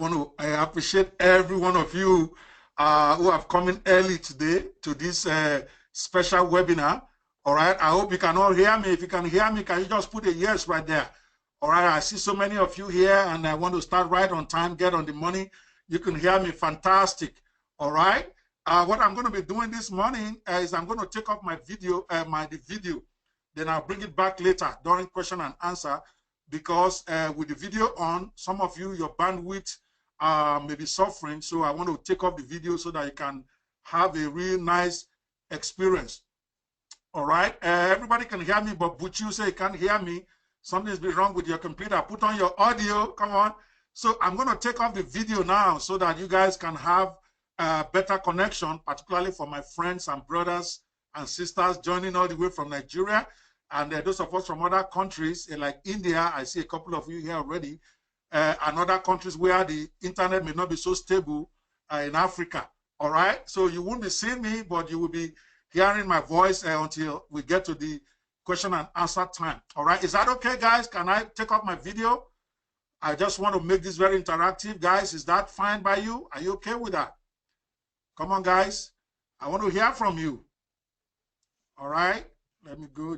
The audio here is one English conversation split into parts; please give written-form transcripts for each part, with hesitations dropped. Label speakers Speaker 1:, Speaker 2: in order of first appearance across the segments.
Speaker 1: I appreciate every one of you who have come in early today to this special webinar. All right. I hope you can all hear me. If you can hear me, can you just put a yes right there? All right. I see so many of you here, and I want to start right on time, get on the money. You can hear me. Fantastic. All right. What I'm going to be doing this morning is I'm going to take off my video, the video. Then I'll bring it back later during question and answer, because with the video on, some of you, your bandwidth may be suffering. So I want to take off the video so that you can have a real nice experience. All right. Everybody can hear me, but Buchu say you can't hear me. Something's been wrong with your computer. Put on your audio. Come on. So I'm going to take off the video now so that you guys can have a better connection, particularly for my friends and brothers and sisters joining all the way from Nigeria. And those of us from other countries, like India, I see a couple of you here already, and other countries where the internet may not be so stable in Africa. All right. So you won't be seeing me, but you will be hearing my voice until we get to the question and answer time. All right. Is that okay, guys? Can I take off my video? I just want to make this very interactive, guys. Is that fine by you? Are you okay with that? Come on, guys. I want to hear from you. All right. Let me go.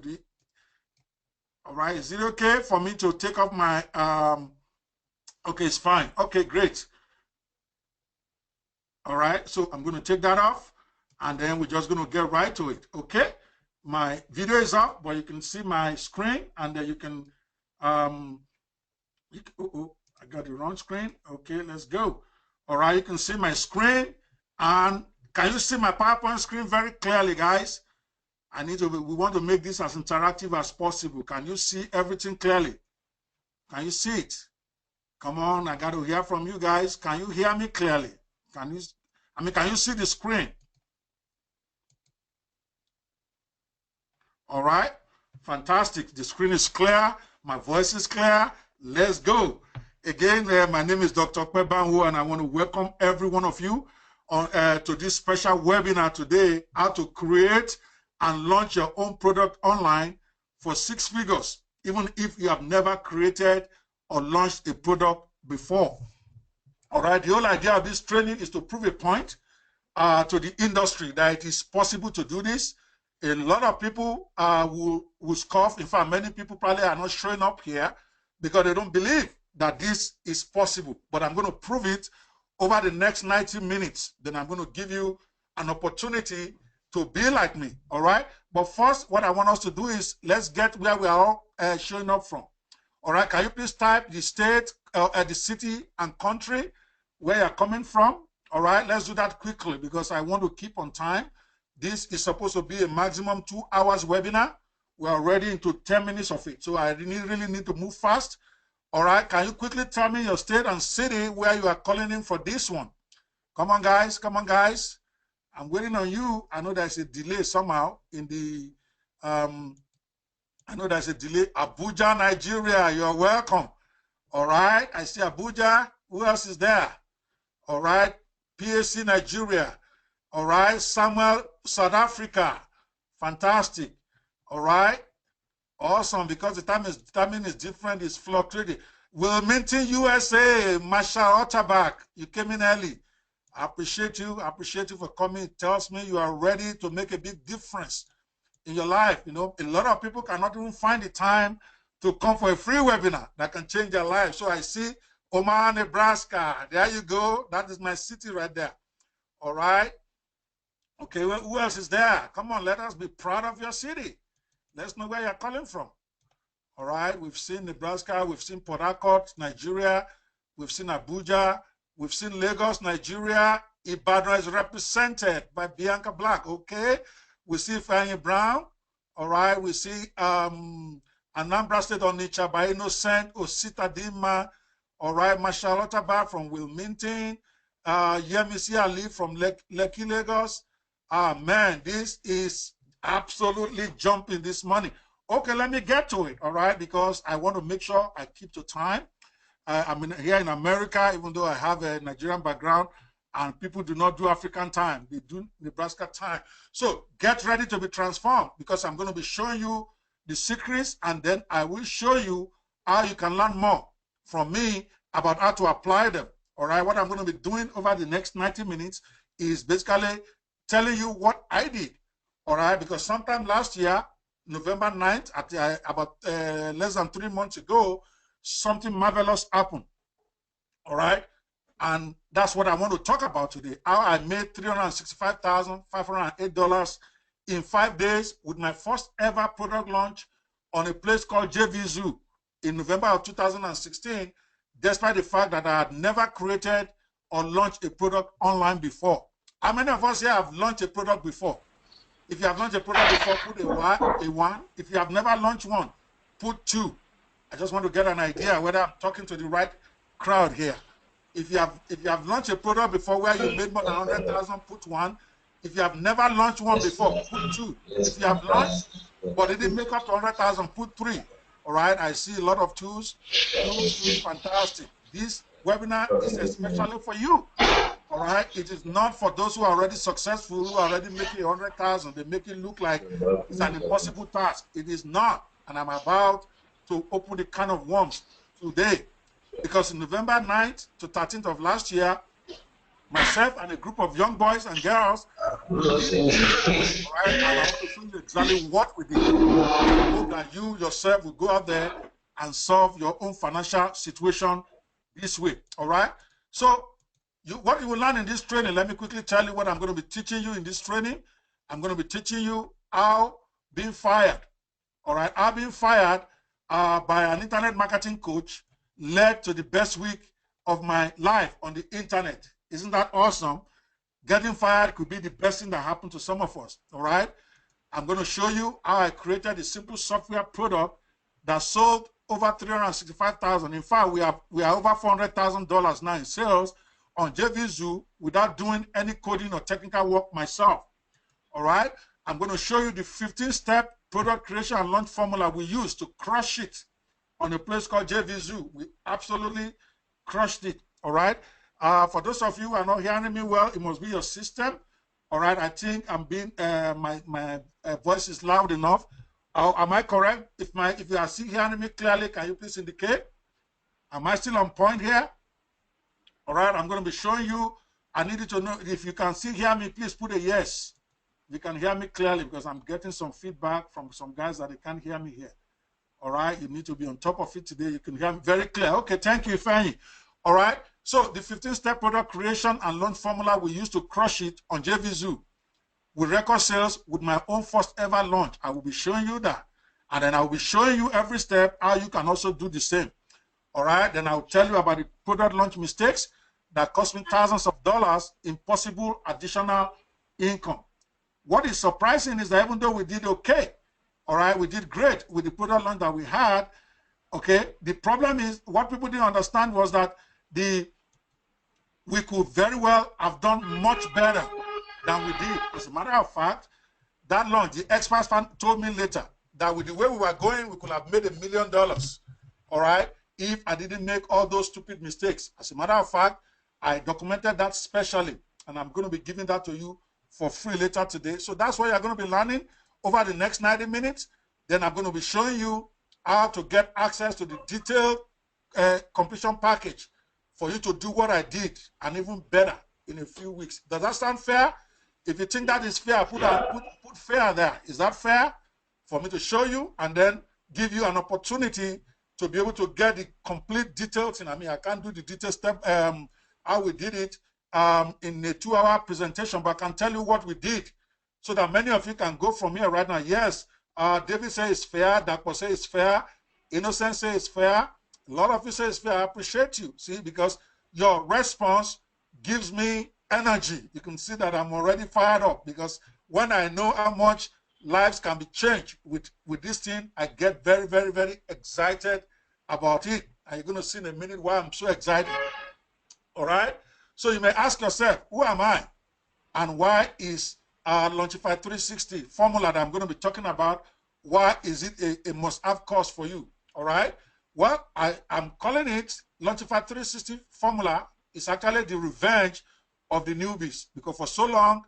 Speaker 1: All right. Is it okay for me to take off my... Okay, it's fine. Okay, great. All right. So I'm going to take that off, and then we're just going to get right to it. Okay. My video is up, but you can see my screen, and then you can... I got the wrong screen. Okay, let's go. All right. You can see my screen. And can you see my PowerPoint screen very clearly, guys? We want to make this as interactive as possible. Can you see everything clearly? Can you see it? Come on, I got to hear from you guys. Can you hear me clearly? Can you see the screen? All right, fantastic. The screen is clear. My voice is clear. Let's go. Again, my name is Dr. Kwebanwo, and I want to welcome every one of you to this special webinar today, how to create and launch your own product online for 6 figures, even if you have never created or launched a product before. All right, the whole idea of this training is to prove a point to the industry that it is possible to do this. A lot of people will scoff. In fact, many people probably are not showing up here because they don't believe that this is possible. But I'm going to prove it over the next 90 minutes. Then I'm going to give you an opportunity to be like me, all right? But first, what I want us to do is let's get where we are all showing up from. All right, can you please type the state, the city and country where you're coming from? All right, let's do that quickly because I want to keep on time. This is supposed to be a maximum 2 hours webinar. We're already into 10 minutes of it, so I really need to move fast. All right, can you quickly tell me your state and city where you are calling in for this one? Come on, guys. Come on, guys. I'm waiting on you. I know there's a delay somehow in the, I know there's a delay. Abuja, Nigeria, you're welcome. All right, I see Abuja. Who else is there? All right, PAC, Nigeria. All right, Samuel, South Africa. Fantastic. All right. Awesome, because the timing is different, it's fluctuating. Wilmington, USA, Marshall Otterback, you came in early. I appreciate you for coming. It tells me you are ready to make a big difference in your life. You know, a lot of people cannot even find the time to come for a free webinar that can change their life. So I see Omaha, Nebraska. There you go. That is my city right there. All right. Okay, well, who else is there? Come on, let us be proud of your city. Let's know where you're calling from. All right, we've seen Nebraska, we've seen Port Harcourt, Nigeria, we've seen Abuja, we've seen Lagos, Nigeria. Ibadan is represented by Bianca Black, okay? We see Fanny Brown, all right? We see Anambra State, Onitsha by Innocent, Osita Dima, all right? Marshall Otterback from Wilmington, Yemisi Ali from Lekki, Lagos. Man, this is absolutely jumping this morning. Okay, let me get to it, all right, because I want to make sure I keep to time. I'm here in America, even though I have a Nigerian background, and people do not do African time. They do Nebraska time. So get ready to be transformed, because I'm going to be showing you the secrets, and then I will show you how you can learn more from me about how to apply them. All right, what I'm going to be doing over the next 90 minutes is basically telling you what I did. All right, because sometime last year, November 9th, at about less than 3 months ago, something marvelous happened. All right, and that's what I want to talk about today. How I made $365,508 in 5 days with my first ever product launch on a place called JV Zoo in November of 2016, despite the fact that I had never created or launched a product online before. How many of us here have launched a product before? If you have launched a product before, put a one. If you have never launched one, put 2. I just want to get an idea whether I'm talking to the right crowd here. If you have launched a product before where you made more than 100,000, put 1. If you have never launched one before, put 2. If you have launched but it didn't make up to 100,000, put 3. All right, I see a lot of 2s. 2s, fantastic. This webinar is especially for you. All right, it is not for those who are already successful, who are already making 100,000. They make it look like it's an impossible task. It is not, and I'm about to open the can of worms today, because in November 9th to 13th of last year, myself and a group of young boys and girls, right, and I want to show you exactly what we did. I hope that you yourself will go out there and solve your own financial situation this way. All right, so what you will learn in this training, let me quickly tell you what I'm going to be teaching you in this training. I'm going to be teaching you how being fired, all right, how being fired by an internet marketing coach led to the best week of my life on the internet. Isn't that awesome? Getting fired could be the best thing that happened to some of us, all right? I'm going to show you how I created a simple software product that sold over 365,000. In fact, we are over $400,000 now in sales on JV Zoo without doing any coding or technical work myself, all right? I'm going to show you the 15-step product creation and launch formula we use to crush it on a place called JV Zoo. We absolutely crushed it, all right? For those of you who are not hearing me well, it must be your system. All right, I think I'm being my voice is loud enough. Am I correct? If you are still hearing me clearly, can you please indicate? Am I still on point here? All right, I'm going to be showing you. I need you to know if you can still hear me. Please put a yes. You can hear me clearly, because I'm getting some feedback from some guys that they can't hear me here. All right, you need to be on top of it today. You can hear me very clear. Okay, thank you, Fanny. All right, so the 15-step product creation and launch formula we use to crush it on JV Zoo with record sales with my own first ever launch. I will be showing you that. And then I will be showing you every step how you can also do the same. All right, then I'll tell you about the product launch mistakes that cost me thousands of dollars in possible additional income. What is surprising is that even though we did okay, all right, we did great with the product launch that we had, okay, the problem is what people didn't understand was that we could very well have done much better than we did. As a matter of fact, that launch, the experts told me later that with the way we were going, we could have made $1 million, all right, if I didn't make all those stupid mistakes. As a matter of fact, I documented that specially, and I'm going to be giving that to you for free later today. So that's what you're going to be learning over the next 90 minutes. Then I'm going to be showing you how to get access to the detailed completion package for you to do what I did and even better in a few weeks. Does that sound fair? If you think that is fair, put fair there. Is that fair? For me to show you and then give you an opportunity to be able to get the complete details. I mean, I can't do the detailed step, how we did it in a 2-hour presentation, but I can tell you what we did so that many of you can go from here right now. Yes, David says it's fair. Dakpo says it's fair. Innocent says it's fair. A lot of you say it's fair. I appreciate you, see, because your response gives me energy. You can see that I'm already fired up, because when I know how much lives can be changed with this thing, I get very, very, very excited about it. And you're going to see in a minute why I'm so excited. All right? So you may ask yourself, who am I? And why is Launchify 360 formula that I'm going to be talking about, why is it a must-have course for you? All right? Well, I'm calling it Launchify 360 formula. It's actually the revenge of the newbies, because for so long,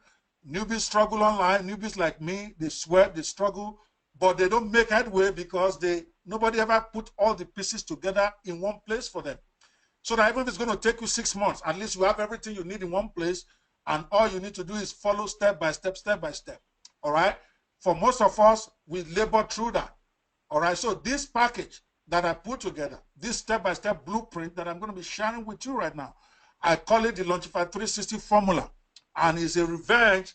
Speaker 1: newbies struggle online. Newbies like me, they sweat, they struggle, but they don't make headway because nobody ever put all the pieces together in one place for them. So that even if it's going to take you 6 months, at least you have everything you need in one place, and all you need to do is follow step by step, step by step. All right. For most of us, we labor through that. All right. So this package that I put together, this step-by-step blueprint that I'm going to be sharing with you right now, I call it the Launchify 360 formula, and it's a revenge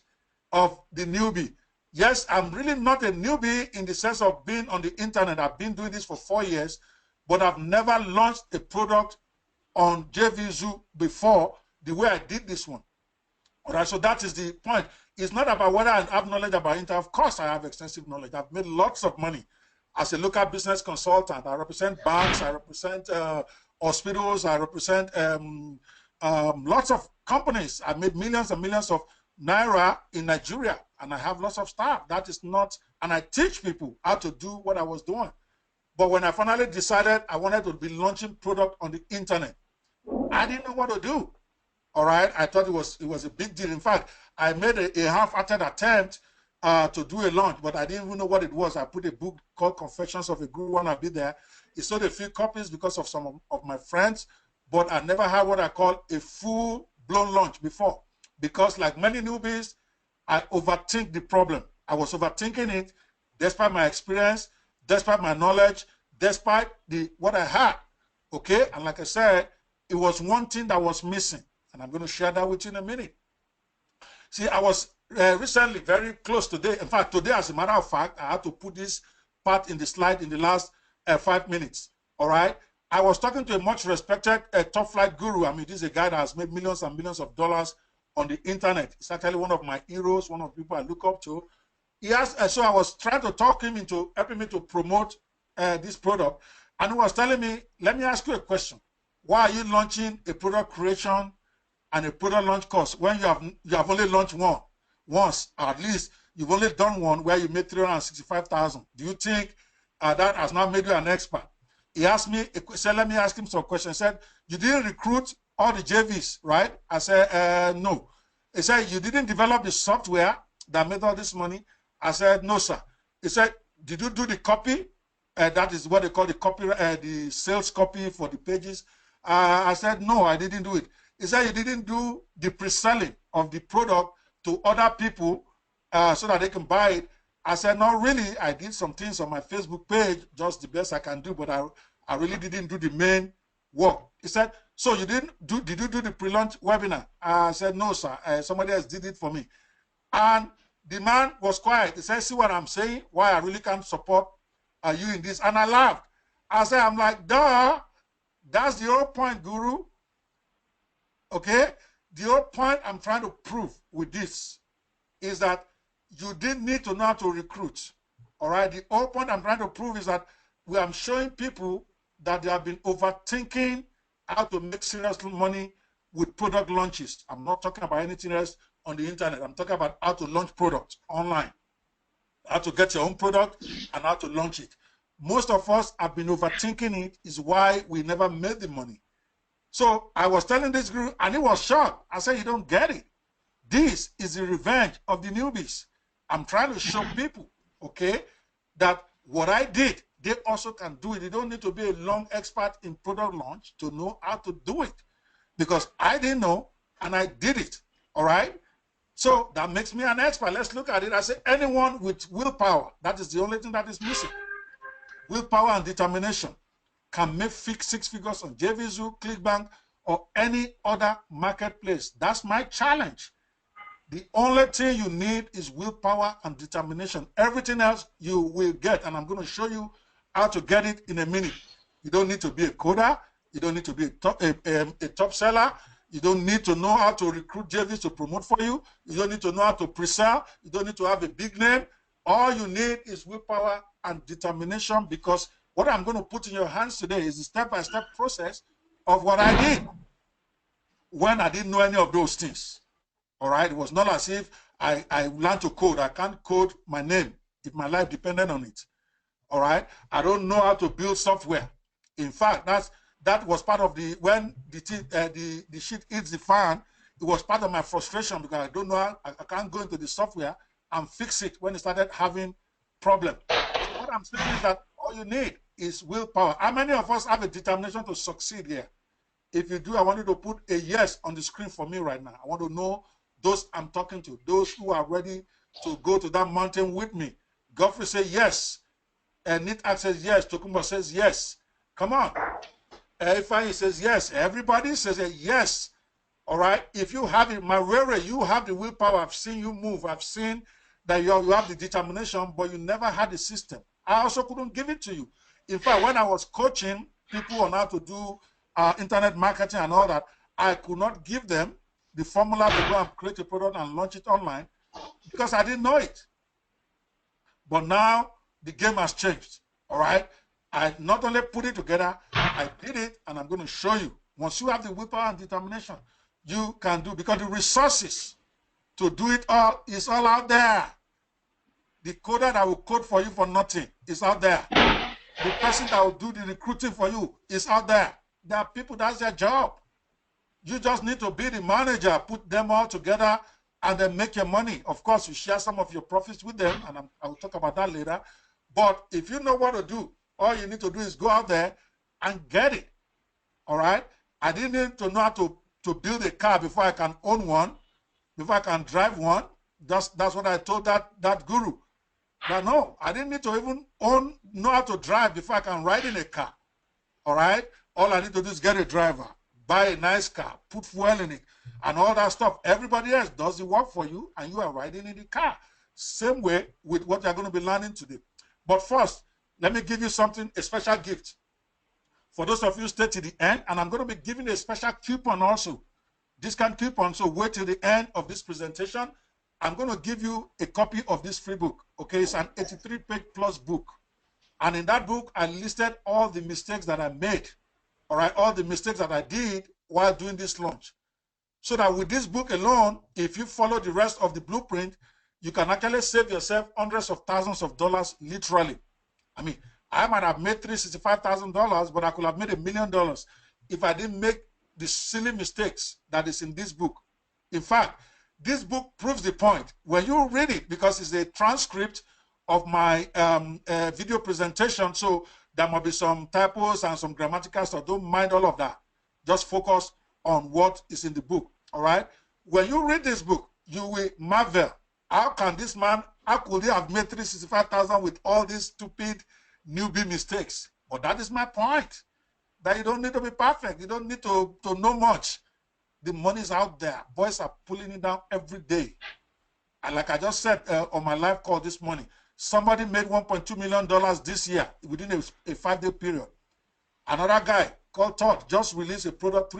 Speaker 1: of the newbie. Yes, I'm really not a newbie in the sense of being on the internet. I've been doing this for 4 years, but I've never launched a product on JVZoo before the way I did this one. All right, so that is the point. It's not about whether I have knowledge about internet. Of course, I have extensive knowledge. I've made lots of money as a local business consultant. I represent banks, I represent hospitals, I represent lots of companies. I made millions and millions of naira in Nigeria, and I have lots of staff. That is not, and I teach people how to do what I was doing. But when I finally decided I wanted to be launching product on the internet, I didn't know what to do. All right, I thought it was a big deal. In fact, I made a half-hearted attempt to do a launch, but I didn't even know what it was. I put a book called Confessions of a Guru Wannabe there. It sold a few copies because of some of my friends, but I never had what I call a full-blown launch before, because like many newbies, I overthink the problem. I was overthinking it, despite my experience, despite my knowledge, despite what I had. Okay, and like I said, it was one thing that was missing, and I'm going to share that with you in a minute. See, I was recently very close today. In fact, today, as a matter of fact, I had to put this part in the slide in the last 5 minutes. All right. I was talking to a much respected top flight guru. I mean, this is a guy that has made millions and millions of dollars on the internet. He's actually one of my heroes, one of the people I look up to. He has, so I was trying to talk him into helping me to promote this product. And he was telling me, let me ask you a question. Why are you launching a product creation and a product launch course when you have only launched once, or at least you've only done one where you made 365,000? Do you think that has not made you an expert? He asked me, said, let me ask him some questions. He said, you didn't recruit all the JVs, right? I said, no. He said, you didn't develop the software that made all this money? I said, no, sir. He said, did you do the copy? That is what they call the copy, the sales copy for the pages. I said, no, I didn't do it. He said, you didn't do the pre-selling of the product to other people so that they can buy it. I said, no, really. I did some things on my Facebook page, just the best I can do, but I really didn't do the main work. He said, so you did you do the pre-launch webinar? I said, no, sir. Somebody else did it for me. And the man was quiet. He said, see what I'm saying? Why I really can't support you in this? And I laughed. I said, I'm like, duh, that's the whole point, guru. Okay? The whole point I'm trying to prove with this is that you didn't need to know how to recruit. All right? The whole point I'm trying to prove is that I'm showing people that they have been overthinking how to make serious money with product launches. I'm not talking about anything else on the internet. I'm talking about how to launch products online, how to get your own product and how to launch it. Most of us have been overthinking it, is why we never made the money. So I was telling this group, and he was shocked. I said, you don't get it. This is the revenge of the newbies. I'm trying to show people, okay, that what I did, they also can do it. You don't need to be a long expert in product launch to know how to do it, because I didn't know and I did it. All right. So that makes me an expert. Let's look at it. I say anyone with willpower, that is the only thing that is missing. Willpower and determination can make 6 figures on JVZoo, ClickBank, or any other marketplace. That's my challenge. The only thing you need is willpower and determination. Everything else you will get, and I'm going to show you how to get it in a minute. You don't need to be a coder. You don't need to be a top seller. You don't need to know how to recruit JVs to promote for you. You don't need to know how to pre-sell. You don't need to have a big name. All you need is willpower and determination, because what I'm going to put in your hands today is the step-by-step process of what I did when I didn't know any of those things. All right? It was not as if I learned to code. I can't code my name if my life depended on it. All right? I don't know how to build software. In fact, that was part of when the shit hits the fan, it was part of my frustration, because I don't know how, I can't go into the software and fix it when it started having problems. So what I'm saying is that all you need is willpower. How many of us have a determination to succeed here? If you do, I want you to put a yes on the screen for me right now. I want to know those I'm talking to, those who are ready to go to that mountain with me. Godfrey says yes. Nitak says yes. Tokumba says yes. Come on. Ifeanyi says yes. Everybody says yes. All right. If you have it, Marere, you have the willpower. I've seen you move. I've seen that you have the determination, but you never had the system. I also couldn't give it to you. In fact, when I was coaching people on how to do internet marketing and all that, I could not give them the formula to go and create a product and launch it online because I didn't know it. But now the game has changed. All right. I not only put it together, I did it, and I'm going to show you. Once you have the willpower and determination, you can do, because the resources to do it all is all out there. The coder that will code for you for nothing is out there. The person that will do the recruiting for you is out there. There are people, that's their job. You just need to be the manager, put them all together, and then make your money. Of course, you share some of your profits with them, and I will talk about that later. But if you know what to do, all you need to do is go out there and get it. All right? I didn't need to know how to build a car before I can own one, before I can drive one. That's what I told that guru. But no, I didn't need to even know how to drive before I can ride in a car. All right? All I need to do is get a driver, buy a nice car, put fuel in it, and all that stuff. Everybody else does the work for you, and you are riding in the car. Same way with what you're going to be learning today. But first, let me give you something, a special gift. For those of you who stay to the end, and I'm going to be giving a special coupon also, discount coupon, so wait till the end of this presentation. I'm going to give you a copy of this free book. Okay, it's an 83-page plus book. And in that book, I listed all the mistakes that I made. All right, all the mistakes that I did while doing this launch. So that with this book alone, if you follow the rest of the blueprint, you can actually save yourself hundreds of thousands of dollars, literally. I mean, I might have made $365,000, but I could have made $1 million if I didn't make the silly mistakes that is in this book. In fact, this book proves the point. When you read it, because it's a transcript of my video presentation, so there might be some typos and some grammatical stuff. Don't mind all of that. Just focus on what is in the book, all right? When you read this book, you will marvel. How can this man, how could he have made $365,000 with all these stupid newbie mistakes? But that is my point, that you don't need to be perfect. You don't need to know much. The money is out there. Boys are pulling it down every day. And like I just said on my live call this morning, somebody made $1.2 million this year within a 5-day period. Another guy called Todd just released a product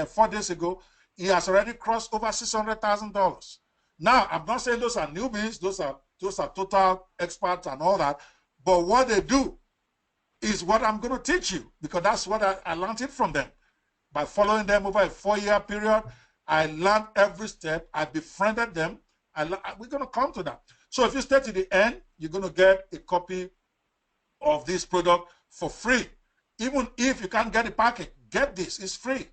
Speaker 1: 4 days ago. He has already crossed over $600,000. Now, I'm not saying those are newbies, those are total experts and all that, but what they do is what I'm going to teach you, because that's what I learned it from them. By following them over a 4-year period, I learned every step. I befriended them. We're going to come to that. So if you stay to the end, you're going to get a copy of this product for free. Even if you can't get the package, get this. It's free.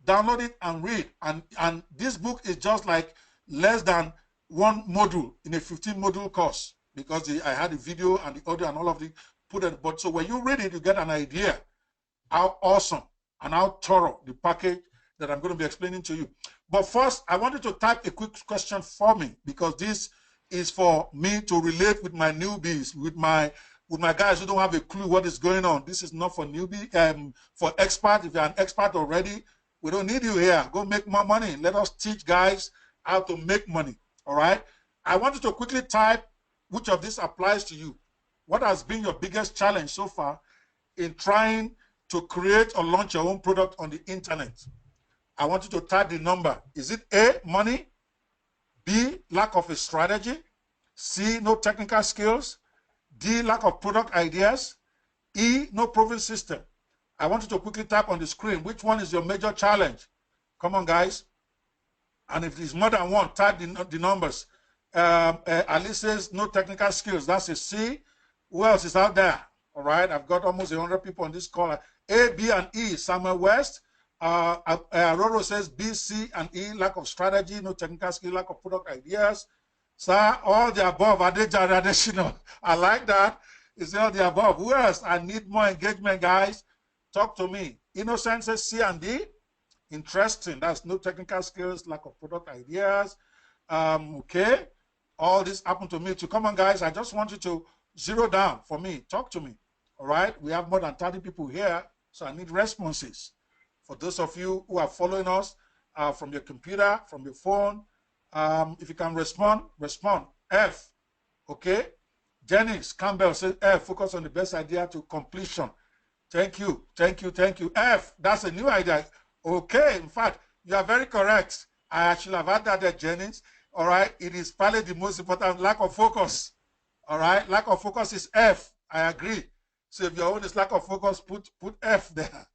Speaker 1: Download it and read. And this book is just like less than one module in a 15-module course, because I had the video and the audio and all of it put it. But so when you read it, you get an idea how awesome and how thorough the package that I'm going to be explaining to you. But first, I wanted to type a quick question for me, because this is for me to relate with my newbies, with my guys who don't have a clue what is going on. This is not for newbie, for experts. If you're an expert already, we don't need you here. Go make more money. Let us teach guys how to make money. All right? I wanted to quickly type which of this applies to you. What has been your biggest challenge so far in trying to create or launch your own product on the internet? I want you to type the number. Is it A, money? B, lack of a strategy? C, no technical skills? D, lack of product ideas? E, no proven system? I want you to quickly type on the screen which one is your major challenge. Come on, guys. And if it's more than one, type the numbers. Alice says no technical skills. That's a C. Who else is out there? All right, I've got almost 100 people on this call. A, B, and E. Samuel West. Roro says B, C, and E. Lack of strategy, no technical skill, lack of product ideas. Sir, all the above. Adeshino. I like that. It's all the above. Who else? I need more engagement, guys. Talk to me. Innocent says C and D. Interesting. That's no technical skills, lack of product ideas. Okay. All this happened to me too. Come on, guys. I just want you to zero down for me. Talk to me. All right. We have more than 30 people here, so I need responses. For those of you who are following us from your computer, from your phone, if you can respond, respond. F. Okay. Janice Campbell says F. Focus on the best idea to completion. Thank you. Thank you. Thank you. F. That's a new idea. Okay. In fact, you are very correct. I actually have had that there, Janice. All right. It is probably the most important, lack of focus. All right. Lack of focus is F. I agree. So if your own is lack of focus, put F there.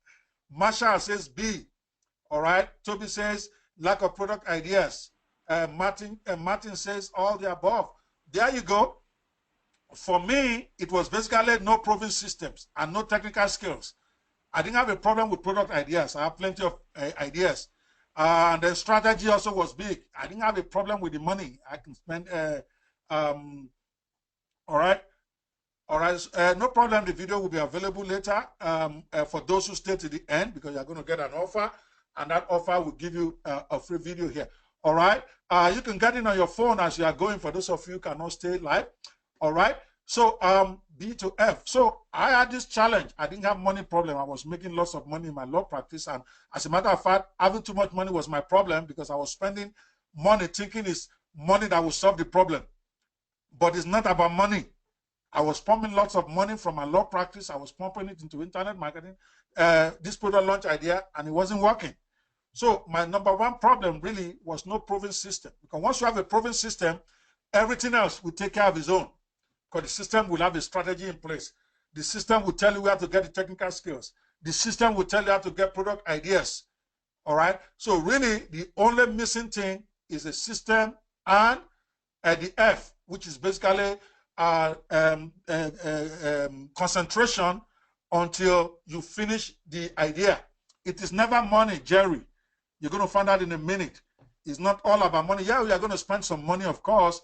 Speaker 1: Marshall says B. All right. Toby says lack of product ideas. Martin says all the above. There you go. For me, it was basically no proven systems and no technical skills. I didn't have a problem with product ideas. I have plenty of ideas. And the strategy also was big. I didn't have a problem with the money I can spend. All right. All right. No problem. The video will be available later for those who stay to the end, because you're going to get an offer, and that offer will give you a free video here. All right. You can get in on your phone as you are going, for those of you who cannot stay live. All right. So B to F. So I had this challenge. I didn't have money problem. I was making lots of money in my law practice. And as a matter of fact, having too much money was my problem, because I was spending money thinking it's money that will solve the problem. But it's not about money. I was pumping lots of money from my law practice. I was pumping it into internet marketing, this product launch idea, and it wasn't working. So my number one problem really was no proven system. Because once you have a proven system, everything else will take care of its own. Because the system will have a strategy in place. The system will tell you where to get the technical skills. The system will tell you how to get product ideas. All right. So really, the only missing thing is a system and the F, which is basically concentration until you finish the idea. It is never money, Jerry. You're going to find out in a minute. It's not all about money. Yeah, we are going to spend some money, of course,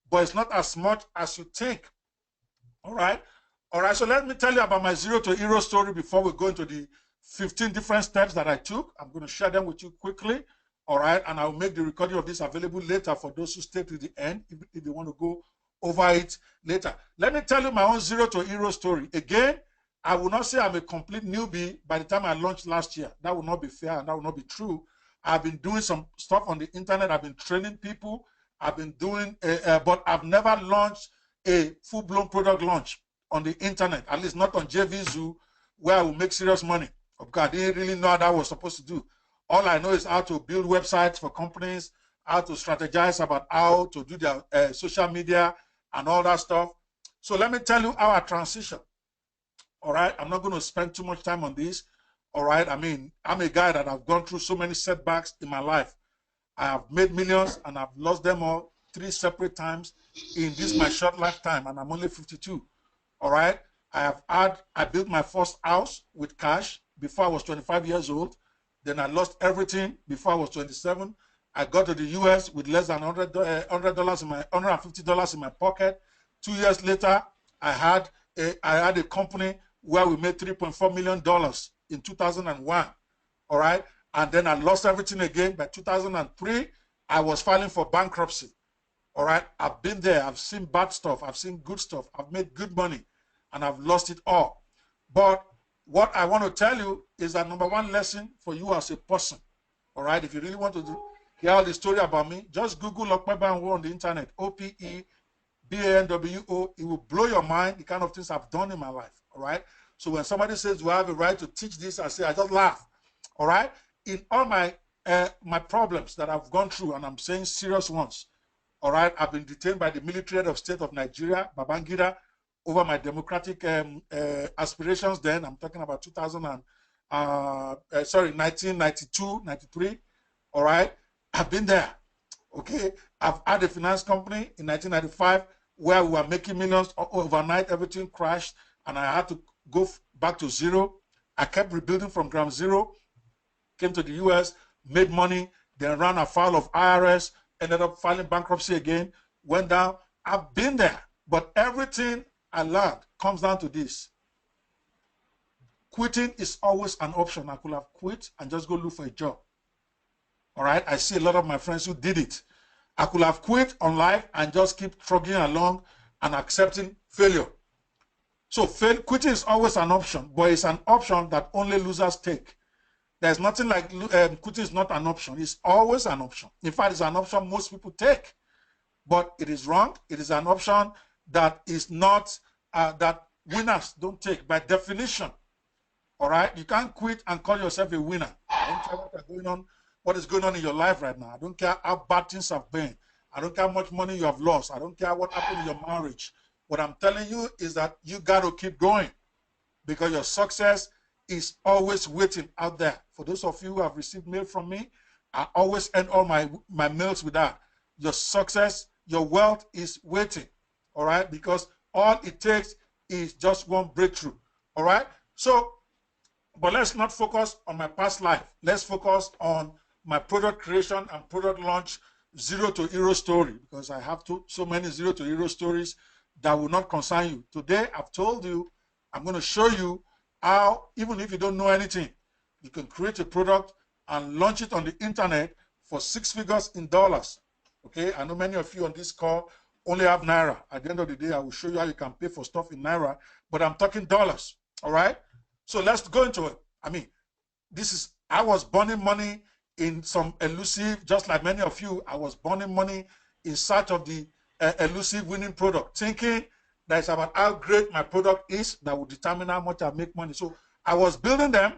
Speaker 1: but it's not as much as you think. All right. All right. So let me tell you about my zero to hero story before we go into the 15 different steps that I took. I'm going to share them with you quickly. All right. And I'll make the recording of this available later for those who stay to the end, if they want to go over it later. Let me tell you my own zero to hero story. Again, I will not say I'm a complete newbie by the time I launched last year. That would not be fair, and that would not be true. I've been doing some stuff on the internet. I've been training people. I've been doing, but I've never launched a full-blown product launch on the internet, at least not on JVZoo, where I will make serious money. Because I didn't really know how that was supposed to do. All I know is how to build websites for companies, how to strategize about how to do their social media and all that stuff. So let me tell you how I transition. All right. I'm not going to spend too much time on this. All right. I mean, I'm a guy that I've gone through so many setbacks in my life. I have made millions and I've lost them all 3 separate times in this my short lifetime, and I'm only 52. All right. I built my first house with cash before I was 25 years old. Then I lost everything before I was 27. I got to the US with less than $150 in my pocket. 2 years later, I had a company where we made $3.4 million in 2001. All right. And then I lost everything again. By 2003, I was filing for bankruptcy. All right. I've been there. I've seen bad stuff. I've seen good stuff. I've made good money and I've lost it all. But what I want to tell you is that number one lesson for you as a person. All right. If you really want to hear all the story about me, just Google Okpe Banwo on the internet. OPEBANWO. It will blow your mind, the kind of things I've done in my life. All right. So when somebody says, do I have a right to teach this? I say, I just laugh. All right. In all my problems that I've gone through, and I'm saying serious ones, all right, I've been detained by the military head of state of Nigeria, Babangida, over my democratic aspirations then. I'm talking about 1992, 93, all right? I've been there, okay? I've had a finance company in 1995 where we were making millions. Overnight, everything crashed, and I had to go back to zero. I kept rebuilding from ground zero. Came to the US, made money, then ran afoul of IRS, ended up filing bankruptcy again, went down. I've been there, but everything I learned comes down to this. Quitting is always an option. I could have quit and just go look for a job. All right. I see a lot of my friends who did it. I could have quit on life and just keep struggling along and accepting failure. So quitting is always an option, but it's an option that only losers take. There's nothing like quitting is not an option. It's always an option. In fact, it's an option most people take, but it is wrong. It is an option that is not, that winners don't take by definition. All right. You can't quit and call yourself a winner. I don't care what is going on in your life right now. I don't care how bad things have been. I don't care how much money you have lost. I don't care what happened in your marriage. What I'm telling you is that you got to keep going, because your success is always waiting out there. For those of you who have received mail from me, I always end all my mails with that. Your success, your wealth is waiting. All right. Because all it takes is just one breakthrough. All right. So, but let's not focus on my past life. Let's focus on my product creation and product launch zero to hero story, because I have so many zero to hero stories that will not concern you. Today, I've told you, I'm going to show you how, even if you don't know anything, you can create a product and launch it on the internet for 6 figures in dollars. Okay, I know many of you on this call only have Naira. At the end of the day, I will show you how you can pay for stuff in Naira, but I'm talking dollars. All right. So let's go into it. I mean, I was burning money in some elusive, just like many of you, I was burning money in search of the elusive winning product, thinking that it's about how great my product is that will determine how much I make money. So I was building them,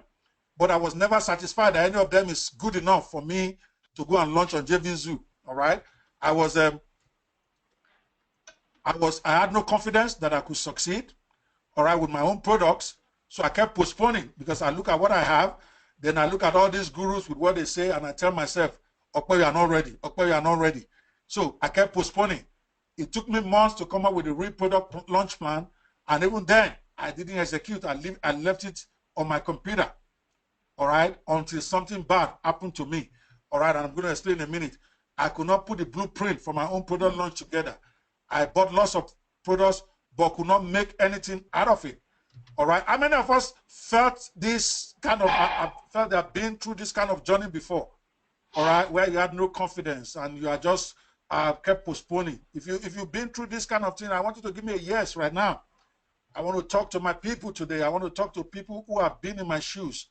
Speaker 1: but I was never satisfied that any of them is good enough for me to go and launch on JVZoo. All right. I had no confidence that I could succeed, all right, with my own products. So I kept postponing, because I look at what I have, then I look at all these gurus with what they say, and I tell myself, Okpe, you are not ready. Okpe, you are not ready. So I kept postponing. It took me months to come up with a real product launch plan, and even then, I didn't execute. I left it on my computer, all right, until something bad happened to me, all right, and I'm going to explain in a minute. I could not put the blueprint for my own product launch together. I bought lots of products, but could not make anything out of it. All right. How many of us felt this kind of, felt they have been through this kind of journey before? All right. Where you had no confidence and you are just kept postponing. If you've been through this kind of thing, I want you to give me a yes right now. I want to talk to my people today. I want to talk to people who have been in my shoes.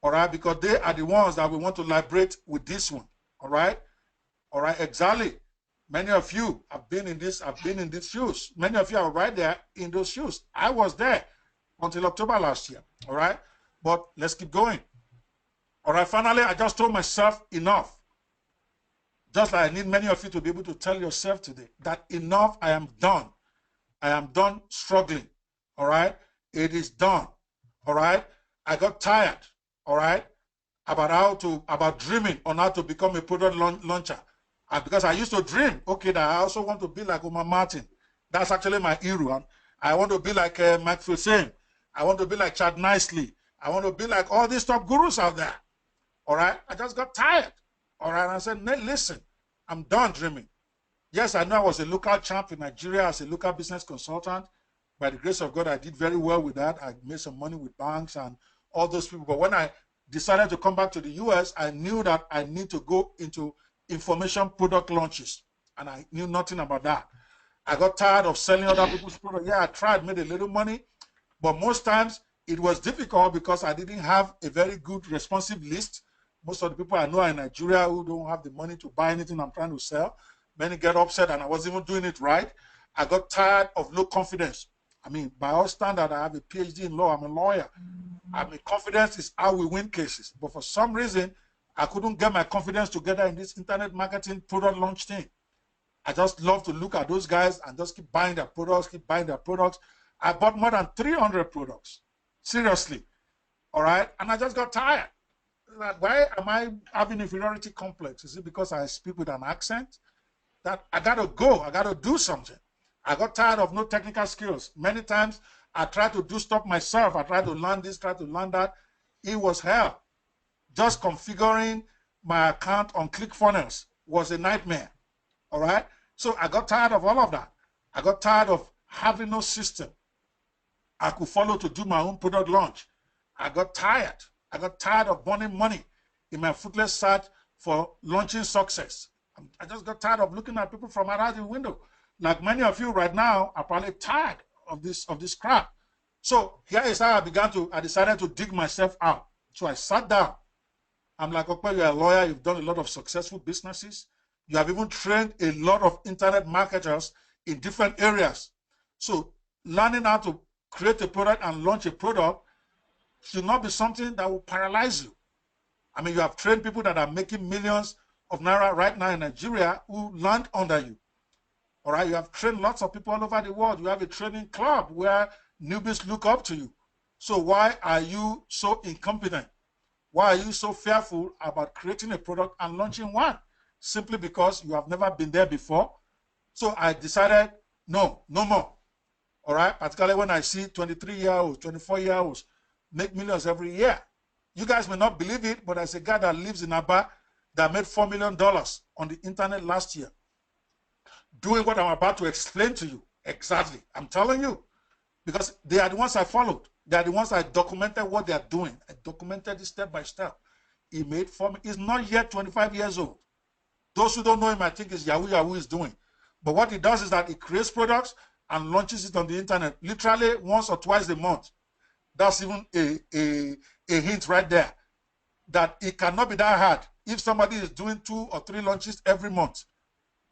Speaker 1: All right. Because they are the ones that we want to liberate with this one. All right. All right. Exactly. Many of you have been in this, these shoes. Many of you are right there in those shoes. I was there until October last year, all right? But let's keep going. All right, finally, I just told myself enough. Just like I need many of you to be able to tell yourself today that enough, I am done. I am done struggling, all right? It is done, all right? I got tired, all right, about dreaming on how to become a product launcher. Because I used to dream, okay, that I also want to be like Omar Martin. That's actually my hero. I want to be like Mike Filsaime. I want to be like Chad Nicely. I want to be like all these top gurus out there. All right. I just got tired. All right. And I said, listen, I'm done dreaming. Yes, I know I was a local champ in Nigeria as a local business consultant. By the grace of God, I did very well with that. I made some money with banks and all those people. But when I decided to come back to the US, I knew that I need to go into information product launches. And I knew nothing about that. I got tired of selling other people's products. Yeah, I tried, made a little money. But most times it was difficult because I didn't have a very good responsive list. Most of the people I know in Nigeria who don't have the money to buy anything I'm trying to sell, many get upset and I wasn't even doing it right. I got tired of low confidence. I mean, by all standards, I have a PhD in law. I'm a lawyer. I mean, confidence is how we win cases. But for some reason, I couldn't get my confidence together in this internet marketing product launch thing. I just love to look at those guys and just keep buying their products, keep buying their products. I bought more than 300 products. Seriously. All right. And I just got tired. Like, why am I having inferiority complex? Is it because I speak with an accent? That I got to go. I got to do something. I got tired of no technical skills. Many times I tried to do stuff myself. I tried to learn this, tried to learn that. It was hell. Just configuring my account on ClickFunnels was a nightmare. All right. So I got tired of all of that. I got tired of having no system I could follow to do my own product launch. I got tired. I got tired of burning money in my fruitless search for launching success. I just got tired of looking at people from around the window. Like many of you right now are probably tired of this crap. So here is how I decided to dig myself out. So I sat down. I'm like, okay, you're a lawyer, you've done a lot of successful businesses. You have even trained a lot of internet marketers in different areas. So learning how to create a product and launch a product should not be something that will paralyze you. I mean, you have trained people that are making millions of naira right now in Nigeria who learned under you. All right, you have trained lots of people all over the world. You have a training club where newbies look up to you. So why are you so incompetent? Why are you so fearful about creating a product and launching one? Simply because you have never been there before. So I decided, no more. All right, particularly when I see 23-year-olds, 24-year-olds make millions every year. You guys may not believe it, but there's a guy that lives in Aba that made $4 million on the internet last year, doing what I'm about to explain to you. Exactly. I'm telling you, because they are the ones I followed. They are the ones I documented what they are doing. I documented it step by step. He made $4 million. He's not yet 25 years old. Those who don't know him, I think it's Yahoo is doing. But what he does is that he creates products and launches it on the internet, literally once or twice a month. That's even a hint right there that it cannot be that hard if somebody is doing 2 or 3 launches every month.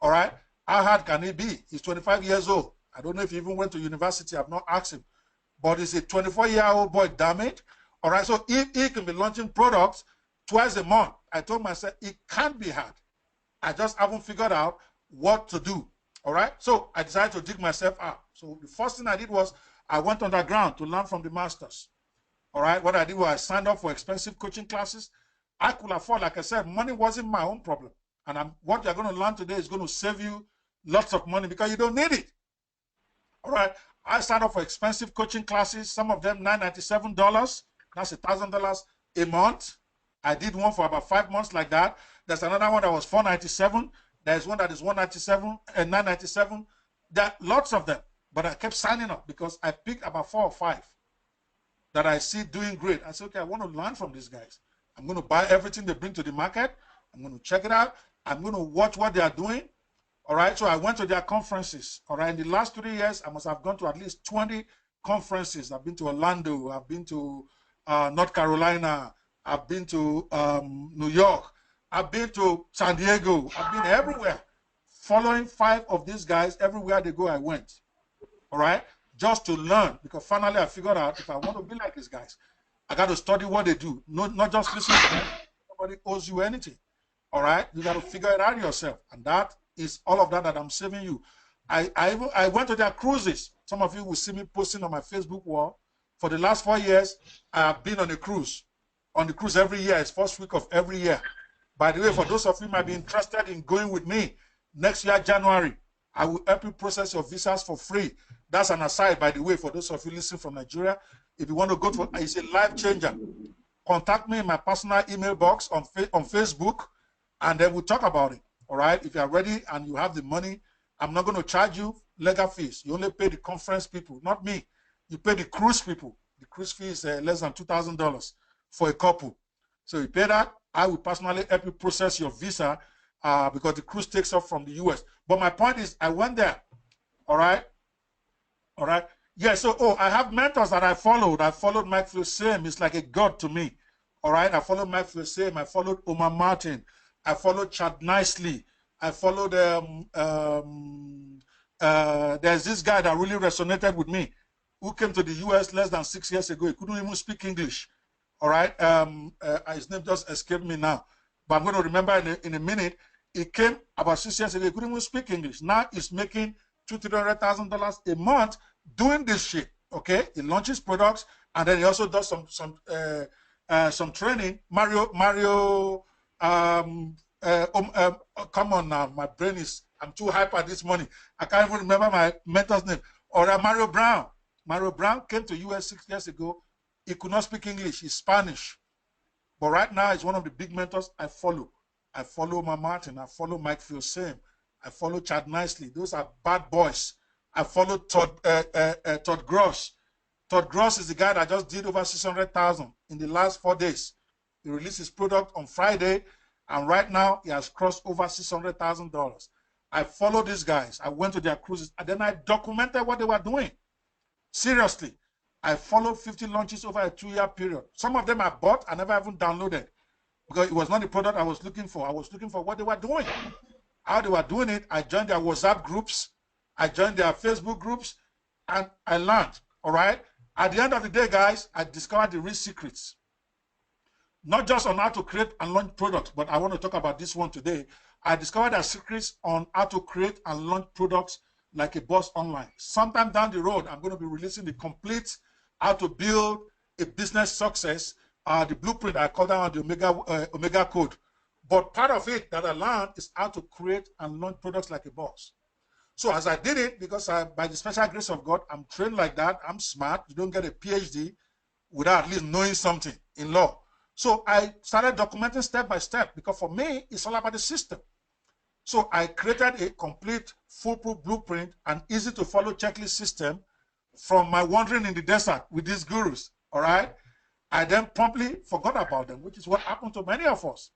Speaker 1: All right, how hard can it be? He's 25 years old. I don't know if he even went to university. I've not asked him, but he's a 24-year-old boy. Damn it! All right, so if he can be launching products twice a month, I told myself it can't be hard. I just haven't figured out what to do. All right, so I decided to dig myself out. So the first thing I did was I went underground to learn from the masters. All right, what I did was I signed up for expensive coaching classes. I could afford, like I said, money wasn't my own problem. And what you're going to learn today is going to save you lots of money because you don't need it. All right, I signed up for expensive coaching classes, some of them $997. That's $1,000 a month. I did one for about 5 months like that. There's another one that was $497. There's one that is $197 and $997. There are lots of them, but I kept signing up because I picked about 4 or 5 that I see doing great. I said, okay, I want to learn from these guys. I'm going to buy everything they bring to the market. I'm going to check it out. I'm going to watch what they are doing. All right, so I went to their conferences. All right, in the last 3 years, I must have gone to at least 20 conferences. I've been to Orlando. I've been to North Carolina. I've been to New York. I've been to San Diego. I've been everywhere. Following 5 of these guys, everywhere they go, I went. All right, just to learn, because finally I figured out if I want to be like these guys, I got to study what they do. Not just listen to them. Nobody owes you anything. All right, you got to figure it out yourself, and that is all of that I'm saving you. I went to their cruises. Some of you will see me posting on my Facebook wall. For the last 4 years, I have been on a cruise. On the cruise every year. It's first week of every year. By the way, for those of you who might be interested in going with me next year, January, I will help you process your visas for free. That's an aside, by the way, for those of you listening from Nigeria. If you want to go to, it's a life changer. Contact me in my personal email box on Facebook, and then we'll talk about it. All right, if you are ready and you have the money, I'm not going to charge you legal fees. You only pay the conference people, not me. You pay the cruise people. The cruise fee is less than $2,000 for a couple. So you pay that. I will personally help you process your visa because the cruise takes off from the US. But my point is, I went there. All right. All right. Yeah. So, I have mentors that I followed. I followed Mike Filsaime. It's like a god to me. All right. I followed Mike Filsaime. I followed Omar Martin. I followed Chad Nicely. I followed, there's this guy that really resonated with me who came to the US less than 6 years ago. He couldn't even speak English. All right. His name just escaped me now, but I'm going to remember in a minute. He came about 6 years ago. He couldn't even speak English. Now he's making $200,000-$300,000 a month doing this shit. Okay. He launches products and then he also does some training. Mario, come on now, my brain is, I'm too hyper this morning. I can't even remember my mentor's name. Or Mario Brown. Mario Brown came to US 6 years ago. He could not speak English. He's Spanish. But right now, he's one of the big mentors I follow. I follow Omar Martin. I follow Mike Filsaime. I follow Chad Nicely. Those are bad boys. I follow Todd Gross. Todd Gross is the guy that just did over 600,000 in the last 4 days. He released his product on Friday, And right now, he has crossed over $600,000. I followed these guys. I went to their cruises, and then I documented what they were doing. Seriously, I followed 50 launches over a 2-year period. Some of them I bought, I never even downloaded because it was not the product I was looking for. I was looking for what they were doing, how they were doing it. I joined their WhatsApp groups, I joined their Facebook groups, and I learned, all right? At the end of the day, guys, I discovered the real secrets. Not just on how to create and launch products, but I want to talk about this one today. I discovered the secrets on how to create and launch products like a boss online. Sometime down the road, I'm going to be releasing the complete how to build a business success, the blueprint. I call that on the Omega code. But part of it that I learned is how to create and launch products like a boss. So as I did it, because by the special grace of God, I'm trained like that. I'm smart. You don't get a PhD without at least knowing something in law. So I started documenting step by step, because for me, it's all about the system. So I created a complete foolproof blueprint and easy to follow checklist system from my wandering in the desert with these gurus, all right? I then promptly forgot about them, which is what happened to many of us.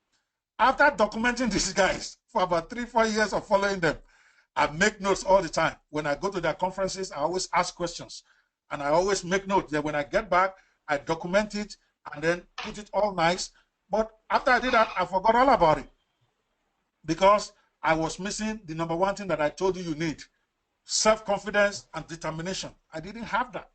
Speaker 1: After documenting these guys for about 3-4 years of following them, I make notes all the time. When I go to their conferences, I always ask questions. And I always make notes that when I get back, I document it and then put it all nice. But after I did that, I forgot all about it, because I was missing the number one thing that I told you need: self-confidence and determination. I didn't have that.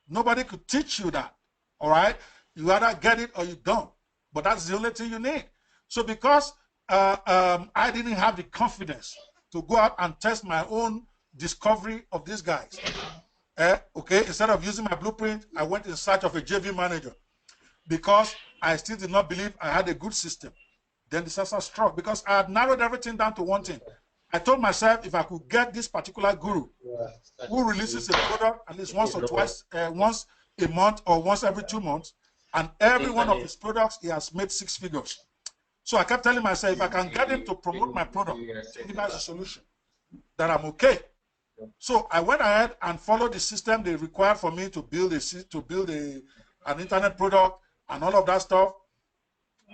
Speaker 1: Nobody could teach you that, all right? You either get it or you don't, but that's the only thing you need. So because I didn't have the confidence to go out and test my own discovery of these guys, okay, instead of using my blueprint, I went in search of a JV manager, because I still did not believe I had a good system. Then disaster struck, because I had narrowed everything down to one thing. I told myself, if I could get this particular guru who releases a product at least once or twice, once a month or once every 2 months, and every one of his products, he has made 6 figures. So I kept telling myself, if I can get him to promote my product, give us a solution, then I'm okay. So I went ahead and followed the system they required for me to build an internet product and all of that stuff.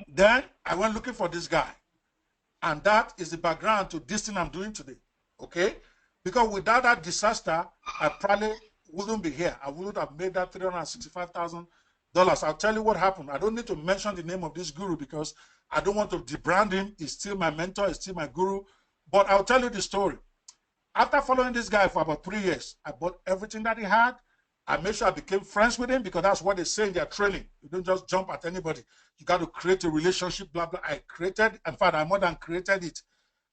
Speaker 1: Then I went looking for this guy. And that is the background to this thing I'm doing today, okay? Because without that disaster, I probably wouldn't be here. I wouldn't have made that $365,000. I'll tell you what happened. I don't need to mention the name of this guru, because I don't want to debrand him. He's still my mentor. He's still my guru. But I'll tell you the story. After following this guy for about 3 years, I bought everything that he had. I made sure I became friends with him, because that's what they say in their training. You don't just jump at anybody. You got to create a relationship, blah, blah. I created, in fact, I more than created it.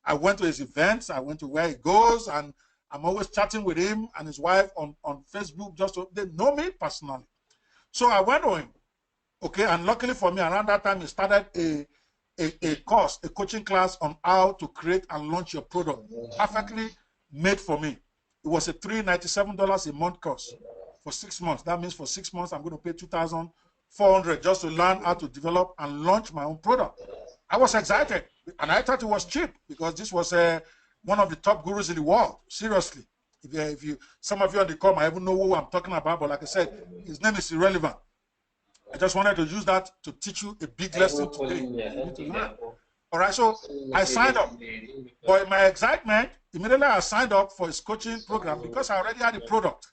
Speaker 1: I went to his events. I went to where he goes, and I'm always chatting with him and his wife on Facebook. Just so they know me personally. So I went to him, okay? And luckily for me, around that time, he started a course, a coaching class on how to create and launch your product, perfectly made for me. It was a $397 a month course for 6 months. That means for 6 months, I'm going to pay $2,400 just to learn how to develop and launch my own product. I was excited, and I thought it was cheap, because this was one of the top gurus in the world. Seriously, if you some of you on the call might even know who I'm talking about, but like I said, his name is irrelevant. I just wanted to use that to teach you a big lesson today. You need to learn. All right, so I signed up. But in my excitement, immediately I signed up for his coaching program, because I already had a product.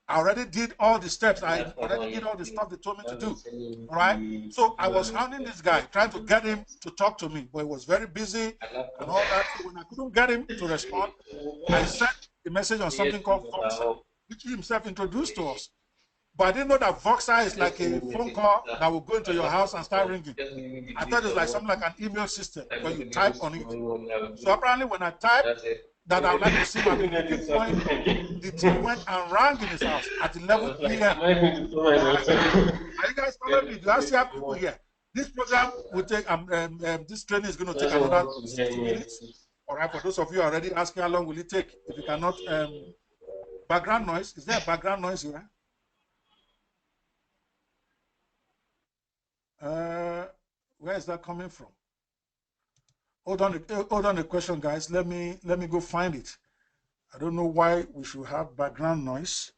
Speaker 1: I already did all the steps. I already did all the stuff they told me to do. All right. So I was hounding this guy, trying to get him to talk to me, but he was very busy and all that. So when I couldn't get him to respond, I sent a message on something called Voxer, which he himself introduced to us. But I didn't know that Voxer is like a phone call that will go into your house and start ringing. I thought it was like something like an email system where you type on it. So apparently when I typed that I would like to see my point, the thing went and rang in his house at 11 p.m. Are you guys following me? Do I still have people here? This program will take, this training is going to take another 60 minutes. All right, for those of you already asking how long will it take, if you cannot, background noise, is there a background noise here? Where is that coming from? Hold on a question, guys. Let me go find it. I don't know why we should have background noise.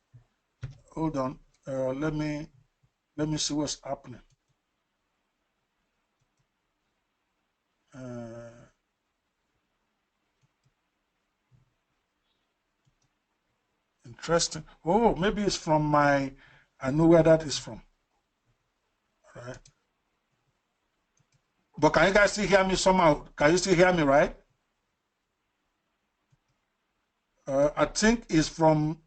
Speaker 1: Hold on. Let me see what's happening. Interesting. Oh, maybe it's from my, I know where that is from. All right. But can you guys still hear me somehow? Can you still hear me, right? I think it's from,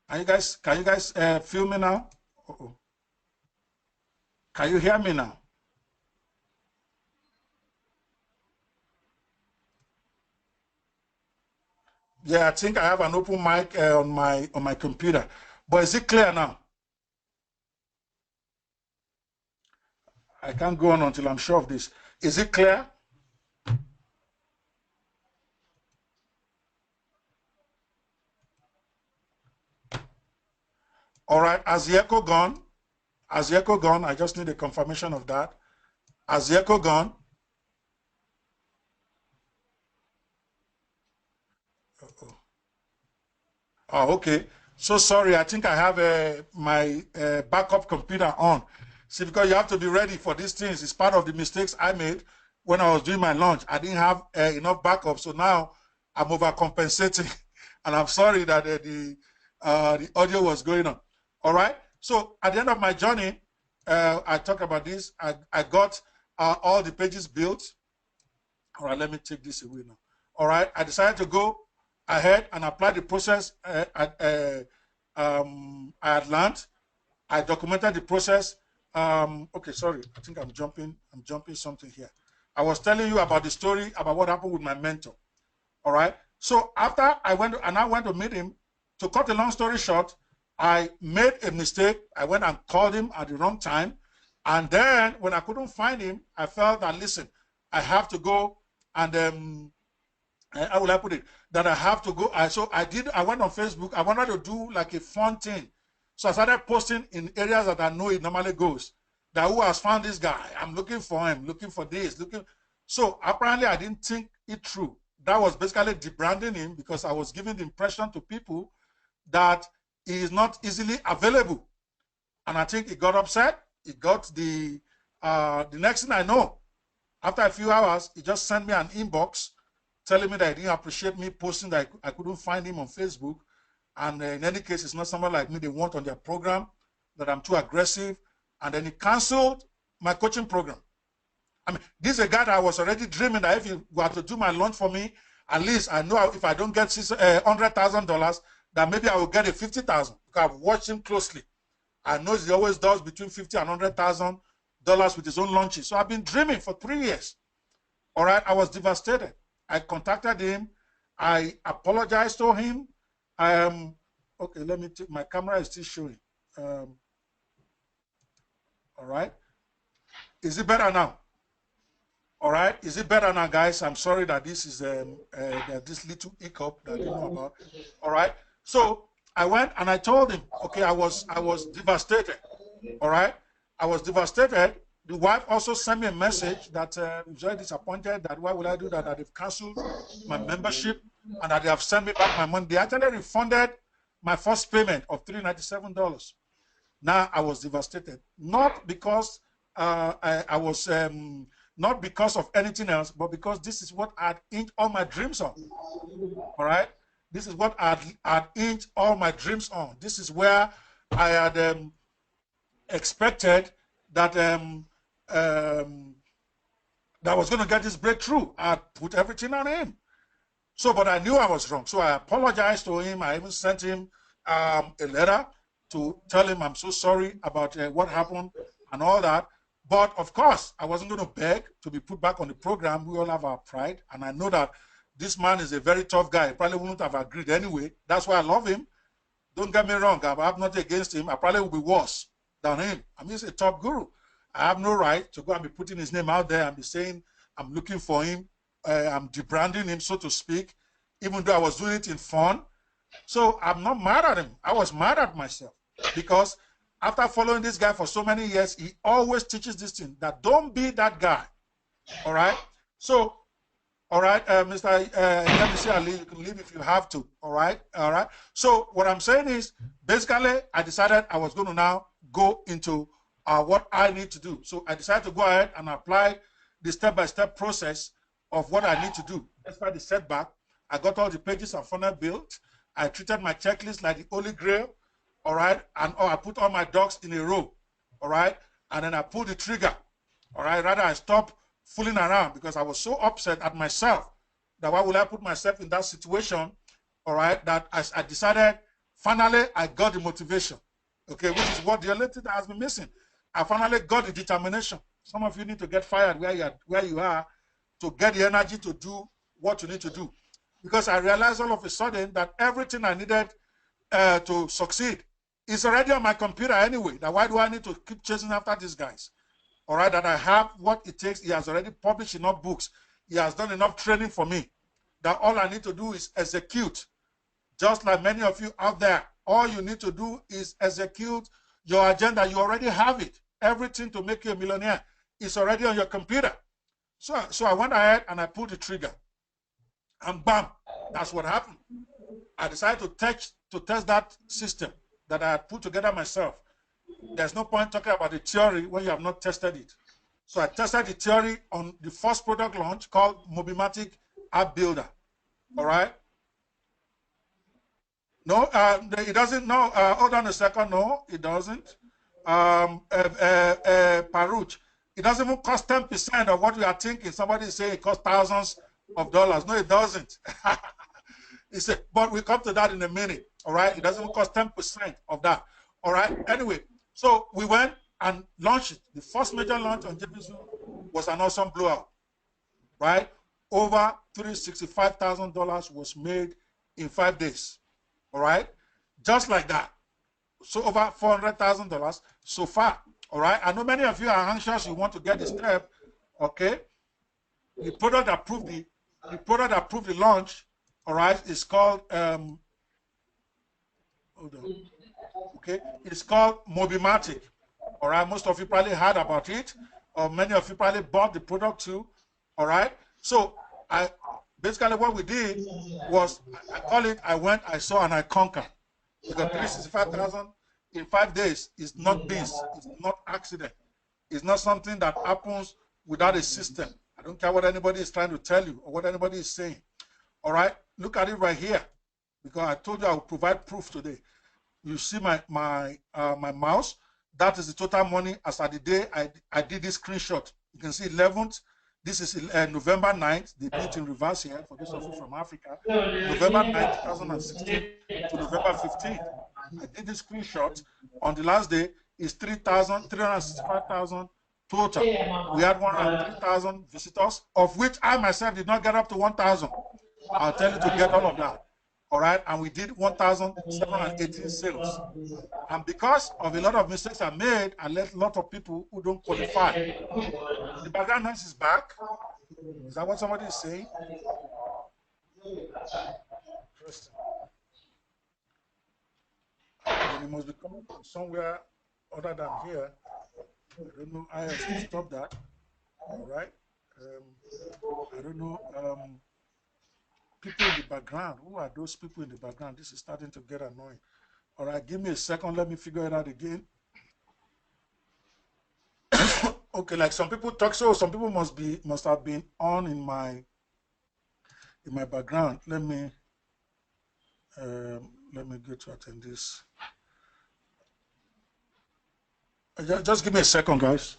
Speaker 1: can you guys feel me now? Uh-oh. Can you hear me now? Yeah, I think I have an open mic on my computer. But is it clear now? I can't go on until I'm sure of this. Is it clear? All right. Has the echo gone? Has the echo gone? I just need a confirmation of that. Has the echo gone? Uh-oh. Oh, okay. So sorry. I think I have my backup computer on. See, because you have to be ready for these things. It's part of the mistakes I made when I was doing my launch. I didn't have enough backup. So now I'm overcompensating. And I'm sorry that the audio was going on. All right. So at the end of my journey, I talked about this. I got all the pages built. All right, let me take this away now. All right, I decided to go ahead and apply the process I had learned. I documented the process. Okay, sorry, I think I'm jumping something here. I was telling you about the story about what happened with my mentor. All right. So after I went to meet him, to cut a long story short, I made a mistake. I went and called him at the wrong time. And then when I couldn't find him, I felt that, listen, I have to go and how will I put it? That I have to go. I went on Facebook. I wanted to do like a fun thing. So I started posting in areas that I know it normally goes. That who has found this guy? I'm looking for him, looking for this, looking. So apparently I didn't think it through. That was basically debranding him because I was giving the impression to people that he is not easily available. And I think he got upset. He got the next thing I know, after a few hours, he just sent me an inbox telling me that he didn't appreciate me posting that I couldn't find him on Facebook. And in any case, it's not someone like me they want on their program, that I'm too aggressive. And then he canceled my coaching program. I mean, this is a guy that I was already dreaming that if he were to do my launch for me, at least I know if I don't get $100,000, that maybe I will get a 50,000 because I've watched him closely. I know he always does between 50 and $100,000 with his own launches. So I've been dreaming for 3 years. All right, I was devastated. I contacted him. I apologized to him. Okay, let me take, my camera is still showing. All right. Is it better now? All right. Is it better now, guys? I'm sorry that this is this little hiccup that I didn't know about. All right. So I went and I told him, okay, I was devastated. All right. I was devastated. The wife also sent me a message that was very disappointed that why would I do that? That they've canceled my membership and that they have sent me back my money. They actually refunded my first payment of $397. Now I was devastated, not because I was not because of anything else, but because this is what I'd inked all my dreams on. All right, this is what I'd inked all my dreams on. This is where I had expected that that I was going to get this breakthrough. I put everything on him. So, but I knew I was wrong. So I apologized to him. I even sent him a letter to tell him I'm so sorry about what happened and all that. But of course, I wasn't going to beg to be put back on the program. We all have our pride. And I know that this man is a very tough guy. He probably wouldn't have agreed anyway. That's why I love him. Don't get me wrong. I have nothing against him. I probably will be worse than him. I mean, he's a top guru. I have no right to go and be putting his name out there and be saying I'm looking for him. I'm debranding him, so to speak, even though I was doing it in fun. So I'm not mad at him. I was mad at myself because after following this guy for so many years, he always teaches this thing that don't be that guy. All right. So, all right, Mr. Mr. Ali, you can leave if you have to. All right. All right. So what I'm saying is basically I decided I was going to now go into what I need to do. So I decided to go ahead and apply the step-by-step process of what I need to do. Despite the setback, I got all the pages and funnel built. I treated my checklist like the Holy Grail, all right? And I put all my ducks in a row, all right? And then I pulled the trigger, all right? Rather, I stopped fooling around because I was so upset at myself that why would I put myself in that situation, all right? That I decided, finally, I got the motivation, okay? Which is what the only thing that has been missing. I finally got the determination. Some of you need to get fired where you are to get the energy to do what you need to do. Because I realized all of a sudden that everything I needed to succeed is already on my computer anyway. That why do I need to keep chasing after these guys? All right, that I have what it takes. He has already published enough books. He has done enough training for me. That all I need to do is execute. Just like many of you out there, all you need to do is execute your agenda. You already have it. Everything to make you a millionaire is already on your computer. So I went ahead and I pulled the trigger. And bam, that's what happened. I decided to test that system that I had put together myself. There's no point talking about the theory when you have not tested it. So I tested the theory on the first product launch called Mobimatic App Builder. All right. No, it doesn't. No, hold on a second. No, it doesn't. Paruch, it doesn't even cost 10% of what you are thinking. Somebody is saying it costs thousands of dollars. No, it doesn't. He said, but we'll come to that in a minute. All right. It doesn't cost 10% of that. All right. Anyway, so we went and launched it. The first major launch on JPZoo was an awesome blowout. Right. Over $365,000 was made in 5 days. All right. Just like that. So over $400,000 so far. All right. I know many of you are anxious. You want to get the step. Okay. The product that proved the launch, all right, is called hold on. Okay, it's called Mobimatic. All right, most of you probably heard about it, or many of you probably bought the product too. All right, so I basically what we did was I call it I went, I saw, and I conquered. Because 365,000 in 5 days is not beans, it's not accident, it's not something that happens without a system. I don't care what anybody is trying to tell you or what anybody is saying. All right, look at it right here, because I told you I will provide proof today. You see my mouse. That is the total money as at the day I did this screenshot. You can see 11th. This is November 9th. They did it in reverse here for those of you from Africa. November 9th, 2016 to November 15th. I did this screenshot. On the last day is 365,000 total. We had 103,000 visitors, of which I myself did not get up to 1,000. I'll tell you to get all of that. All right, and we did 1,718 sales. And because of a lot of mistakes I made, I let a lot of people who don't qualify. The background noise is back. Is that what somebody is saying? Interesting. Then it must be coming from somewhere other than here. I don't know. I have to stop that. All right. I don't know. People in the background. Who are those people in the background? This is starting to get annoying. All right, give me a second. Let me figure it out again. Okay, like some people talk, so some people must have been on in my background. Let me go to attend this. Just give me a second, guys.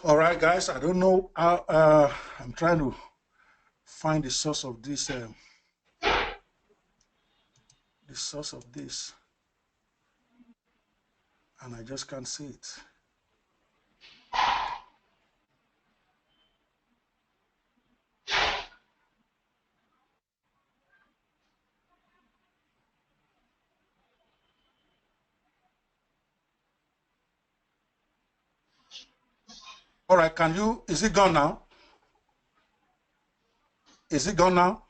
Speaker 1: All right, guys, I don't know how, I'm trying to find the source of this, and I just can't see it. All right, is it gone now? Is it gone now?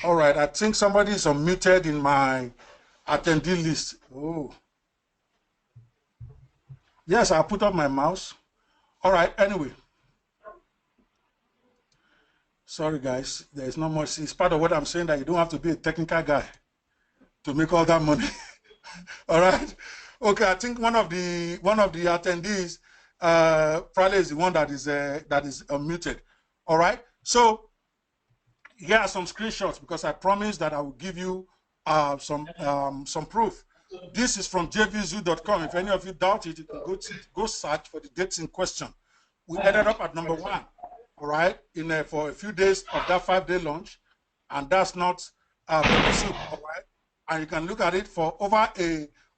Speaker 1: All right, I think somebody is unmuted in my attendee list. Oh. Yes, I put up my mouse. All right, anyway. Sorry, guys, there's not much. It's part of what I'm saying, that you don't have to be a technical guy to make all that money. All right. Okay, I think one of the attendees probably is the one that is unmuted. All right. So here are some screenshots, because I promised that I will give you some proof. This is from jvzoo.com. If any of you doubt it, you can go search for the dates in question. We ended up at number 1. All right, for a few days of that 5-day launch, and that's not baby soup. All right, and you can look at it for over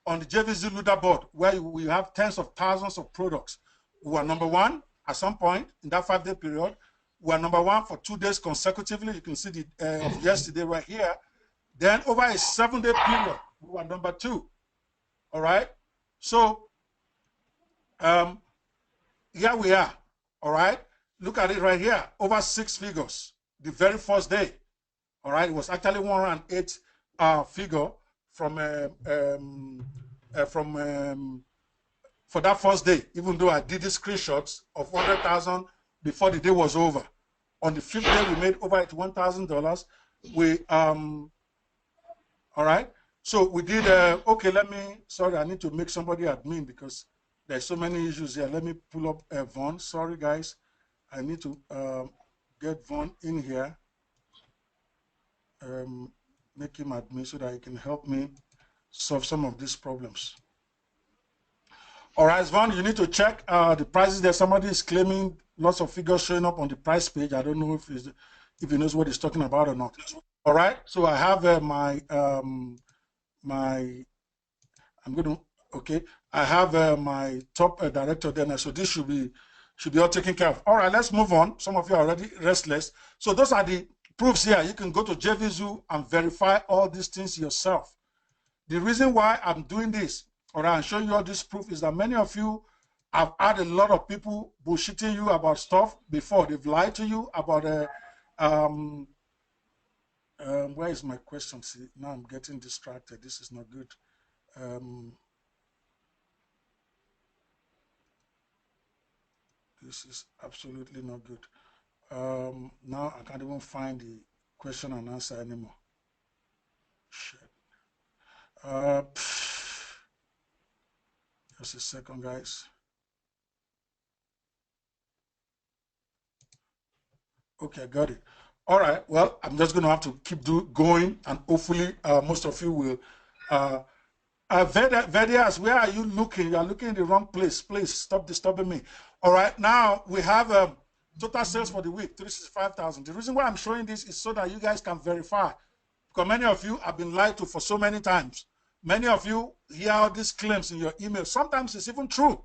Speaker 1: on the JVZoo leaderboard, where we have tens of thousands of products. We were number 1 at some point in that 5-day period. We were number 1 for 2 days consecutively. You can see the of yesterday right here. Then over a 7-day period, we were number 2. All right, so here we are. All right. Look at it right here, over 6 figures the very first day. All right, it was actually 108 figure for that first day, even though I did the screenshots of 100,000 before the day was over. On the 5th day, we made over $81,000. We all right, so we did okay, sorry, I need to make somebody admin because there's so many issues here. Let me pull up Vaughn. Sorry, guys. I need to get Vaughn in here, make him admin so that he can help me solve some of these problems. All right, Vaughn, you need to check the prices there. Somebody is claiming lots of figures showing up on the price page. I don't know if he knows what he's talking about or not. All right, so I have I have my top director there now, so this should be all taken care of. All right, let's move on. Some of you are already restless. So those are the proofs here. You can go to JVZoo and verify all these things yourself. The reason why I'm doing this, or I'm showing you all this proof, is that many of you have had a lot of people bullshitting you about stuff before. They've lied to you about where is my question? See, now I'm getting distracted. This is not good. This is absolutely not good. Now I can't even find the question and answer anymore. Shit. Just a second, guys. Okay, I got it. All right. Well, I'm just going to have to keep going, and hopefully most of you will. Vedias, where are you looking? You are looking in the wrong place. Please stop disturbing me. All right. Now we have total sales for the week, 365,000. The reason why I'm showing this is so that you guys can verify, because many of you have been lied to for so many times. Many of you hear all these claims in your email. Sometimes it's even true,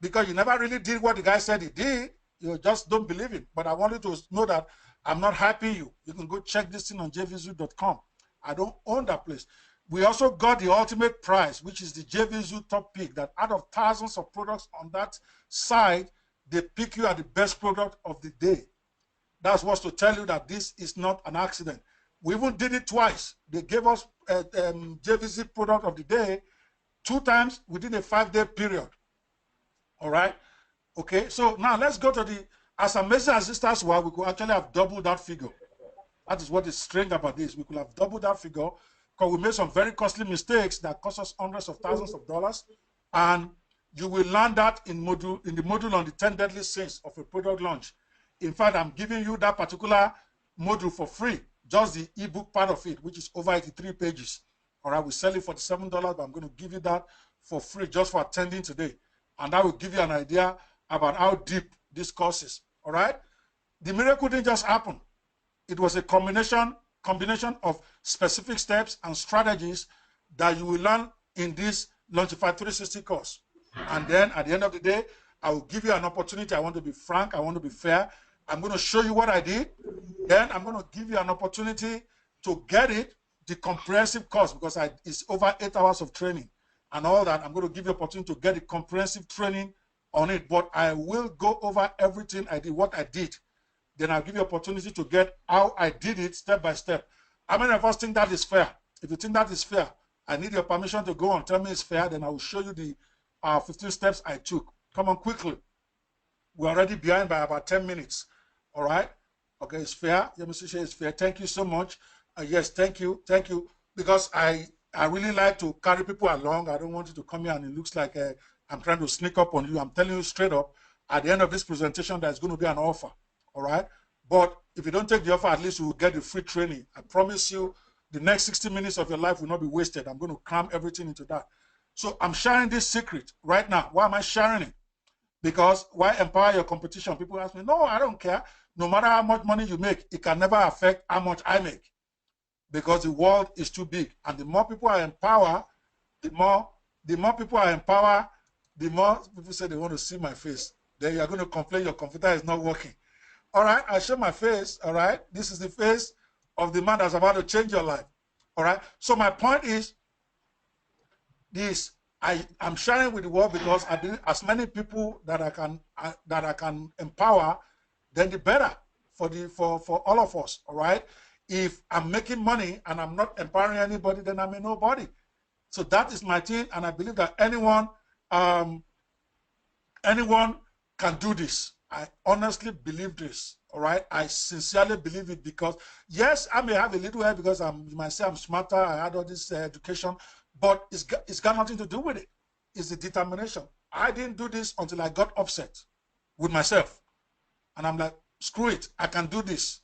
Speaker 1: because you never really did what the guy said he did. You just don't believe it. But I want you to know that I'm not hyping you. You can go check this thing on jvzoo.com. I don't own that place. We also got the ultimate prize, which is the JVZoo top pick, that out of thousands of products on that site, they pick you as the best product of the day. That's what's to tell you that this is not an accident. We even did it twice. They gave us JVZoo product of the day 2 times within a 5-day period. All right. Okay, so now let's go to as amazing as this starts, we could actually have doubled that figure. That is what is strange about this. We could have doubled that figure because we made some very costly mistakes that cost us hundreds of thousands of dollars. And you will learn that in the module on the 10 deadly sins of a product launch. In fact, I'm giving you that particular module for free, just the ebook part of it, which is over 83 pages. All right, we sell it for $7, but I'm going to give you that for free just for attending today. And that will give you an idea about how deep this course is. All right? The miracle didn't just happen. It was a combination of specific steps and strategies that you will learn in this Launchify 360 course. And then at the end of the day, I will give you an opportunity. I want to be frank. I want to be fair. I'm going to show you what I did. Then I'm going to give you an opportunity to get it, the comprehensive course, because it's over 8 hours of training and all that. I'm going to give you an opportunity to get the comprehensive training on it. But I will go over everything I did, what I did. Then I'll give you an opportunity to get how I did it step by step. How many of us think that is fair? If you think that is fair, I need your permission to go and tell me it's fair. Then I will show you the 15 steps I took. Come on, quickly. We're already behind by about 10 minutes. All right? Okay, it's fair. Let me see, it's fair. Thank you so much. Yes, thank you. Thank you. Because I really like to carry people along. I don't want you to come here and it looks like I'm trying to sneak up on you. I'm telling you straight up, at the end of this presentation, there's going to be an offer. All right? But if you don't take the offer, at least you will get the free training. I promise you, the next 60 minutes of your life will not be wasted. I'm going to cram everything into that. So I'm sharing this secret right now. Why am I sharing it? Because why empower your competition? People ask me, no, I don't care. No matter how much money you make, it can never affect how much I make. Because the world is too big. And the more people I empower, the more people I empower, the more people say they want to see my face. Then you're going to complain your computer is not working. All right, I show my face. All right, this is the face of the man that's about to change your life. All right, so my point is this: I'm sharing with the world because I believe as many people that I can empower, then the better for all of us. All right, if I'm making money and I'm not empowering anybody, then I'm a nobody. So that is my thing, and I believe that anyone can do this. I honestly believe this, all right? I sincerely believe it because, yes, I may have a little hair because you might say I'm smarter, I had all this education, but it's got nothing to do with it. It's the determination. I didn't do this until I got upset with myself. And I'm like, screw it, I can do this.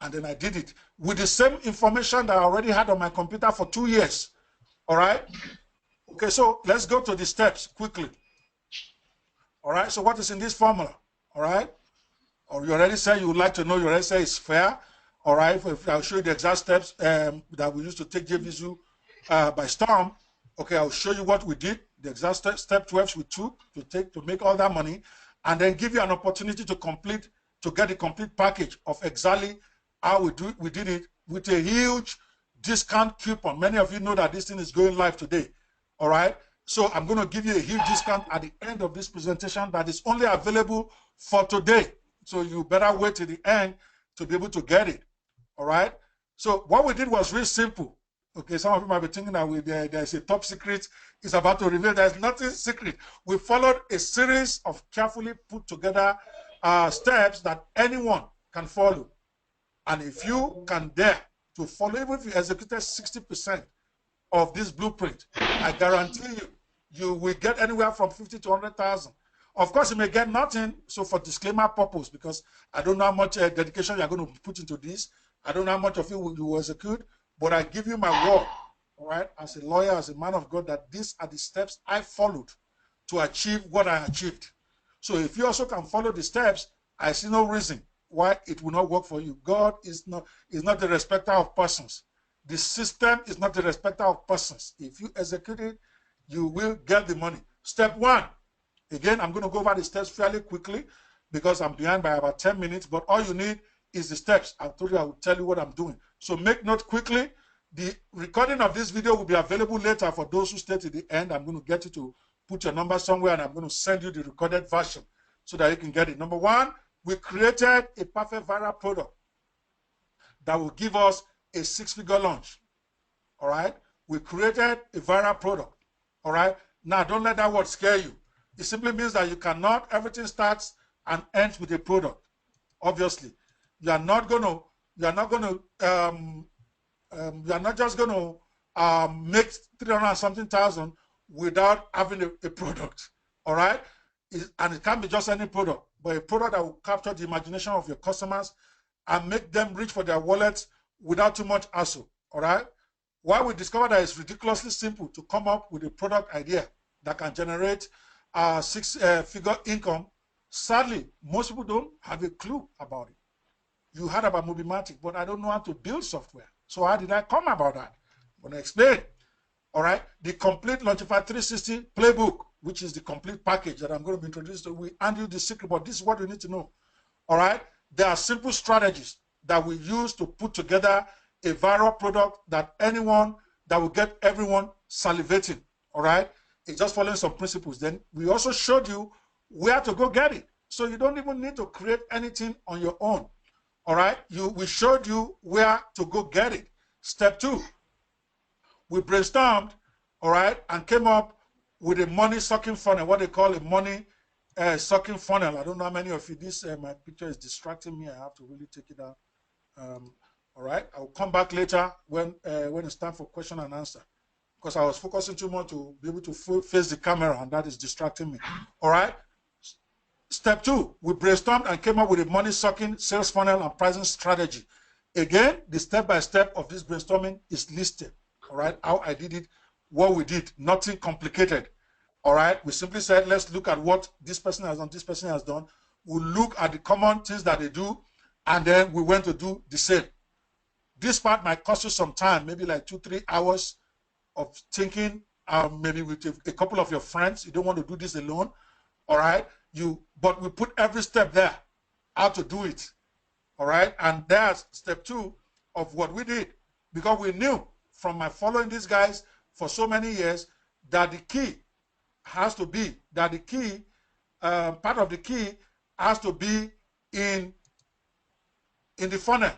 Speaker 1: And then I did it with the same information that I already had on my computer for 2 years, all right? Okay, so let's go to the steps quickly. All right, so what is in this formula? All right, or you already said you would like to know, you already say it's fair. All right, if I'll show you the exact steps that we used to take JVZoo by storm. Okay, I'll show you what we did, the exact step 12 we took to make all that money, and then give you an opportunity to get the complete package of exactly how we did it with a huge discount coupon. Many of you know that this thing is going live today. All right, so I'm going to give you a huge discount at the end of this presentation that is only available for today. So you better wait till the end to be able to get it. All right. So what we did was really simple. Okay, some of you might be thinking that there's a top secret. It's about to reveal. There's nothing secret. We followed a series of carefully put together steps that anyone can follow. And if you can dare to follow, even if you executed 60% of this blueprint, I guarantee you will get anywhere from 50 to 100,000. Of course, you may get nothing. So for disclaimer purpose, because I don't know how much dedication you're going to put into this. I don't know how much of it you will execute, but I give you my word, all right, as a lawyer, as a man of God, that these are the steps I followed to achieve what I achieved. So if you also can follow the steps, I see no reason why it will not work for you. God is not the respecter of persons. The system is not the respecter of persons. If you execute it, you will get the money. Step 1. Again, I'm going to go over the steps fairly quickly because I'm behind by about 10 minutes, but all you need is the steps. I told you I will tell you what I'm doing. So make note quickly. The recording of this video will be available later for those who stay to the end. I'm going to get you to put your number somewhere and I'm going to send you the recorded version so that you can get it. Number 1, we created a perfect viral product that will give us a 6-figure launch. All right? We created a viral product. All right? Now, don't let that word scare you. It simply means that everything starts and ends with a product. Obviously, you are not just going to make 300 something thousand without having a product. All right, and it can't be just any product, but a product that will capture the imagination of your customers and make them reach for their wallets without too much hassle. All right. Why we discovered that it's ridiculously simple to come up with a product idea that can generate six-figure income, sadly, most people don't have a clue about it. You heard about Mobimatic, but I don't know how to build software. So how did I come about that? I'm going to explain. All right. The complete Launchify 360 playbook, which is the complete package that I'm going to be introduced to. We hand you the secret, but this is what you need to know. All right. There are simple strategies that we use to put together a viral product that will get everyone salivating. All right. It's just following some principles. Then we also showed you where to go get it. So you don't even need to create anything on your own. All right. We showed you where to go get it. Step 2. We brainstormed, all right, and came up with a money sucking funnel, what they call a money sucking funnel. I don't know how many of you, my picture is distracting me. I have to really take it down. All right, I'll come back later when it's time for question and answer, because I was focusing too much to be able to face the camera, and that is distracting me. All right. Step 2, we brainstormed and came up with a money sucking sales funnel and pricing strategy. Again, the step-by-step of this brainstorming is listed. All right, how I did it, what we did, nothing complicated. All right, we simply said, let's look at what this person has done, this person has done. We'll look at the common things that they do, and then we went to do the same. This part might cost you some time, maybe like 2-3 hours of thinking, maybe with a couple of your friends. You don't want to do this alone. All right, but we put every step there, how to do it. All right, and that's step 2 of what we did, because we knew from my following these guys for so many years that the key has to be, that the key, part of the key has to be in the funnel.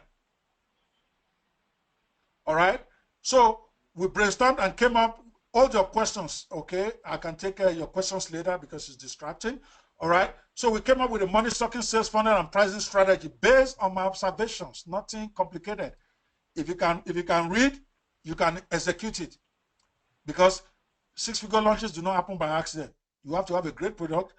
Speaker 1: All right, so we brainstormed and came up, all your questions, okay? I can take your questions later because it's distracting. All right, so we came up with a money sucking sales funnel and pricing strategy based on my observations, nothing complicated. If you can read, you can execute it, because six-figure launches do not happen by accident. You have to have a great product.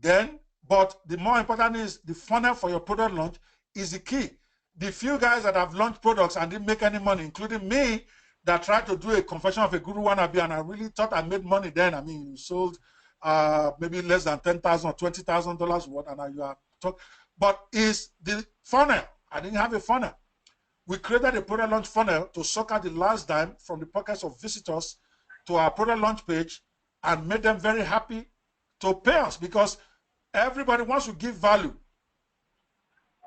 Speaker 1: But the more important is the funnel for your product launch is the key. The few guys that have launched products and didn't make any money, including me, that tried to do a confession of a guru wannabe, and I really thought I made money then. I mean, you sold maybe less than $10,000 or $20,000 worth, and you are talking. But is the funnel? I didn't have a funnel. We created a product launch funnel to suck out the last dime from the pockets of visitors to our product launch page and made them very happy to pay us, because everybody wants to give value.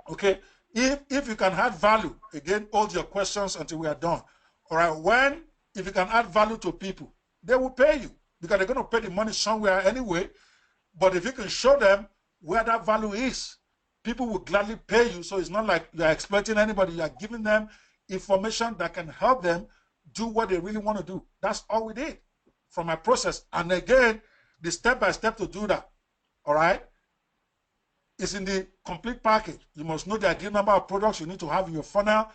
Speaker 1: Okay, if you can add value, again, hold your questions until we are done. All right, if you can add value to people, they will pay you, because they're going to pay the money somewhere anyway. But if you can show them where that value is, people will gladly pay you. So it's not like you're exploiting anybody. You are giving them information that can help them do what they really want to do. That's all we did from my process. And again, the step-by-step to do that, all right, is in the complete package. You must know the ideal number of products you need to have in your funnel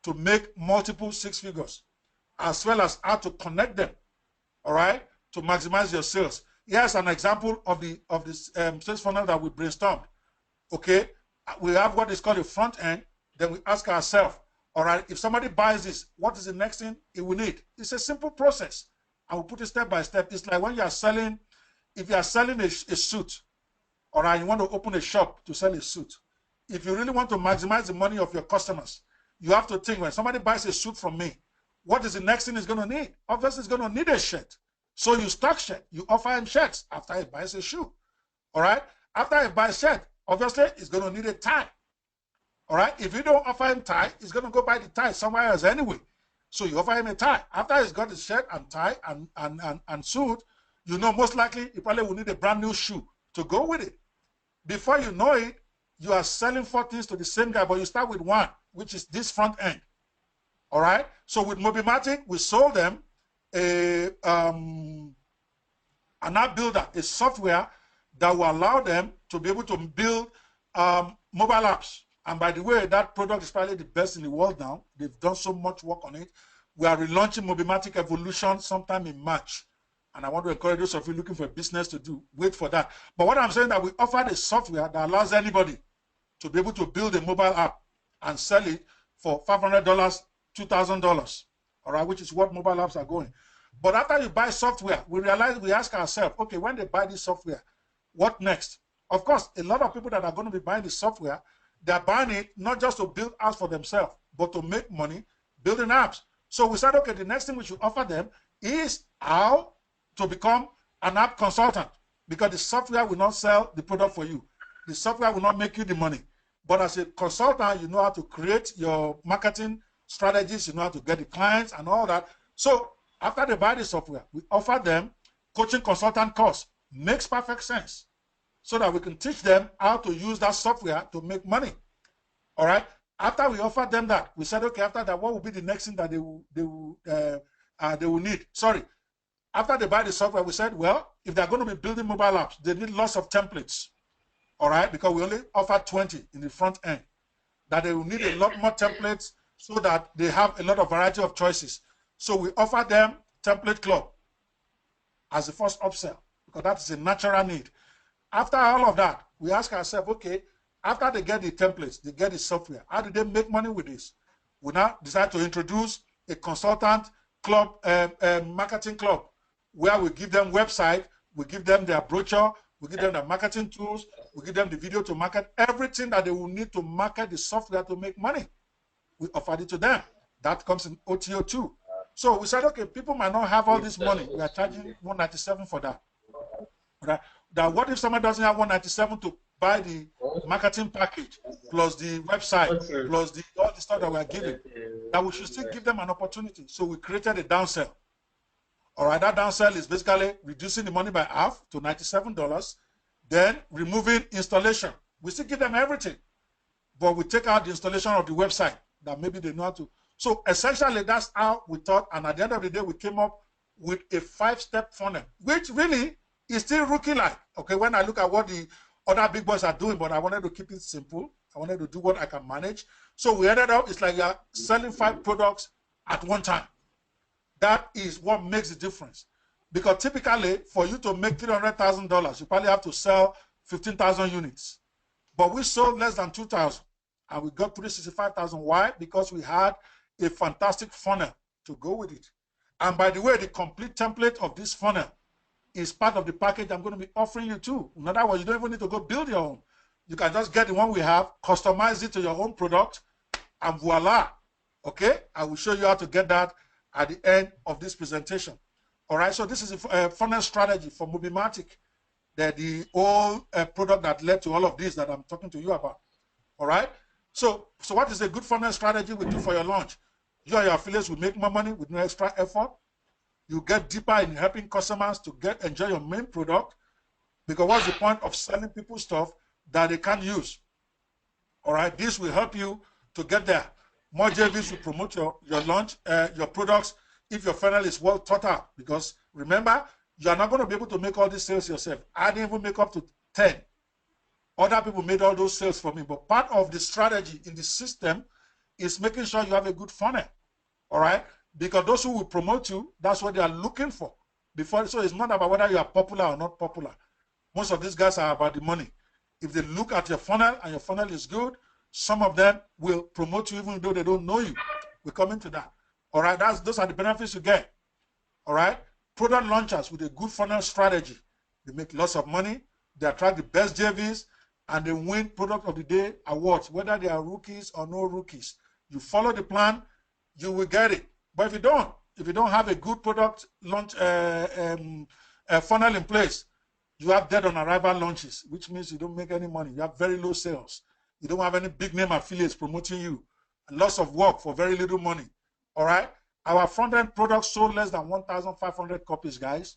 Speaker 1: to make multiple 6 figures, as well as how to connect them, all right, to maximize your sales. Here's an example of this sales funnel that we brainstormed. Okay, we have what is called a front end. Then we ask ourselves, all right, if somebody buys this, what is the next thing it will need? It's a simple process. I will put it step by step. It's like when you are selling, if you are selling a suit, all right, you want to open a shop to sell a suit. If you really want to maximize the money of your customers, you have to think, when somebody buys a suit from me, what is the next thing he's going to need? Obviously, he's going to need a shirt. So you stock shirt. You offer him shirts after he buys a shoe. All right? After he buys a shirt, obviously, he's going to need a tie. All right? If you don't offer him tie, he's going to go buy the tie somewhere else anyway. So you offer him a tie. After he's got his shirt and tie and suit, you know most likely he probably will need a brand new shoe to go with it. Before you know it, you are selling 4 things to the same guy, but you start with one, which is this front end. All right? So with Mobimatic, we sold them an app builder, a software that will allow them to be able to build mobile apps. And by the way, that product is probably the best in the world now. They've done so much work on it. We are relaunching Mobimatic Evolution sometime in March. And I want to encourage those of you looking for a business to do, wait for that. But what I'm saying is that we offered a software that allows anybody to be able to build a mobile app and sell it for $500, $2,000, all right, which is what mobile apps are going. But after you buy software, we realize, we ask ourselves, okay, when they buy this software, What next? Of course, a lot of people that are going to be buying the software, they're buying it not just to build apps for themselves, but to make money building apps. So we said, okay, the next thing we should offer them is how to become an app consultant, because the software will not sell the product for you. The software will not make you the money. But as a consultant, you know how to create your marketing strategies, you know how to get the clients and all that. So after they buy the software, we offer them coaching consultant course. Makes perfect sense, so that we can teach them how to use that software to make money. All right. After we offered them that, we said, okay, after that, what will be the next thing that they will need? Sorry. After they buy the software, we said, well, if they're going to be building mobile apps, they need lots of templates. All right, because we only offer 20 in the front end. That they will need a lot more templates so that they have a lot of variety of choices. So we offer them Template Club as the first upsell, because that is a natural need. After all of that, we ask ourselves, okay, after they get the templates, they get the software, how do they make money with this? We now decide to introduce a consultant club, marketing club, where we give them website, we give them their brochure, we give them the marketing tools, we give them the video to market, everything that they will need to market the software to make money. We offered it to them. That comes in OTO too. So we said, okay, people might not have all this money. We are charging $197 for that. Right? Now, what if someone doesn't have $197 to buy the marketing package, plus the website, plus all the stuff that we are giving? That we should still give them an opportunity. So we created a downsell. All right, that downsell is basically reducing the money by half to $97, then removing installation. We still give them everything, but we take out the installation of the website that maybe they know how to. So essentially, that's how we thought. And at the end of the day, we came up with a 5-step funnel, which really is still rookie-like. Okay, when I look at what the other big boys are doing, but I wanted to keep it simple. I wanted to do what I can manage. So we ended up, it's like you're selling 5 products at one time. That is what makes the difference. Because typically, for you to make $300,000, you probably have to sell 15,000 units. But we sold less than 2,000, and we got 365,000. Why? Because we had a fantastic funnel to go with it. And by the way, the complete template of this funnel is part of the package I'm going to be offering you too. In other words, you don't even need to go build your own. You can just get the one we have, customize it to your own product, and voila. Okay? I will show you how to get that at the end of this presentation. All right, so this is a funnel strategy for Mobimatic, the whole product that led to all of this that I'm talking to you about. All right, so what is a good funnel strategy we do for your launch? You and your affiliates will make more money with no extra effort. You get deeper in helping customers to enjoy your main product, because what's the point of selling people stuff that they can't use? All right, this will help you to get there. More JVs will promote your launch, your products, if your funnel is well thought out. Because remember, you are not going to be able to make all these sales yourself. I didn't even make up to 10. Other people made all those sales for me. But part of the strategy in the system is making sure you have a good funnel. All right? Because those who will promote you, that's what they are looking for. So it's not about whether you are popular or not popular. Most of these guys are about the money. If they look at your funnel and your funnel is good, some of them will promote you even though they don't know you. We're coming to that. All right, those are the benefits you get. All right, product launchers with a good funnel strategy, they make lots of money, they attract the best JVs, and they win Product of the Day awards, whether they are rookies or no rookies. You follow the plan, you will get it. But if you don't have a good product launch funnel in place, you have dead on arrival launches, which means you don't make any money. You have very low sales. You don't have any big name affiliates promoting you. Lots of work for very little money. All right. Our front-end products sold less than 1,500 copies, guys.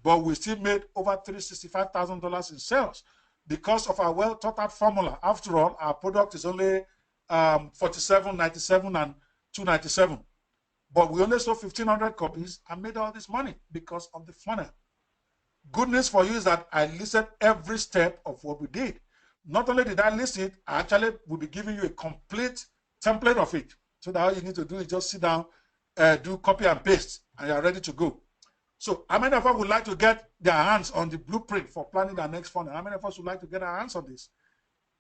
Speaker 1: But we still made over $365,000 in sales because of our well-thought-out formula. After all, our product is only $47.97 and $297. But we only sold 1,500 copies and made all this money because of the funnel. Good news for you is that I listed every step of what we did. Not only did I list it, I actually will be giving you a complete template of it. So that all you need to do is just sit down, do copy and paste, and you're ready to go. So how many of us would like to get their hands on the blueprint for planning our next funnel? How many of us would like to get our hands on this?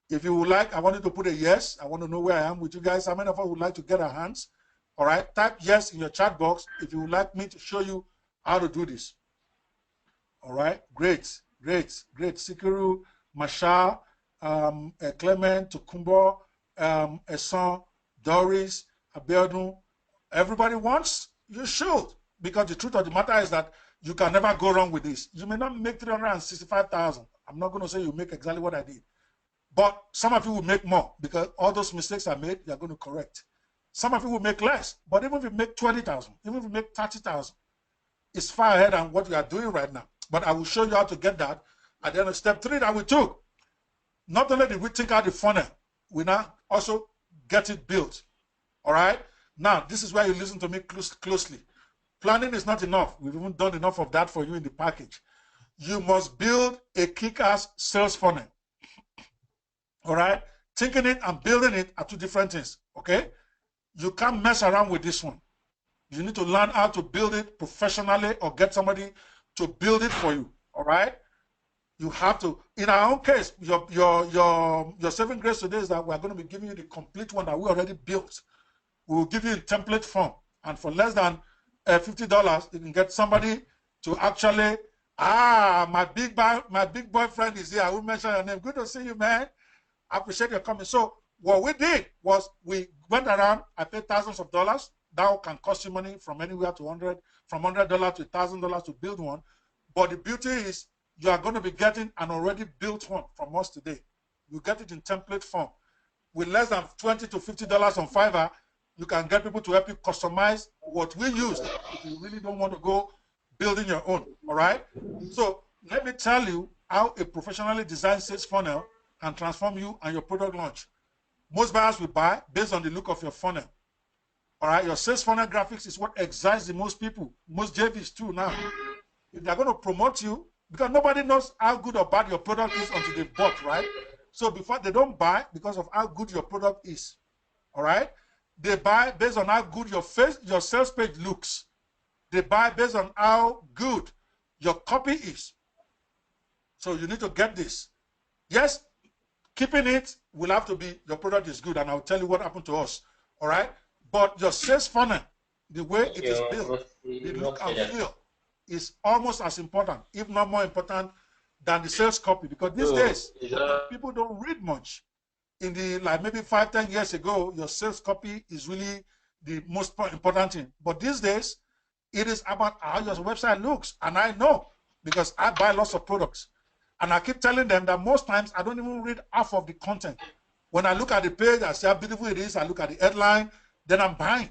Speaker 1: If you would like, I want you to put a yes. I want to know where I am with you guys. How many of us would like to get our hands? All right, type yes in your chat box if you would like me to show you how to do this. All right, great. Great, great. Sikiru, Mashal, Clement, Tokumbo, Esson, Doris, Abiodun. Everybody wants, you should. Because the truth of the matter is that you can never go wrong with this. You may not make 365,000. I'm not going to say you make exactly what I did. But some of you will make more because all those mistakes I made, you're going to correct. Some of you will make less. But even if you make 20,000, even if you make 30,000, it's far ahead on what you are doing right now. But I will show you how to get that at the end of step 3 that we took. Not only did we think out the funnel, we now also get it built. All right? Now, this is where you listen to me closely. Planning is not enough. We've even done enough of that for you in the package. You must build a kick-ass sales funnel. All right? Thinking it and building it are two different things. Okay? You can't mess around with this one. You need to learn how to build it professionally or get somebody to build it for you. All right? You have to. In our own case, your saving grace today is that we're going to be giving you the complete one that we already built. We will give you in template form, and for less than $50, you can get somebody to actually. My big boyfriend is here. I will mention your name. Good to see you, man. I appreciate your coming. So what we did was we went around. I paid thousands of dollars. That can cost you money from anywhere to from $100 to $1,000 to build one. But the beauty is you are going to be getting an already built one from us today. You get it in template form. With less than $20 to $50 on Fiverr, you can get people to help you customize what we use if you really don't want to go building your own. All right? So let me tell you how a professionally designed sales funnel can transform you and your product launch. Most buyers will buy based on the look of your funnel. All right? Your sales funnel graphics is what excites the most people, most JVs too now. If they're going to promote you, because nobody knows how good or bad your product is until they've bought, right? So before they don't buy because of how good your product is. All right? They buy based on how good your sales page looks. They buy based on how good your copy is. So you need to get this. Yes, keeping it will have to be your product is good, and I'll tell you what happened to us. All right? But your sales funnel, the way it is built, the look and feel, is almost as important, if not more important, than the sales copy. Because these days, people don't read much. In the, like maybe 5-10 years ago, your sales copy is really the most important thing. But these days, it is about how your website looks. And I know, because I buy lots of products. And I keep telling them that most times, I don't even read half of the content. When I look at the page, I see how beautiful it is. I look at the headline, then I'm buying.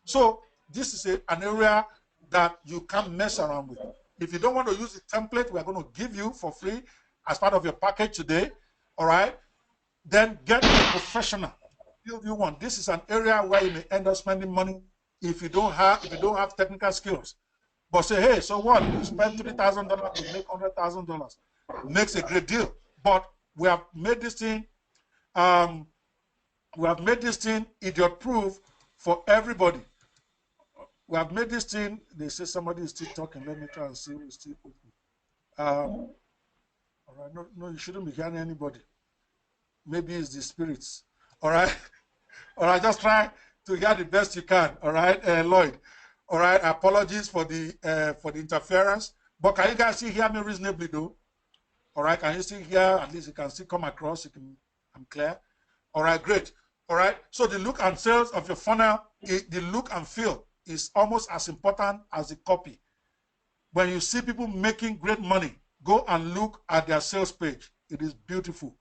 Speaker 1: So this is an area that you can't mess around with. If you don't want to use the template we're going to give you for free as part of your package today, all right, then get a professional. Build you one. This is an area where you may end up spending money if you don't have technical skills. But say, hey, so what? You spend $3,000 to make $100,000. Makes a great deal. But we have made this thing, idiot-proof for everybody. We have made this thing. They say somebody is still talking. Let me try and see who is still open. All right. No, you shouldn't be hearing anybody. Maybe it's the spirits. All right. All right. Just try to hear the best you can. All right, Lloyd. All right. Apologies for the interference. But can you guys still hear me reasonably, though? All right. Can you still hear? At least you can still come across. I'm clear. All right. Great. All right. So the look and sales of your funnel, the look and feel, is almost as important as the copy. When you see people making great money, go and look at their sales page. It is beautiful.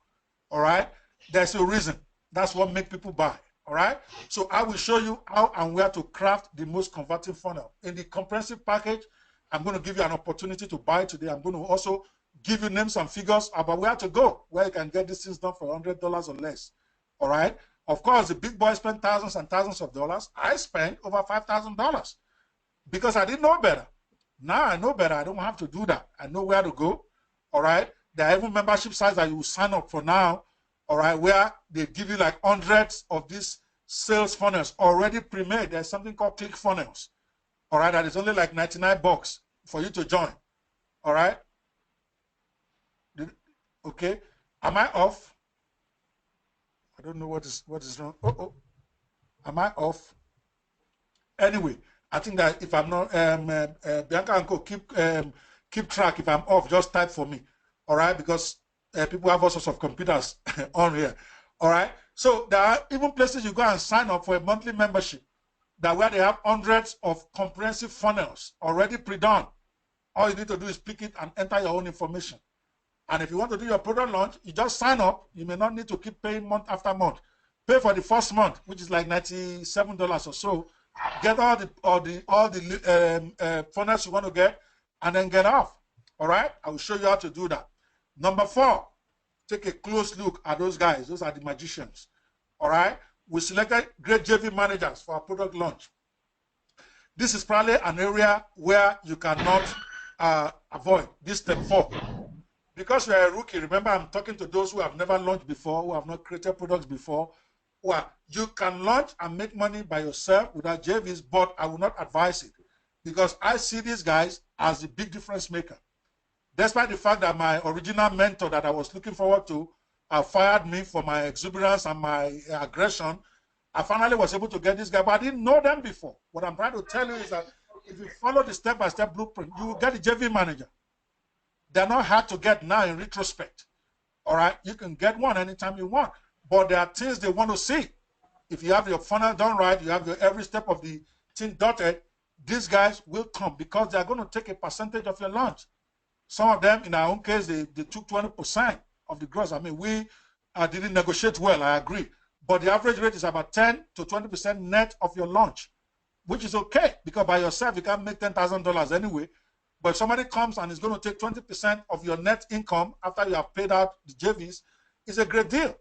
Speaker 1: All right? There's a reason. That's what makes people buy. All right? So I will show you how and where to craft the most converting funnel. In the comprehensive package, I'm going to give you an opportunity to buy today. I'm going to also give you names and figures about where to go, where you can get these things done for $100 or less. All right? Of course, the big boys spend thousands and thousands of dollars. I spent over $5,000 because I didn't know better. Now I know better. I don't have to do that. I know where to go. All right. There are even membership sites that you will sign up for now. All right. Where they give you like hundreds of these sales funnels already pre-made. There's something called ClickFunnels. All right. That is only like $99 for you to join. All right. Okay. Am I off? I don't know what is wrong. Am I off? Anyway, I think that if I'm not, Bianca and Co, keep track. If I'm off, just type for me. all right, because people have all sorts of computers on here, all right. So there are even places you go and sign up for a monthly membership that where they have hundreds of comprehensive funnels already pre-done. All you need to do is pick it and enter your own information. And if you want to do your product launch, you just sign up. You may not need to keep paying month after month. Pay for the first month, which is like $97 or so. Get all the funnels you want to get, and then get off. All right, I will show you how to do that. Number 4, take a close look at those guys. Those are the magicians. All right, we selected great JV managers for our product launch. This is probably an area where you cannot avoid this step 4. Because you are a rookie, remember I'm talking to those who have never launched before, who have not created products before. Well, you can launch and make money by yourself without JVs, but I will not advise it because I see these guys as the big difference maker. Despite the fact that my original mentor that I was looking forward to fired me for my exuberance and my aggression, I finally was able to get this guy, but I didn't know them before. What I'm trying to tell you is that if you follow the step-by-step blueprint, you will get a JV manager. They're not hard to get now in retrospect. All right, you can get one anytime you want, but there are things they want to see. If you have your funnel done right, you have your every step of the thing dotted, these guys will come because they're going to take a percentage of your launch. Some of them, in our own case, they took 20% of the gross. I mean, we didn't negotiate well, I agree. But the average rate is about 10 to 20% net of your launch, which is okay because by yourself, you can make $10,000 anyway. But if somebody comes and is going to take 20% of your net income after you have paid out the JVs, it's a great deal.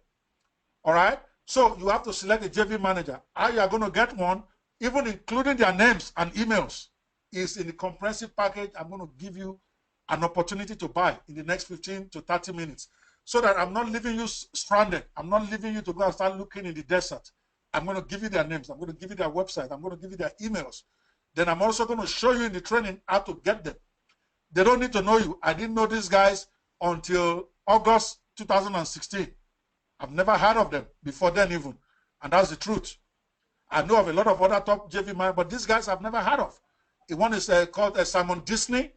Speaker 1: All right? So you have to select a JV manager. How you are going to get one, even including their names and emails, is in the comprehensive package I'm going to give you an opportunity to buy in the next 15 to 30 minutes so that I'm not leaving you stranded. I'm not leaving you to go and start looking in the desert. I'm going to give you their names. I'm going to give you their website. I'm going to give you their emails. Then I'm also going to show you in the training how to get them. They don't need to know you. I didn't know these guys until August 2016. I've never heard of them before then even. And that's the truth. I know of a lot of other top JV men, but these guys I've never heard of. The one is called Simon Disney.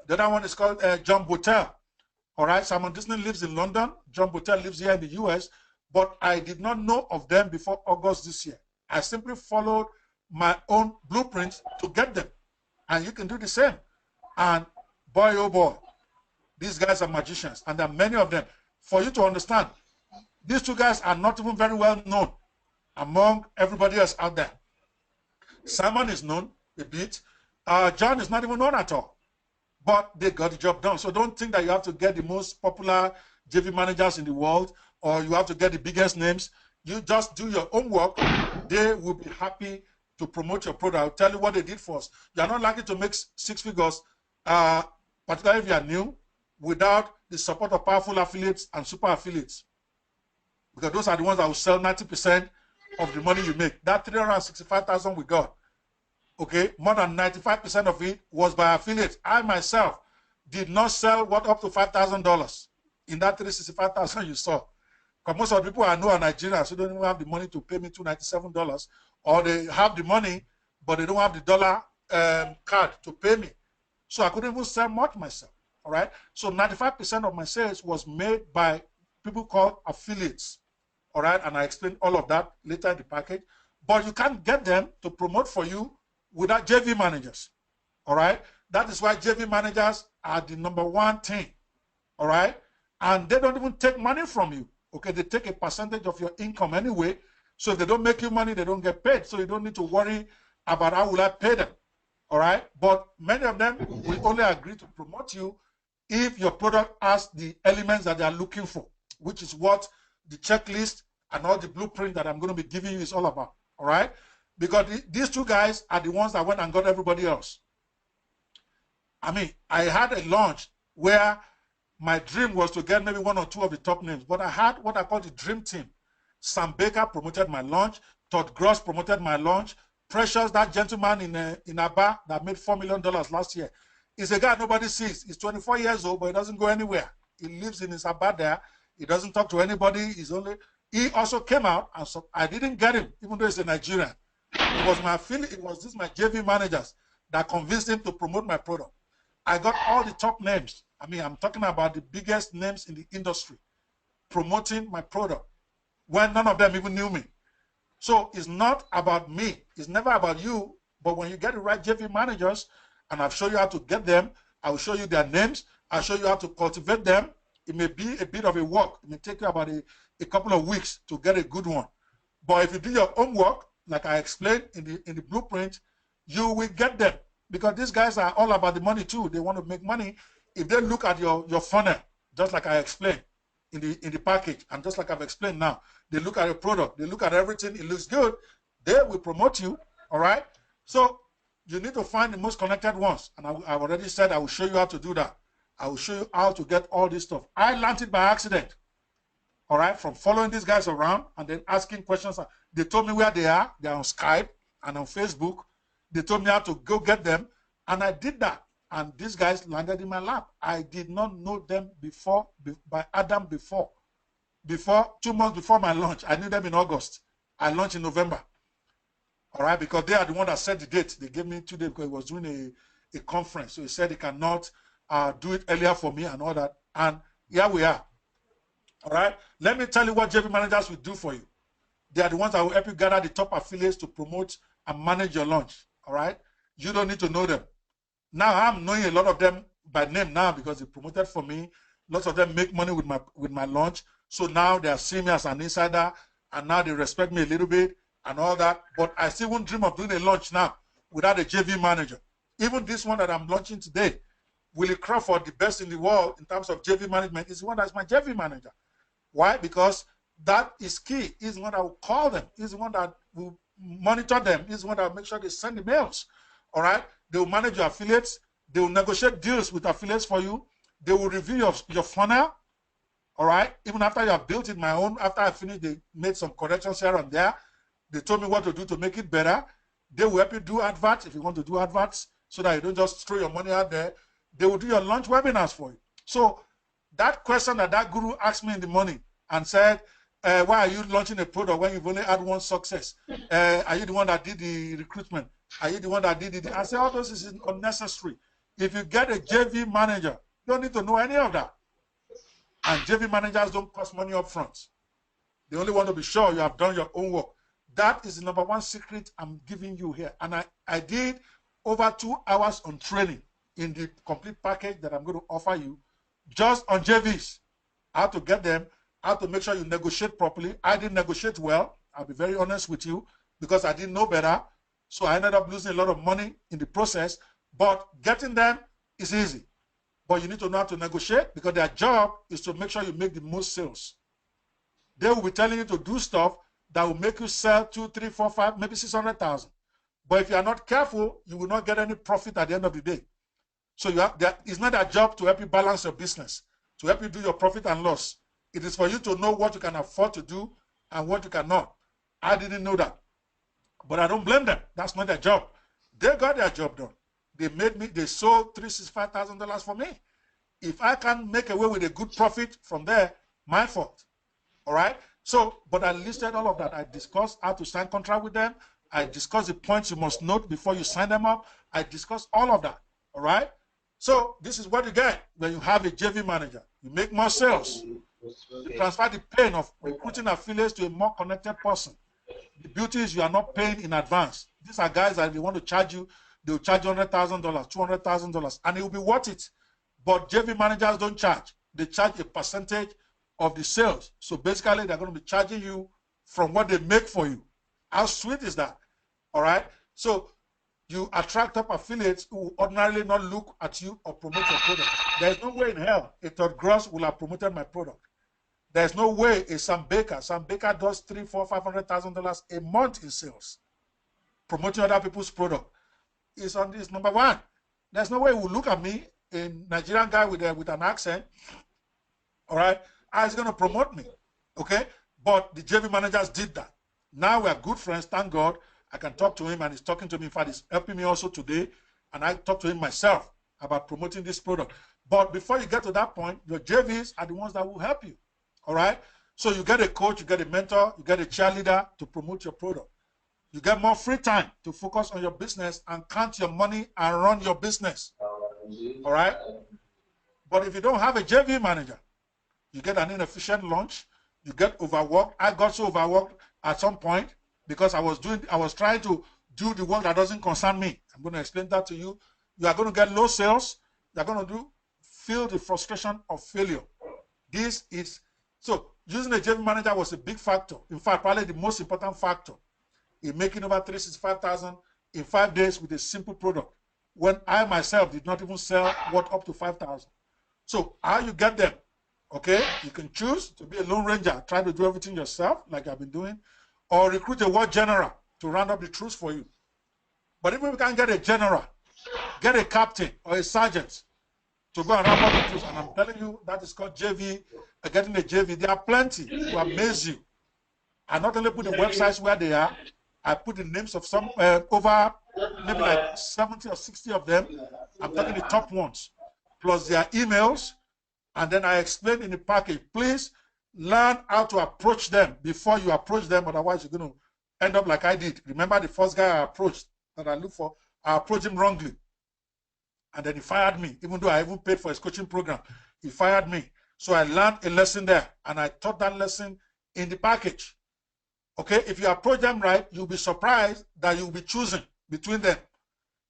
Speaker 1: The other one is called John Botel. All right, Simon Disney lives in London. John Botel lives here in the US. But I did not know of them before August this year. I simply followed my own blueprints to get them. And you can do the same. And boy, oh boy, these guys are magicians. And there are many of them. For you to understand, these two guys are not even very well known among everybody else out there. Simon is known a bit. John is not even known at all. But they got the job done. So don't think that you have to get the most popular JV managers in the world or you have to get the biggest names. You just do your own work. They will be happy to promote your product. I'll tell you what they did for us. You are not likely to make 6 figures, particularly if you are new, without the support of powerful affiliates and super affiliates. Because those are the ones that will sell 90% of the money you make. That 365,000 we got, okay, more than 95% of it was by affiliates. I myself did not sell what up to $5,000 in that 365,000 you saw. Because most of the people I know are Nigerians who don't even have the money to pay me $297, or they have the money, but they don't have the dollar card to pay me. So I couldn't even sell much myself, all right? So 95% of my sales was made by people called affiliates, all right? And I explained all of that later in the package. But you can't get them to promote for you without JV managers, all right? That is why JV managers are the #1 thing, all right? And they don't even take money from you, okay? They take a percentage of your income anyway. So if they don't make you money, they don't get paid. So you don't need to worry about how will I pay them, all right? But many of them will only agree to promote you if your product has the elements that they are looking for, which is what the checklist and all the blueprint that I'm going to be giving you is all about, all right? Because these two guys are the ones that went and got everybody else. I mean, I had a launch where my dream was to get maybe 1 or 2 of the top names, but I had what I call the dream team. Sam Baker promoted my launch. Todd Gross promoted my launch. Precious, that gentleman in Aba that made $4 million last year, is a guy nobody sees. He's 24 years old, but he doesn't go anywhere. He lives in his Aba there. He doesn't talk to anybody. He also came out, and so I didn't get him, even though he's a Nigerian. It was my affiliate, it was my JV managers that convinced him to promote my product. I got all the top names I mean, I'm talking about the biggest names in the industry promoting my product when none of them even knew me. So it's not about me. It's never about you. But when you get the right JV managers, and I'll show you how to get them, I will show you their names, I'll show you how to cultivate them. It may be a bit of a work. It may take you about a couple of weeks to get a good one. But if you do your own work, like I explained in the blueprint, you will get them. Because these guys are all about the money too. They want to make money. If they look at your funnel, just like I explained in the package, and just like I've explained now, they look at your product, they look at everything, it looks good, they will promote you, all right? So you need to find the most connected ones. And I already said I will show you how to do that. I will show you how to get all this stuff. I learned it by accident, all right, from following these guys around and then asking questions. They told me where they are. They're on Skype and on Facebook. They told me how to go get them, and I did that. And these guys landed in my lap. I did not know them before, by Adam before. 2 months before my launch. I knew them in August. I launched in November. All right, because they are the one that set the date. They gave me 2 days because he was doing a conference. So he said he cannot do it earlier for me and all that. And here we are. All right, let me tell you what JV managers will do for you. They are the ones that will help you gather the top affiliates to promote and manage your launch. All right, you don't need to know them. Now I'm knowing a lot of them by name now because they promoted for me. Lots of them make money with my launch. So now they are seeing me as an insider, and now they respect me a little bit and all that. But I still won't dream of doing a launch now without a JV manager. Even this one that I'm launching today, Willie Crawford, the best in the world in terms of JV management, is the one that's my JV manager. Why? Because that is key. He's the one that will call them. He's the one that will monitor them. He's the one that will make sure they send emails. All right? They will manage your affiliates. They will negotiate deals with affiliates for you. They will review your funnel. All right? Even after you have built it my own, after I finished, they made some corrections here and there. They told me what to do to make it better. They will help you do adverts if you want to do adverts so that you don't just throw your money out there. They will do your launch webinars for you. So that question that guru asked me in the morning and said, why are you launching a product when you've only had one success? Are you the one that did the recruitment? Are you the one that did it? I said, all those is unnecessary. If you get a JV manager, you don't need to know any of that. And JV managers don't cost money up front. They only want to be sure you have done your own work. That is the #1 secret I'm giving you here. And I did over 2 hours on training in the complete package that I'm going to offer you just on JVs. How to get them, how to make sure you negotiate properly. I didn't negotiate well. I'll be very honest with you because I didn't know better. So I ended up losing a lot of money in the process. But getting them is easy. But you need to know how to negotiate because their job is to make sure you make the most sales. They will be telling you to do stuff that will make you sell 2, 3, 4, 5, maybe 600,000. But if you are not careful, you will not get any profit at the end of the day. So it's not their job to help you balance your business, to help you do your profit and loss. It is for you to know what you can afford to do and what you cannot. I didn't know that. But I don't blame them. That's not their job. They got their job done. They sold $365,000 for me. If I can make away with a good profit from there, my fault. All right? So, but I listed all of that. I discussed how to sign contract with them. I discussed the points you must note before you sign them up. I discussed all of that. All right? So this is what you get when you have a JV manager. You make more sales. You transfer the pain of recruiting affiliates to a more connected person. The beauty is you are not paying in advance. These are guys that if they want to charge you, they will charge you $100,000, $200,000, and it will be worth it. But JV managers don't charge. They charge a percentage of the sales. So basically, they're going to be charging you from what they make for you. How sweet is that? All right? So you attract top affiliates who ordinarily not look at you or promote your product. There's no way in hell a Todd Gross will have promoted my product. There's no way a Sam Baker does $300,000, $400,000, $500,000 a month in sales, promoting other people's product. Is on this #1. There's no way he will look at me, a Nigerian guy with an accent, all right, he's going to promote me, okay? But the JV managers did that. Now we are good friends, thank God. I can talk to him, and he's talking to me. In fact, he's helping me also today, and I talk to him myself about promoting this product. But before you get to that point, your JVs are the ones that will help you, all right? So you get a coach, you get a mentor, you get a cheerleader to promote your product. You get more free time to focus on your business and count your money and run your business. All right? But if you don't have a JV manager, you get an inefficient launch, you get overworked. I got so overworked at some point because I was trying to do the work that doesn't concern me. I'm going to explain that to you. You are going to get low sales. You're going to feel the frustration of failure. This is, so using a JV manager was a big factor. In fact, probably the most important factor in making over 365,000 in 5 days with a simple product, when I myself did not even sell what up to 5,000. So how you get them? Okay, you can choose to be a lone ranger, try to do everything yourself, like I've been doing, or recruit a war general to round up the troops for you. But if we can't get a general, get a captain or a sergeant to go and round up the troops. And I'm telling you, that is called JV, getting a JV. There are plenty to amaze you. I not only put the websites where they are, I put the names of some, over maybe like 70 or 60 of them. I'm talking the top ones, plus their emails. And then I explained in the package, please learn how to approach them before you approach them. Otherwise, you're going to end up like I did. Remember the first guy I approached that I looked for, I approached him wrongly. And then he fired me, even though I even paid for his coaching program. He fired me. So I learned a lesson there, and I taught that lesson in the package. Okay, if you approach them right, you'll be surprised that you'll be choosing between them.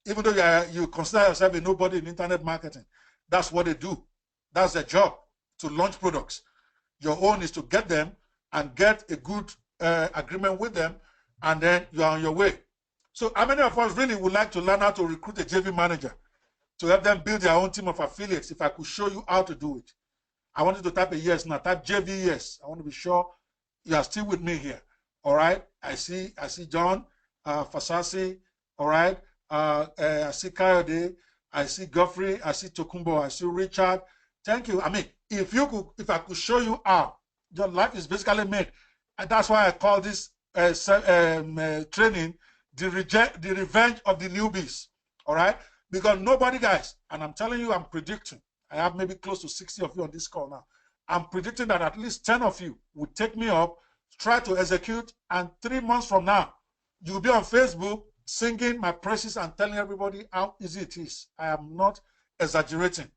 Speaker 1: Even though you consider yourself a nobody in internet marketing. That's what they do. That's their job, to launch products. Your own is to get them and get a good agreement with them, and then you are on your way. So how many of us really would like to learn how to recruit a JV manager to help them build their own team of affiliates? If I could show you how to do it. I want you to type a yes now. Type JV yes. I want to be sure you are still with me here. All right. I see John Fasasi. All right. I see Kayode. I see Godfrey. I see Tokumbo. I see Richard. Thank you. I mean, if I could show you how, your life is basically made. And that's why I call this training the revenge of the newbies. All right. Because nobody, guys, and I'm telling you, I'm predicting, I have maybe close to 60 of you on this call now. I'm predicting that at least 10 of you would take me up, try to execute, and 3 months from now, you'll be on Facebook singing my praises and telling everybody how easy it is. I am not exaggerating.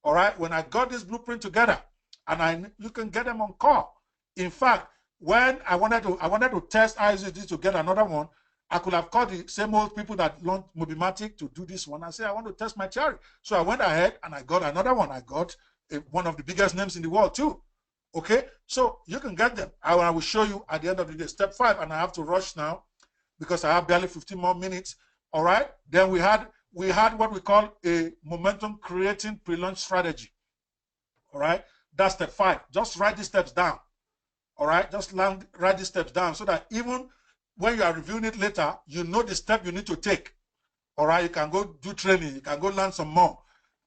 Speaker 1: All right, when I got this blueprint together, and you can get them on call. In fact, when I wanted to test how easy it is to get another one, I could have called the same old people that launched Mobimatic to do this one. I said, I want to test my theory. So I went ahead and I got another one. I got one of the biggest names in the world too. Okay, so you can get them. I will show you at the end of the day. Step 5, and I have to rush now because I have barely 15 more minutes. All right, then we had what we call a momentum creating pre-launch strategy. All right, that's step 5. Just write these steps down. All right, just write these steps down so that even when you are reviewing it later, you know the step you need to take. All right, you can go do training, you can go learn some more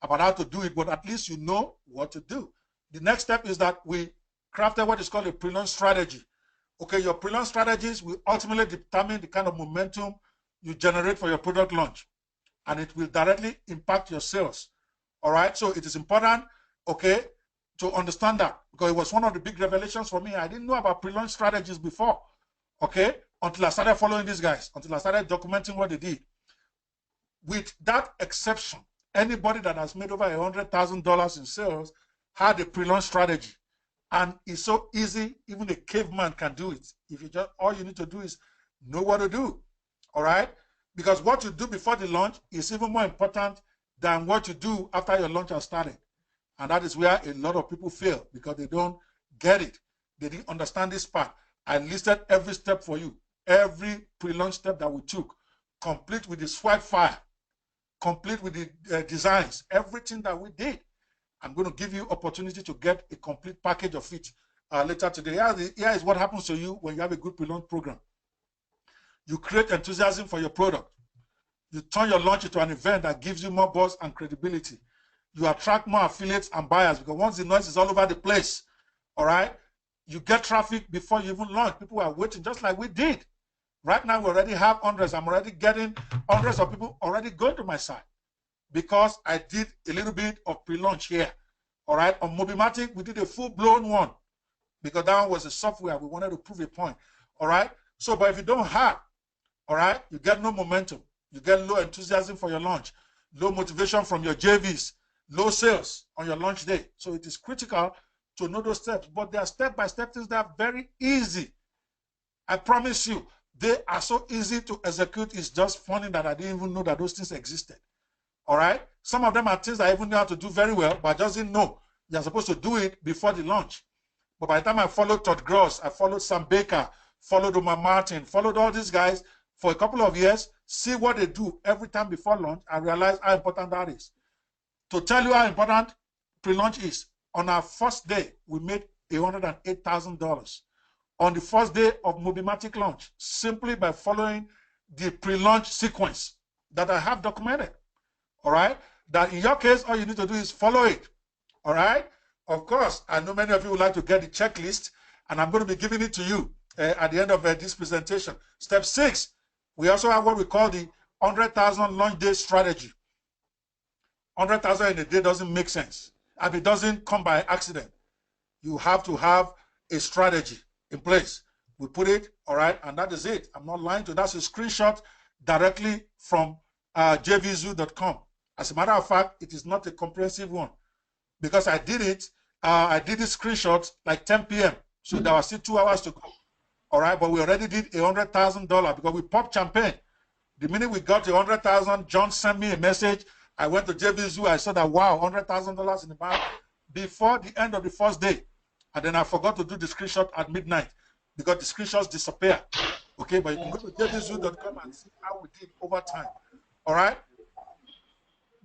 Speaker 1: about how to do it, but at least you know what to do. The next step is that we crafted what is called a pre-launch strategy. Okay, your pre-launch strategies will ultimately determine the kind of momentum you generate for your product launch, and it will directly impact your sales. All right, so it is important, okay, to understand that, because it was one of the big revelations for me. I didn't know about pre-launch strategies before, okay, until I started following these guys, until I started documenting what they did. With that exception, anybody that has made over $100,000 in sales had a pre-launch strategy. And it's so easy, even a caveman can do it. If you just, all you need to do is know what to do. All right? Because what you do before the launch is even more important than what you do after your launch has started. And that is where a lot of people fail, because they don't get it. They didn't understand this part. I listed every step for you. Every pre-launch step that we took, complete with the swipe file, complete with the designs, everything that we did. I'm going to give you opportunity to get a complete package of it later today. Here is what happens to you when you have a good pre-launch program. You create enthusiasm for your product. You turn your launch into an event that gives you more buzz and credibility. You attract more affiliates and buyers, because once the noise is all over the place, all right, you get traffic before you even launch. People are waiting, just like we did. Right now, we already have hundreds. I'm already getting hundreds of people already going to my site because I did a little bit of pre-launch here. All right, on Mobimatic, we did a full-blown one because that one was a software. We wanted to prove a point. All right, so but if you don't have, all right, you get no momentum. You get low enthusiasm for your launch, low motivation from your JVs, low sales on your launch day. So it is critical to know those steps, but they are step-by-step things that are very easy. I promise you, they are so easy to execute. It's just funny that I didn't even know that those things existed. All right. Some of them are things I even know how to do very well, but I just didn't know you're supposed to do it before the launch. But by the time I followed Todd Gross, I followed Sam Baker, followed Omar Martin, followed all these guys for a couple of years, see what they do every time before launch, I realized how important that is. To tell you how important pre-launch is, on our first day, we made $108,000 on the first day of Mobimatic launch, simply by following the pre-launch sequence that I have documented. All right? That in your case, all you need to do is follow it. All right? Of course, I know many of you would like to get the checklist, and I'm going to be giving it to you at the end of this presentation. Step 6, we also have what we call the 100,000 launch day strategy. 100,000 in a day doesn't make sense. And it doesn't come by accident. You have to have a strategy in place. We put it, all right, and that is it. I'm not lying to you. That's a screenshot directly from jvzoo.com. As a matter of fact, it is not a comprehensive one because I did it. I did this screenshot like 10 p.m. So there was still 2 hours to go. All right, but we already did $100,000 because we popped champagne. The minute we got $100,000, John sent me a message. I went to JVZoo. I saw that, wow, $100,000 in the bank before the end of the first day. And then I forgot to do the screenshot at midnight because the screenshots disappear. Okay, but you can go to jvzoo.com and see how we did over time. All right?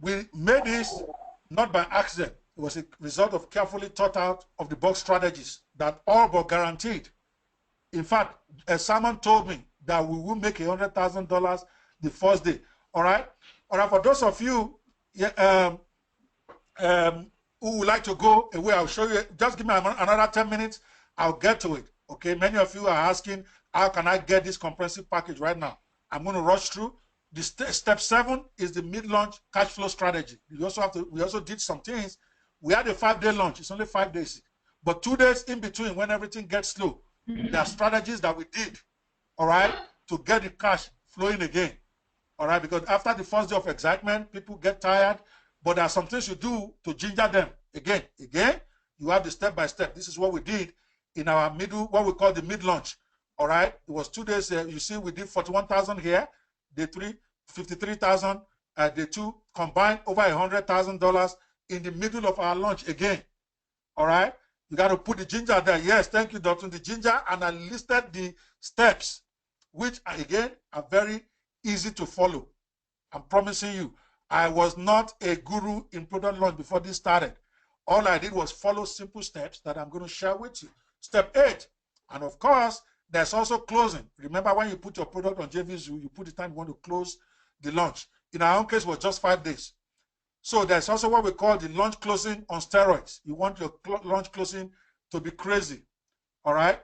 Speaker 1: We made this not by accident. It was a result of carefully thought out of the box strategies that all but guaranteed. In fact, Simon told me that we will make $100,000 the first day. All right? All right, for those of you who would like to go away, I'll show you. Just give me another 10 minutes. I'll get to it. Okay, many of you are asking, how can I get this comprehensive package right now? I'm going to rush through. The step 7 is the mid-launch cash flow strategy. We also did some things. We had a 5-day launch. It's only 5 days. But 2 days in between when everything gets slow, there are strategies that we did, all right, to get the cash flowing again. All right, because after the first day of excitement, people get tired, but there are some things you do to ginger them. Again, you have the step-by-step. This is what we did in our middle, what we call the mid-launch. All right, it was 2 days. You see, we did 41,000 here, day 3, 53,000, day 2, combined over $100,000 in the middle of our launch again. All right, you got to put the ginger there. Yes, thank you, Dr. The ginger, and I listed the steps, which again are very easy to follow. I'm promising you, I was not a guru in product launch before this started. All I did was follow simple steps that I'm going to share with you. Step 8, and of course, there's also closing. Remember when you put your product on JVZoo, you put the time you want to close the launch. In our own case, it was just 5 days. So there's also what we call the launch closing on steroids. You want your launch closing to be crazy, all right?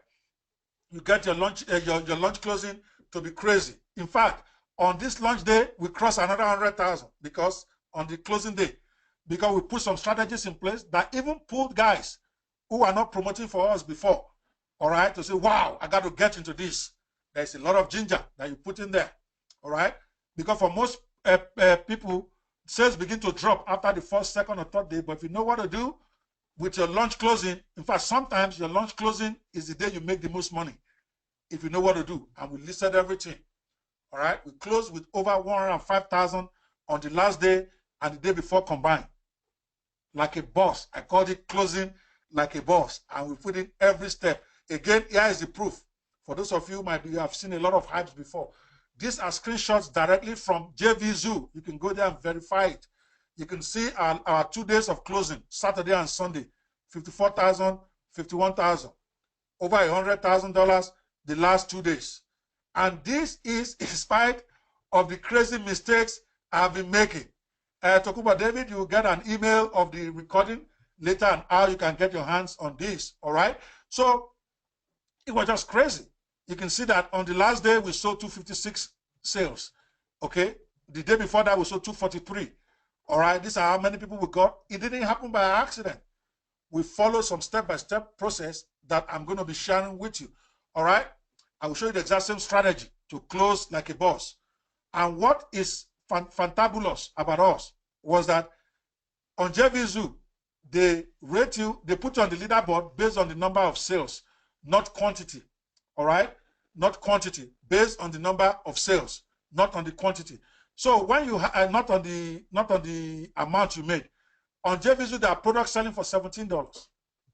Speaker 1: You get your launch closing to be crazy. In fact, on this launch day, we crossed another 100,000 because on the closing day, because we put some strategies in place that even pulled guys who are not promoting for us before, all right, to say, wow, I got to get into this. There's a lot of ginger that you put in there, all right? Because for most people, sales begin to drop after the first, second, or third day. But if you know what to do with your launch closing, in fact, sometimes your launch closing is the day you make the most money, if you know what to do. And we listed everything. All right, we closed with over 105,000 on the last day and the day before combined. Like a boss. I called it closing like a boss. And we put in every step. Again, here is the proof. For those of you who have seen a lot of hypes before. These are screenshots directly from JVZoo. You can go there and verify it. You can see our 2 days of closing, Saturday and Sunday, 54,000, 51,000. Over $100,000 the last 2 days. And this is in spite of the crazy mistakes I've been making. Tokuba David, you will get an email of the recording later and how you can get your hands on this, all right? So it was just crazy. You can see that on the last day, we sold 256 sales, okay? The day before that, we sold 243, all right? These are how many people we got. It didn't happen by accident. We followed some step-by-step process that I'm going to be sharing with you, all right? I will show you the exact same strategy to close like a boss. And what is fantabulous about us was that On JVZoo, they rate you, they put you on the leaderboard based on the number of sales, not quantity. All right? Not quantity, based on the number of sales, not on the quantity. So when you not on the amount you made. On JVZoo, there are products selling for $17.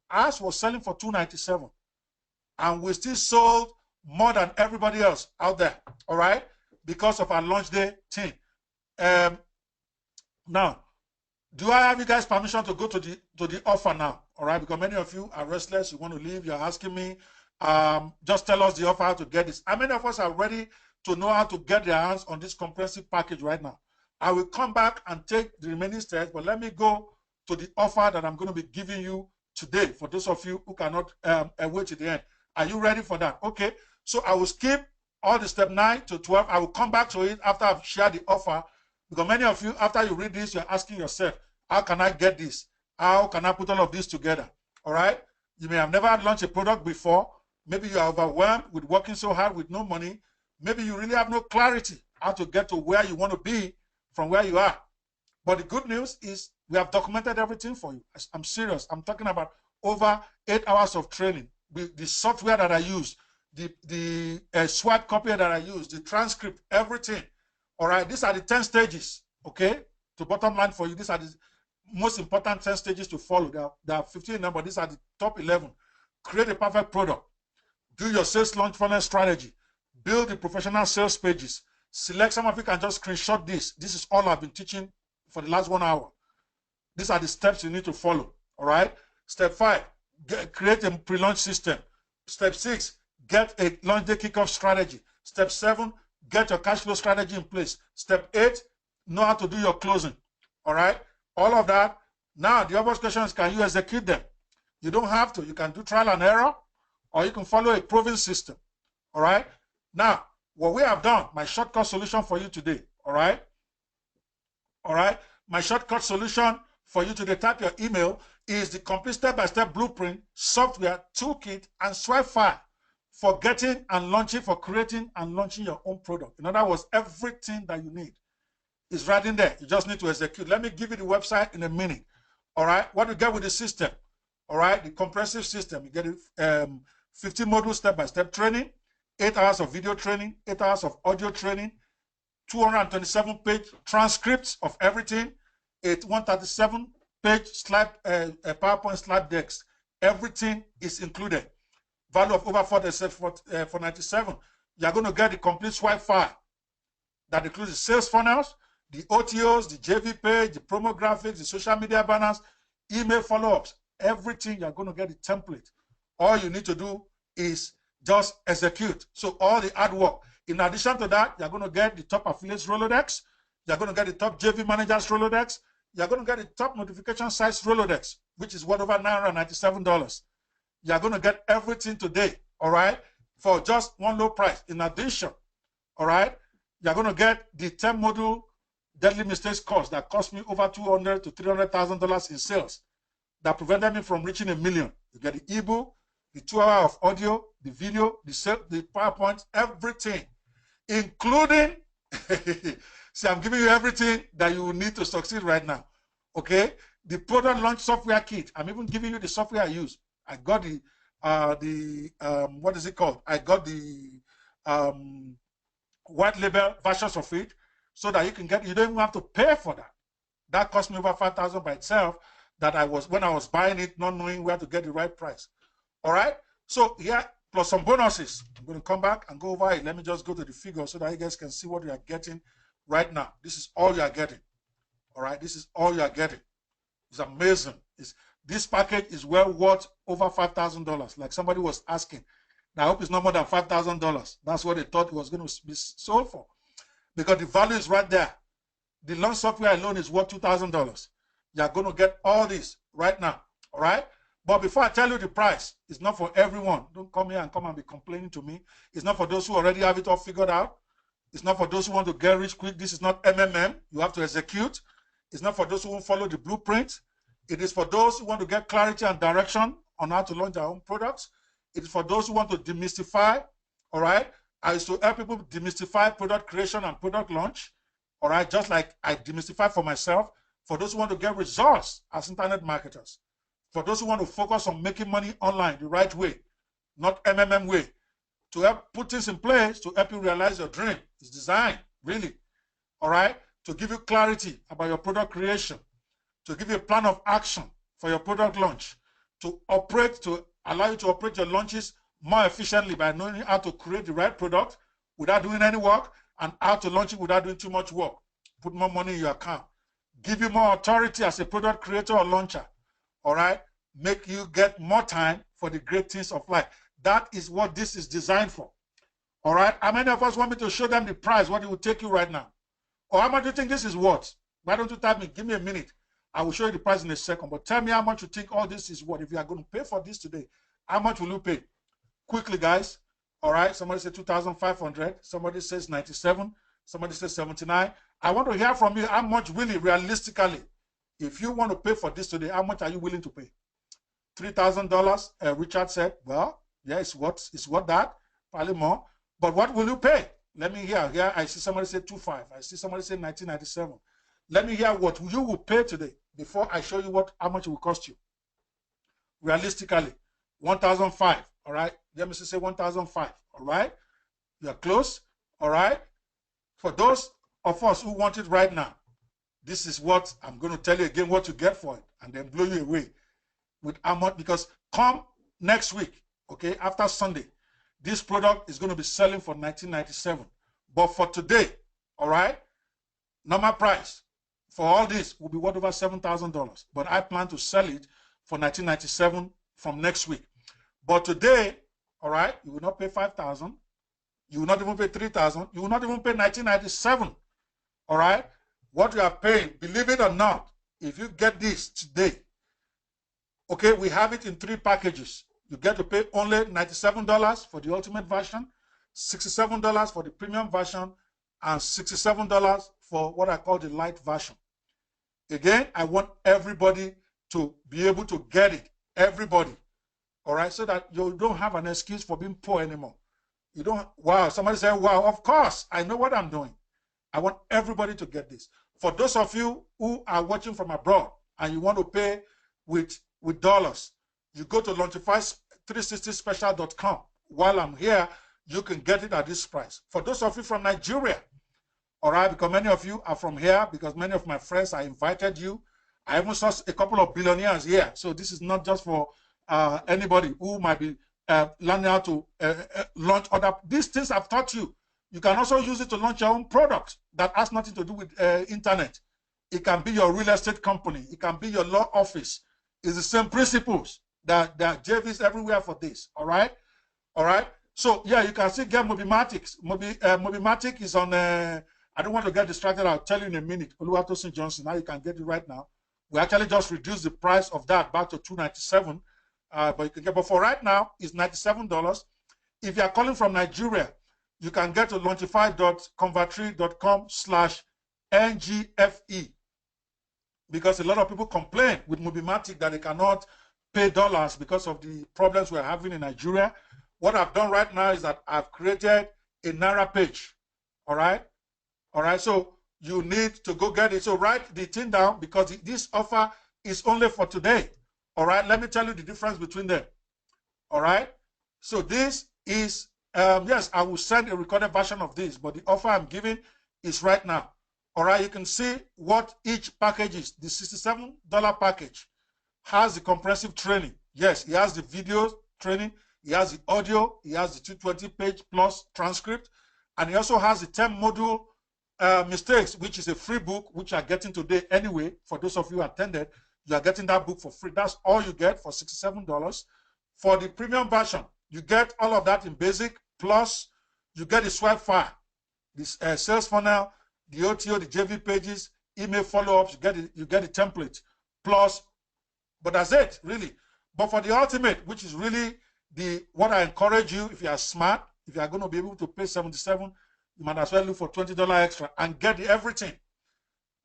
Speaker 1: Ours was selling for $2.97, and we still sold more than everybody else out there. All right, because of our launch day thing. Now, do I have you guys permission to go to the offer now? All right, because many of you are restless, you want to leave, you're asking me. Just tell us the offer how to get this. How many of us are ready to know how to get their hands on this comprehensive package right now? I will come back and take the remaining steps, but let me go to the offer that I'm going to be giving you today for those of you who cannot wait to the end. Are you ready for that? Okay, so I will skip all the step 9 to 12. I will come back to it after I've shared the offer, because many of you, after you read this, you're asking yourself, how can I get this? How can I put all of this together? All right, you may have never launched a product before. Maybe you are overwhelmed with working so hard with no money. Maybe you really have no clarity how to get to where you want to be from where you are. But the good news is we have documented everything for you. I'm serious. I'm talking about over 8 hours of training. The software that I use, the SWOT copy that I use, the transcript, everything. All right, these are the 10 stages, okay? To bottom line for you, these are the most important 10 stages to follow. There are 15 numbers, these are the top 11. Create a perfect product. Do your sales launch funnel strategy. Build the professional sales pages. Select some of you can just screenshot this. This is all I've been teaching for the last 1 hour. These are the steps you need to follow. All right. Step 5, create a pre-launch system. Step 6, get a launch day kickoff strategy. Step 7, get your cash flow strategy in place. Step 8, know how to do your closing. All right. All of that. Now, the obvious question is, can you execute them? You don't have to. You can do trial and error, or you can follow a proven system. All right. Now, what we have done, my shortcut solution for you today. All right. All right. My shortcut solution for you today, type your email, is the complete step-by-step blueprint, software, toolkit, and swipe file for getting and launching, for creating and launching your own product. In other words, everything that you need is right in there. You just need to execute. Let me give you the website in a minute. All right. What you get with the system? All right. The comprehensive system. You get 15 module step-by-step training, 8 hours of video training, 8 hours of audio training, 227-page transcripts of everything, 137-page slide, PowerPoint slide decks. Everything is included. Value of over $497. You're going to get the complete swipe file that includes the sales funnels, the OTOs, the JV page, the promo graphics, the social media banners, email follow-ups. Everything, you're going to get the template. All you need to do is just execute. So all the hard work. In addition to that, you're going to get the top affiliates Rolodex. You're going to get the top JV managers Rolodex. You're going to get the top notification sites Rolodex, which is worth over $997. You're going to get everything today, all right, for just one low price. In addition, all right, you're going to get the 10 module deadly mistakes course that cost me over $200,000 to $300,000 in sales, that prevented me from reaching $1 million. You get the ebook, the 2 hours of audio, the video, the PowerPoint, everything, including see, I'm giving you everything that you will need to succeed right now. Okay, the product launch software kit. I'm even giving you the software I use. I got the what is it called? I got the white label versions of it, so that you can get. You don't even have to pay for that. That cost me over $5,000 by itself. That when I was buying it, not knowing where to get the right price. All right. So here, plus some bonuses. I'm going to come back and go over it. Let me just go to the figure so that you guys can see what you are getting right now. This is all you are getting. All right. This is all you are getting. It's amazing. This package is well worth over $5,000. Like somebody was asking. Now, I hope it's not more than $5,000. That's what they thought it was going to be sold for. Because the value is right there. The launch software alone is worth $2,000. You're going to get all this right now. All right. But before I tell you the price, it's not for everyone. Don't come here and be complaining to me. It's not for those who already have it all figured out. It's not for those who want to get rich quick. This is not MMM. You have to execute. It's not for those who won't follow the blueprint. It is for those who want to get clarity and direction on how to launch their own products. It is for those who want to demystify. All right. I used to help people demystify product creation and product launch. All right. Just like I demystify for myself. For those who want to get results as internet marketers, for those who want to focus on making money online the right way, not MMM way, to help put things in place to help you realize your dream. It's designed, really, all right, to give you clarity about your product creation, to give you a plan of action for your product launch, to allow you to operate your launches more efficiently by knowing how to create the right product without doing any work, and how to launch it without doing too much work. Put more money in your account. Give you more authority as a product creator or launcher. All right? Make you get more time for the great things of life. That is what this is designed for. All right? How many of us want me to show them the price, what it will take you right now? Or how much do you think this is worth? Why don't you type me? Give me a minute. I will show you the price in a second. But tell me how much you think all this is worth. If you are going to pay for this today, how much will you pay? Quickly, guys. All right, somebody said 2,500. Somebody says 97. Somebody says 79. I want to hear from you how much really, realistically, if you want to pay for this today, how much are you willing to pay? $3,000. Richard said, well, yeah, it's what that, probably more. But what will you pay? Let me hear. Here, I see somebody say 2,500. I see somebody say 1997. Let me hear what you will pay today before I show you how much it will cost you. Realistically, 1,005. All right. Let me say 1,005. All right. You're close. All right. For those of us who want it right now, this is what I'm going to tell you again what you get for it, and then blow you away with how much, because come next week, okay, after Sunday, this product is going to be selling for $19.97. But for today, all right, normal price for all this will be worth over $7,000. But I plan to sell it for $19.97 from next week. But today, all right, you will not pay $5,000. You will not even pay $3,000. You will not even pay $19.97. All right? What you are paying, believe it or not, if you get this today, okay, we have it in 3 packages. You get to pay only $97 for the ultimate version, $67 for the premium version, and $67 for what I call the light version. Again, I want everybody to be able to get it. Everybody. All right, so that you don't have an excuse for being poor anymore. You don't, wow, somebody said, wow, of course, I know what I'm doing. I want everybody to get this. For those of you who are watching from abroad and you want to pay with dollars, you go to Launchify360special.com. While I'm here, you can get it at this price. For those of you from Nigeria, all right, because many of you are from here, because many of my friends, I invited you. I even saw a couple of billionaires here. So this is not just for anybody who might be learning how to launch other. These things I've taught you. You can also use it to launch your own product that has nothing to do with internet. It can be your real estate company. It can be your law office. It's the same principles that JVs everywhere for this. All right? All right? So, yeah, you can still get Mobimatic. Mobimatic is on, I don't want to get distracted. I'll tell you in a minute. Oluwatosin Johnson, now you can get it right now. We actually just reduced the price of that back to $297. But you can get, but for right now, it's $97. If you are calling from Nigeria, you can get to launchify.convertri.com/NGFE, because a lot of people complain with Mobimatic that they cannot pay dollars because of the problems we're having in Nigeria. What I've done right now is that I've created a Naira page. All right? All right, so you need to go get it. So write the thing down, because this offer is only for today. All right, let me tell you the difference between them. All right, so this is, yes, I will send a recorded version of this, but the offer I'm giving is right now. All right, you can see what each package is. The $67 package has the comprehensive training. Yes, it has the video training, it has the audio, it has the 220-page plus transcript, and it also has the 10-module mistakes, which is a free book, which you are getting today anyway. For those of you who attended, you are getting that book for free. That's all you get for $67. For the premium version, you get all of that in basic, plus you get the swipe file, this sales funnel, the OTO, the JV pages, email follow-ups, you get the template, plus, but that's it, really. But for the ultimate, which is really what I encourage you, if you are smart, if you are going to be able to pay $77, you might as well look for $20 extra and get everything,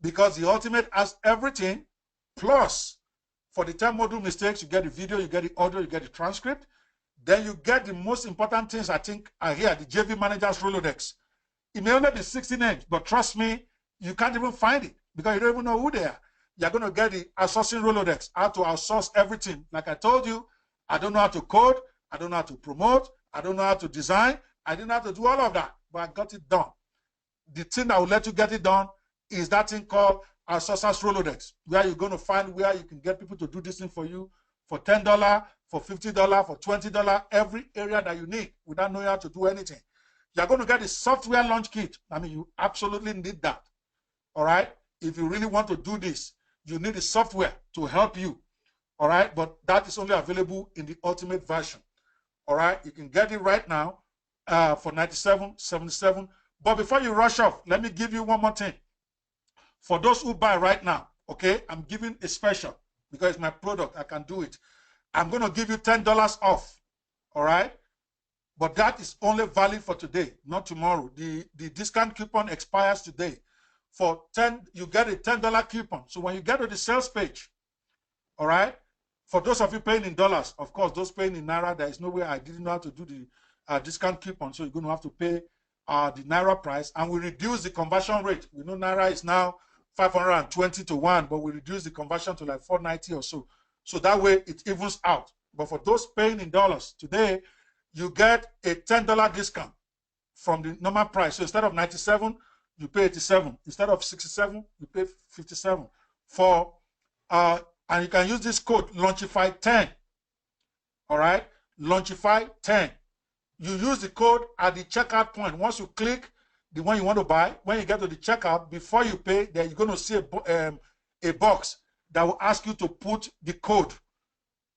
Speaker 1: because the ultimate has everything. Plus, for the 10-module mistakes, you get the video, you get the audio, you get the transcript. Then you get the most important things, I think, are here, the JV Manager's Rolodex. It may only be 16 names, but trust me, you can't even find it because you don't even know who they are. You're going to get the outsourcing Rolodex, how to outsource everything. Like I told you, I don't know how to code. I don't know how to promote. I don't know how to design. I didn't know how to do all of that, but I got it done. The thing that will let you get it done is that thing called outsourcers Rolodex, where you're going to find where you can get people to do this thing for you for $10, for $50, for $20, every area that you need without knowing how to do anything. You're going to get the software launch kit. I mean, you absolutely need that. All right? If you really want to do this, you need the software to help you. All right? But that is only available in the ultimate version. All right? You can get it right now for $97.77. But before you rush off, let me give you one more thing. For those who buy right now, okay, I'm giving a special because it's my product. I can do it. I'm going to give you $10 off. All right? But that is only valid for today, not tomorrow. The discount coupon expires today. For 10, you get a $10 coupon. So when you get to the sales page, all right, for those of you paying in dollars, of course, those paying in Naira, there is no way I didn't know how to do the discount coupon. So you're going to have to pay the Naira price, and we reduce the conversion rate. We know Naira is now 520 to 1, but we reduce the conversion to like 490 or so. So that way it evens out. But for those paying in dollars today, you get a $10 discount from the normal price. So instead of 97, you pay 87. Instead of 67, you pay 57. And you can use this code Launchify10. All right, Launchify10. You use the code at the checkout point. Once you click the one you want to buy, when you get to the checkout, before you pay, then you're going to see a box that will ask you to put the code.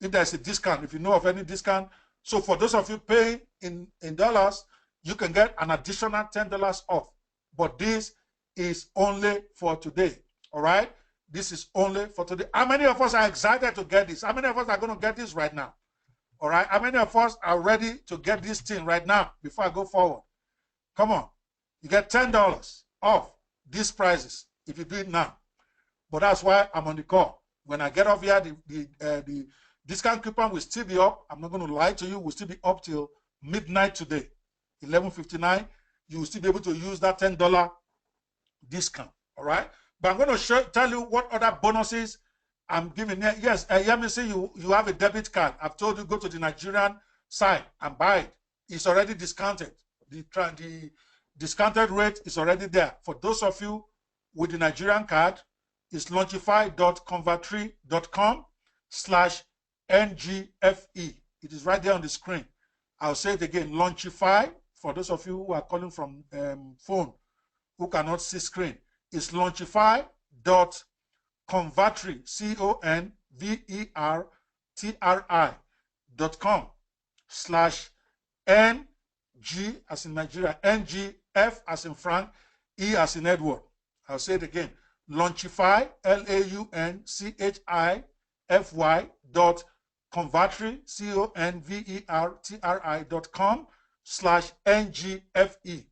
Speaker 1: If there's a discount, if you know of any discount. So for those of you paying in dollars, you can get an additional $10 off. But this is only for today. All right? This is only for today. How many of us are excited to get this? How many of us are going to get this right now? All right? How many of us are ready to get this thing right now before I go forward? Come on. You get $10 off these prices if you do it now. But that's why I'm on the call. When I get off here, the discount coupon will still be up. I'm not going to lie to you. Will still be up till midnight today, 11:59. You will still be able to use that $10 discount. All right. But I'm going to tell you what other bonuses I'm giving. Yes, let me say you have a debit card. I've told you go to the Nigerian side and buy it. It's already discounted. The discounted rate is already there. For those of you with the Nigerian card, it's launchify.convertri.com/NGFE. It is right there on the screen. I'll say it again, Launchify, for those of you who are calling from phone, who cannot see screen, it's launchify.convertri, convertri.com/NG as in Nigeria, NGF as in Frank, E as in Edward. I'll say it again, Launchify, LAUNCHIFY.convertri, convertri.com/NGFE.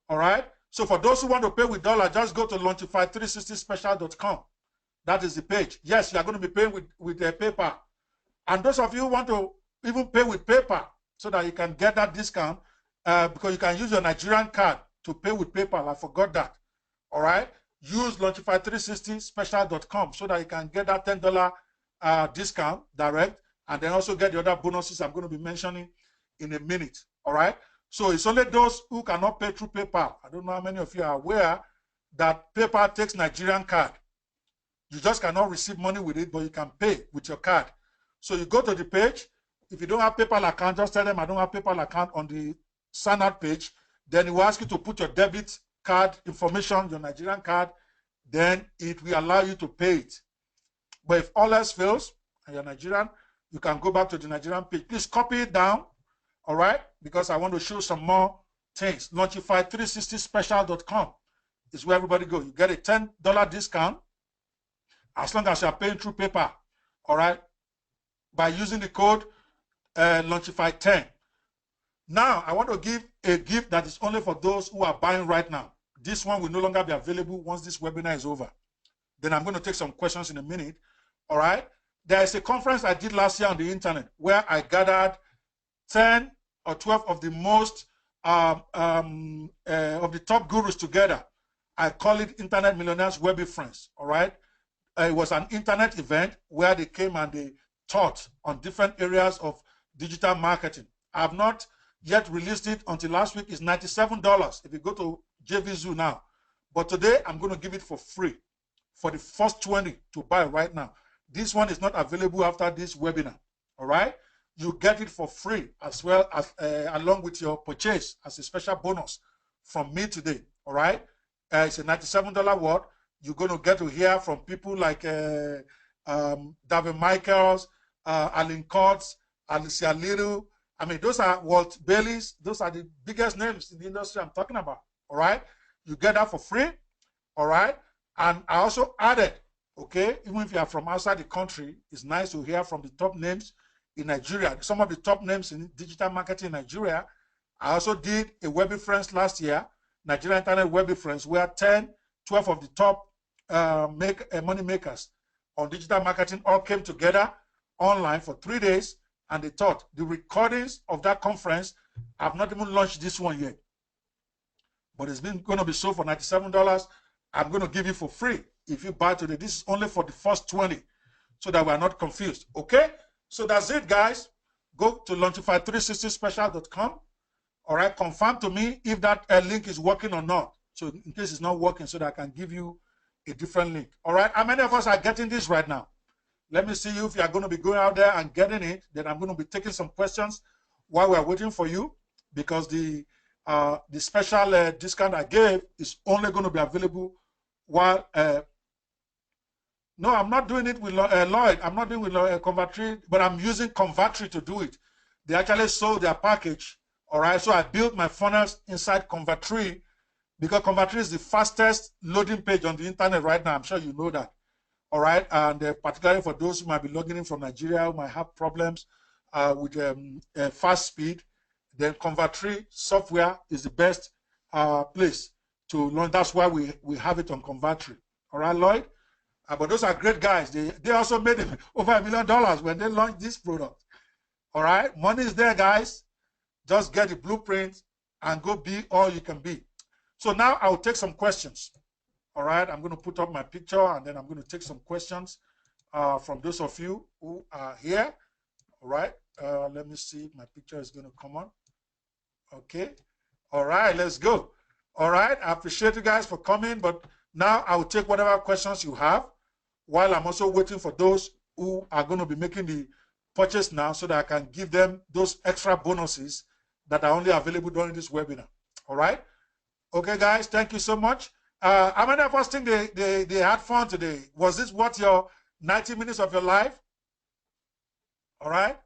Speaker 1: All right. So for those who want to pay with dollar, just go to Launchify360special.com. That is the page. Yes, you are going to be paying with PayPal. And those of you who want to even pay with PayPal so that you can get that discount, because you can use your Nigerian card to pay with PayPal. I forgot that. All right. Use Launchify360special.com so that you can get that $10 discount direct, and then also get the other bonuses I'm going to be mentioning in a minute. All right. So it's only those who cannot pay through PayPal. I don't know how many of you are aware that PayPal takes Nigerian card. You just cannot receive money with it, but you can pay with your card. So you go to the page. If you don't have PayPal account, just tell them I don't have PayPal account on the sign out page. Then it will ask you to put your debit card information, your Nigerian card. Then it will allow you to pay it. But if all else fails and you're Nigerian, you can go back to the Nigerian page. Please copy it down. All right, because I want to show some more things. Launchify360special.com is where everybody goes. You get a $10 discount as long as you are paying through PayPal. All right, by using the code Launchify10. Now, I want to give a gift that is only for those who are buying right now. This one will no longer be available once this webinar is over. Then I'm going to take some questions in a minute. All right, there is a conference I did last year on the internet where I gathered 10 or 12 of the most of the top gurus together. I call it Internet Millionaires Webby Friends. All right. it was an internet event where they came and they taught on different areas of digital marketing. I have not yet released it until last week. It's $97 if you go to JVZoo now. But today, I'm going to give it for free for the first 20 to buy right now. This one is not available after this webinar, all right? You get it for free as well as along with your purchase as a special bonus from me today, all right? It's a $97 word. You're going to get to hear from people like David Michaels, Alan Coates, Alicia Little. I mean, those are Walt Bailey's. Those are the biggest names in the industry I'm talking about, all right? You get that for free, all right? And I also added, okay, even if you are from outside the country, it's nice to hear from the top names in Nigeria. Some of the top names in digital marketing in Nigeria. I also did a WebbyFriends last year, Nigeria Internet WebbyFriends, where 10, 12 of the top money makers on digital marketing all came together online for 3 days, and they taught. The recordings of that conference, I've not even launched this one yet, but it's been going to be sold for $97. I'm going to give you for free if you buy today. This is only for the first 20, so that we're not confused, okay? So that's it, guys. Go to Launchify360special.com. All right, confirm to me if that link is working or not. So in case it's not working, so that I can give you a different link. All right, how many of us are getting this right now? Let me see you if you are going to be going out there and getting it. Then I'm going to be taking some questions while we're waiting for you, because the special discount I gave is only going to be available while. No, I'm not doing it with Lloyd. I'm not doing it with Convertri, but I'm using Convertri to do it. They actually sold their package. All right, so I built my funnels inside Convertri, because Convertri is the fastest loading page on the internet right now. I'm sure you know that. All right, and particularly for those who might be logging in from Nigeria, who might have problems with fast speed, then Convertri software is the best place to learn. That's why we have it on Convertri. All right, Lloyd? But those are great guys. They also made over $1 million when they launched this product. All right, money is there, guys. Just get the blueprint and go be all you can be. So now I'll take some questions. All right, I'm going to put up my picture, and then I'm going to take some questions from those of you who are here. All right, let me see if my picture is going to come on. Okay, all right, let's go. All right, I appreciate you guys for coming, but now I will take whatever questions you have, while I'm also waiting for those who are going to be making the purchase now, so that I can give them those extra bonuses that are only available during this webinar. All right, okay, guys, thank you so much. How many of us think they had fun today? Was this worth your 90 minutes of your life? All right.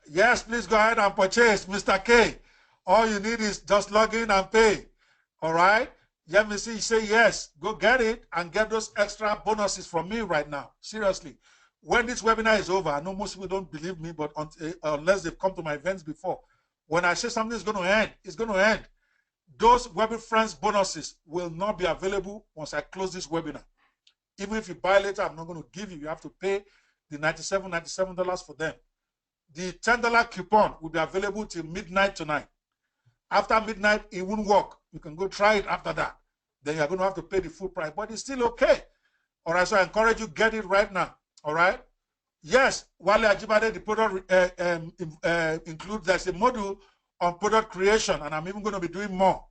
Speaker 1: Yes, please go ahead and purchase, Mr. K. All you need is just log in and pay. All right. Let me see. Say yes. Go get it and get those extra bonuses from me right now. Seriously. When this webinar is over, I know most people don't believe me, but unless they've come to my events before, when I say something is going to end, it's going to end. Those WebbyFriends bonuses will not be available once I close this webinar. Even if you buy later, I'm not going to give you. You have to pay the $97 for them. The $10 coupon will be available till midnight tonight. After midnight, it won't work. You can go try it after that. Then you're going to have to pay the full price, but it's still okay. All right, so I encourage you, get it right now. All right. Yes, Wale Ajibade, the product includes, there's a module on product creation, and I'm even going to be doing more,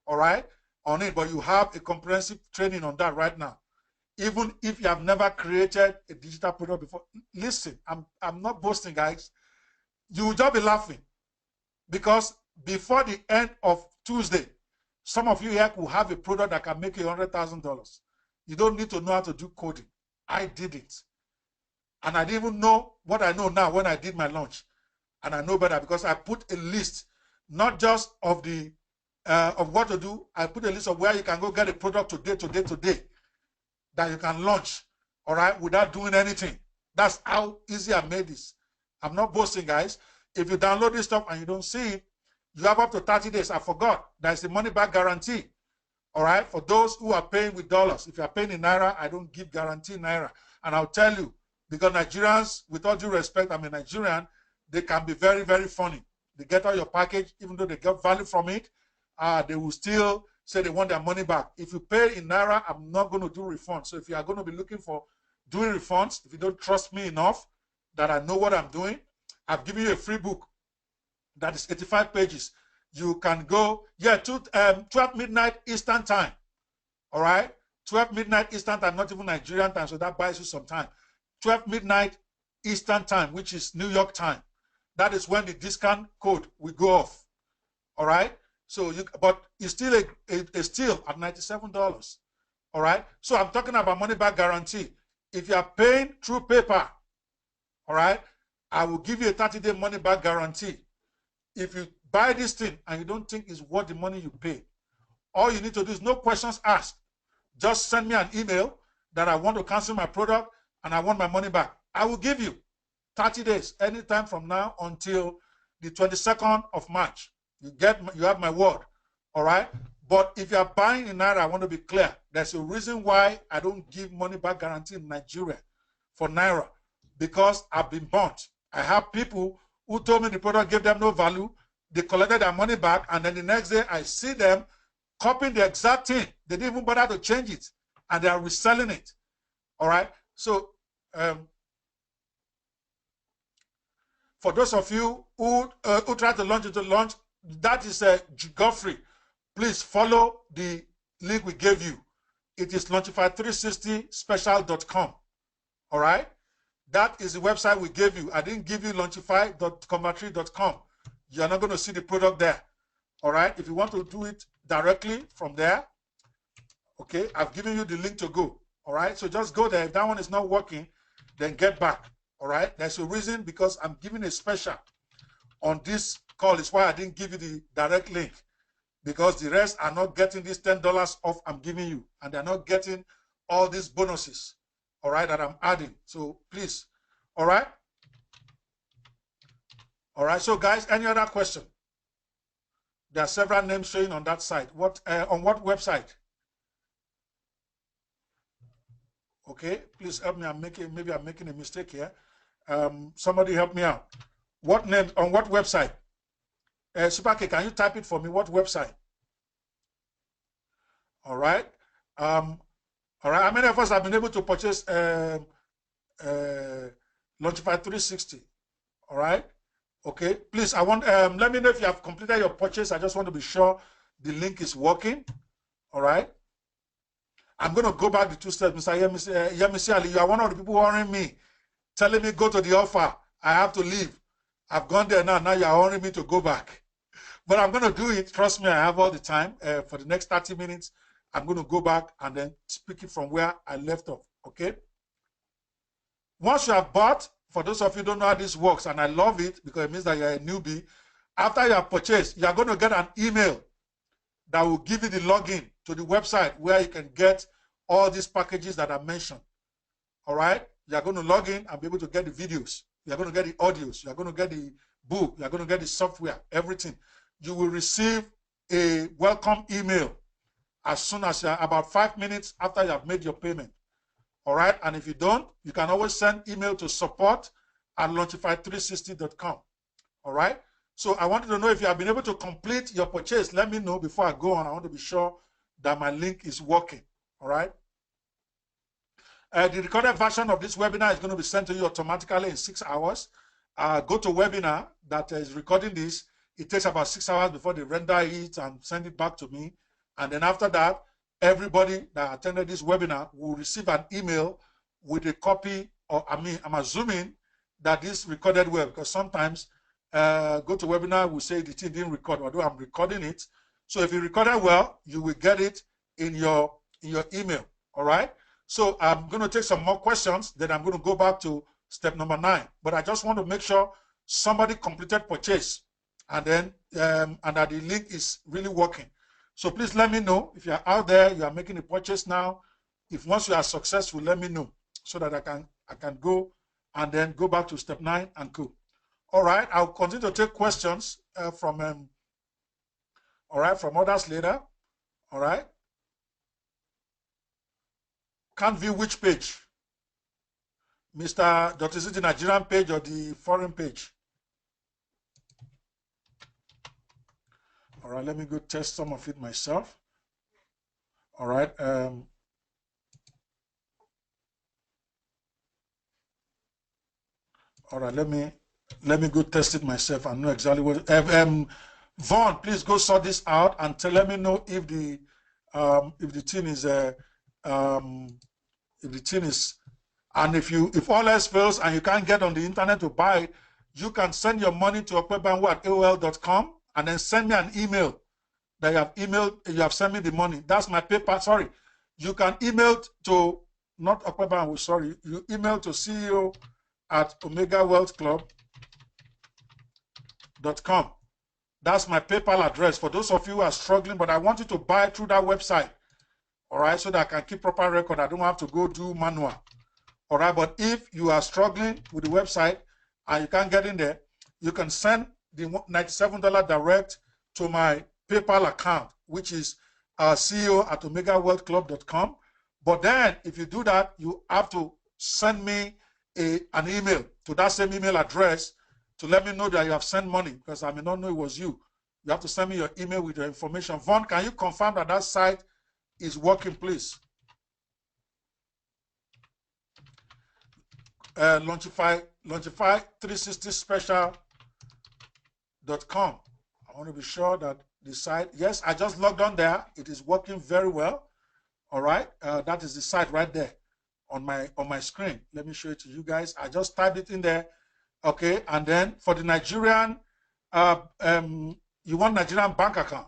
Speaker 1: all right, on it. But you have a comprehensive training on that right now. Even if you have never created a digital product before, listen, I'm not boasting, guys. You will just be laughing, because before the end of Tuesday, some of you here will have a product that can make you $100,000. You don't need to know how to do coding. I did it. And I didn't even know what I know now when I did my launch. And I know better because I put a list, not just of the of what to do. I put a list of where you can go get a product today that you can launch, all right, without doing anything. That's how easy I made this. I'm not boasting, guys. If you download this stuff and you don't see it, you have up to 30 days. I forgot. There's a money back guarantee, all right, for those who are paying with dollars. If you're paying in Naira, I don't give guarantee Naira. And I'll tell you, because Nigerians, with all due respect, I'm a Nigerian, they can be very, very funny. They get all your package, even though they get value from it, they will still say they want their money back. If you pay in Naira, I'm not going to do refunds. So if you are going to be looking for doing refunds, if you don't trust me enough that I know what I'm doing, I've given you a free book that is 85 pages. You can go, yeah, to 12 midnight Eastern time. All right? 12 midnight Eastern time, not even Nigerian time, so that buys you some time. 12 midnight Eastern time, which is New York time. That is when the discount code will go off. All right? So, but it's still a steal at $97. All right? So I'm talking about money back guarantee. If you are paying through PayPal, all right, I will give you a 30-day money back guarantee. If you buy this thing and you don't think it's worth the money you pay, all you need to do is no questions asked. Just send me an email that I want to cancel my product and I want my money back. I will give you 30 days, anytime from now until the 22nd of March. You have my word, all right? But if you are buying in Naira, I want to be clear. There's a reason why I don't give money back guarantee in Nigeria for Naira, because I've been burnt. I have people who told me the product gave them no value. They collected their money back, and then the next day I see them copying the exact thing. They didn't even bother to change it, and they are reselling it. All right? So, for those of you who try to launch that is Godfrey. Please follow the link we gave you. It is Launchify360special.com. All right? That is the website we gave you. I didn't give you launchify.convertri.com. You're not going to see the product there. All right? If you want to do it directly from there, okay, I've given you the link to go. All right? So just go there. If that one is not working, then get back. All right? There's a reason, because I'm giving a special on this call. Is why I didn't give you the direct link, because the rest are not getting this $10 off I'm giving you, and they're not getting all these bonuses, all right, that I'm adding. So please, all right? All right, so guys, any other question? There are several names showing on that site. On what website? Okay, please help me. Maybe I'm making a mistake here. Somebody help me out. What name, on what website? Superke, can you type it for me? What website? All right. All right. How many of us have been able to purchase Launchify 360? All right. Okay. Please, let me know if you have completed your purchase. I just want to be sure the link is working. All right. I'm going to go back the 2 steps. Mr. Yemisi Ali, you are one of the people ordering me, telling me go to the offer. I have to leave. I've gone there now. Now you are ordering me to go back. But I'm going to do it. Trust me, I have all the time. For the next 30 minutes, I'm going to go back and then speak it from where I left off. Okay? Once you have bought, for those of you who don't know how this works, and I love it because it means that you're a newbie, after you have purchased, you are going to get an email that will give you the login to the website where you can get all these packages that I mentioned. All right? You are going to log in and be able to get the videos. You are going to get the audios. You are going to get the book. You are going to get the software, everything. You will receive a welcome email as soon as about 5 minutes after you have made your payment. All right? And if you don't, you can always send email to support@launchify360.com. All right? So I wanted to know if you have been able to complete your purchase. Let me know before I go on. I want to be sure that my link is working. All right? The recorded version of this webinar is going to be sent to you automatically in 6 hours. Go to webinar that is recording this. It takes about 6 hours before they render it and send it back to me. And then after that, everybody that attended this webinar will receive an email with a copy, or I'm assuming that this recorded well, because sometimes go to webinar will say the thing didn't record, although I'm recording it. So if you recorded well, you will get it in your email. All right? So I'm going to take some more questions, then I'm going to go back to step number 9. But I just want to make sure somebody completed purchase, and then and that the link is really working. So please let me know if you're out there, you are making a purchase now. If once you are successful, let me know so that I can go and then go back to step 9 and go. All right, I'll continue to take questions from others later. All right. Can't view which page? Mr. Dr. Is it the Nigerian page or the foreign page? All right, let me go test some of it myself. All right. All right. Let me go test it myself and know exactly what. Vaughn, please go sort this out and let me know if the thing is if the thing is, and if all else fails and you can't get on the internet to buy it, you can send your money to okpebanwo@aol.com and then send me an email that you have sent me the money. That's my PayPal. Sorry, you can email to not Okpebanwo. Sorry, you email to CEO@omegawealthclub.com. That's my PayPal address for those of you who are struggling, but I want you to buy through that website. All right, so that I can keep proper record. I don't have to go do manual. All right, but if you are struggling with the website and you can't get in there, you can send the $97 direct to my PayPal account, which is CEO@omegawealthclub.com. But then if you do that, you have to send me an email to that same email address to let me know that you have sent money, because I may not know it was you. You have to send me your email with your information. Vaughn, can you confirm that that site is working, please? Launchify 360special.com. I want to be sure that the site, yes, I just logged on there. It is working very well. All right, that is the site right there on my screen. Let me show it to you guys. I just typed it in there. Okay, and then for the Nigerian, you want Nigerian bank account.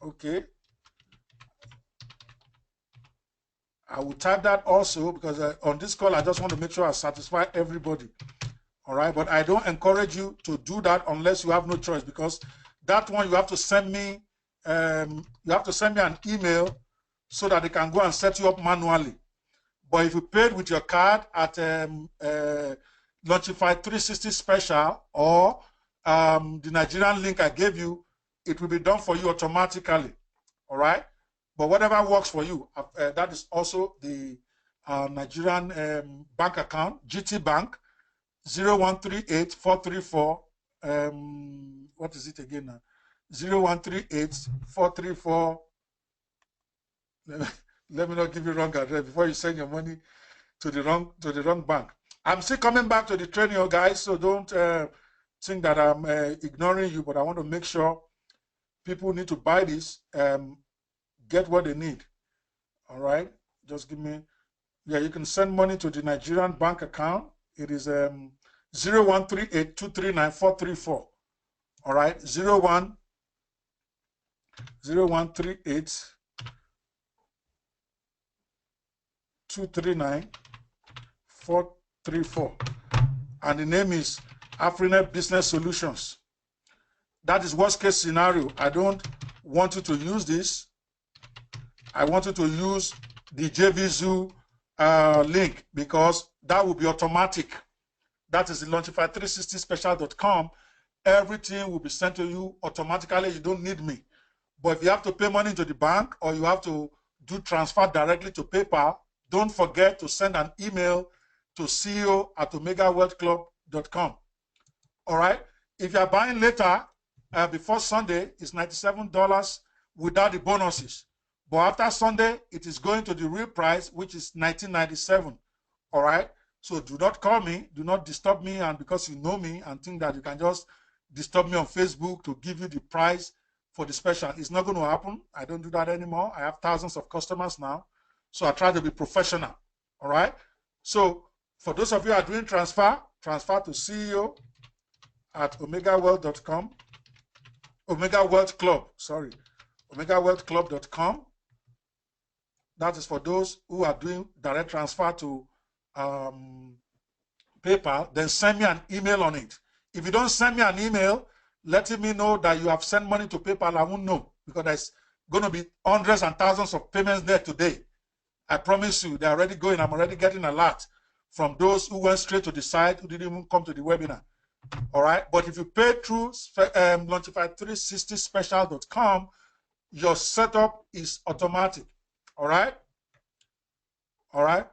Speaker 1: Okay. I will type that also, because on this call, I just want to make sure I satisfy everybody. All right, but I don't encourage you to do that unless you have no choice, because that one you have to send me. You have to send me an email so that they can go and set you up manually. But if you paid with your card at Launchify 360 Special or the Nigerian link I gave you, it will be done for you automatically. All right. But whatever works for you, that is also the Nigerian bank account, GT Bank, 0138-434, what is it again now? 0138-434, let me not give you wrong address before you send your money to the wrong bank. I'm still coming back to the training, guys, so don't think that I'm ignoring you, but I want to make sure people need to buy this, get what they need. All right, just give me, yeah, you can send money to the Nigerian bank account. It is 0138-239-434. All right, 0138-239-434. And the name is Afrinet Business Solutions. That is worst case scenario. I don't want you to use this. I want you to use the JVZoo link, because that will be automatic. That is the Launchify360special.com. Everything will be sent to you automatically. You don't need me. But if you have to pay money to the bank or you have to do transfer directly to PayPal, don't forget to send an email to CEO@omegawealthclub.com. All right. If you are buying later, before Sunday, it's $97 without the bonuses. But after Sunday, it is going to the real price, which is $19.97. All right. So do not call me, do not disturb me, and because you know me and think that you can just disturb me on Facebook to give you the price for the special, it's not going to happen. I don't do that anymore. I have thousands of customers now, so I try to be professional. All right. So for those of you who are doing transfer to CEO@omegawealth.com, omegawealthclub.com. That is for those who are doing direct transfer to PayPal. Then send me an email on it. If you don't send me an email letting me know that you have sent money to PayPal, I won't know, because there's going to be hundreds and thousands of payments there today. I promise you, they're already going. I'm already getting a lot from those who went straight to the site, who didn't even come to the webinar. All right. But if you pay through Launchify360special.com, your setup is automatic. All right. All right.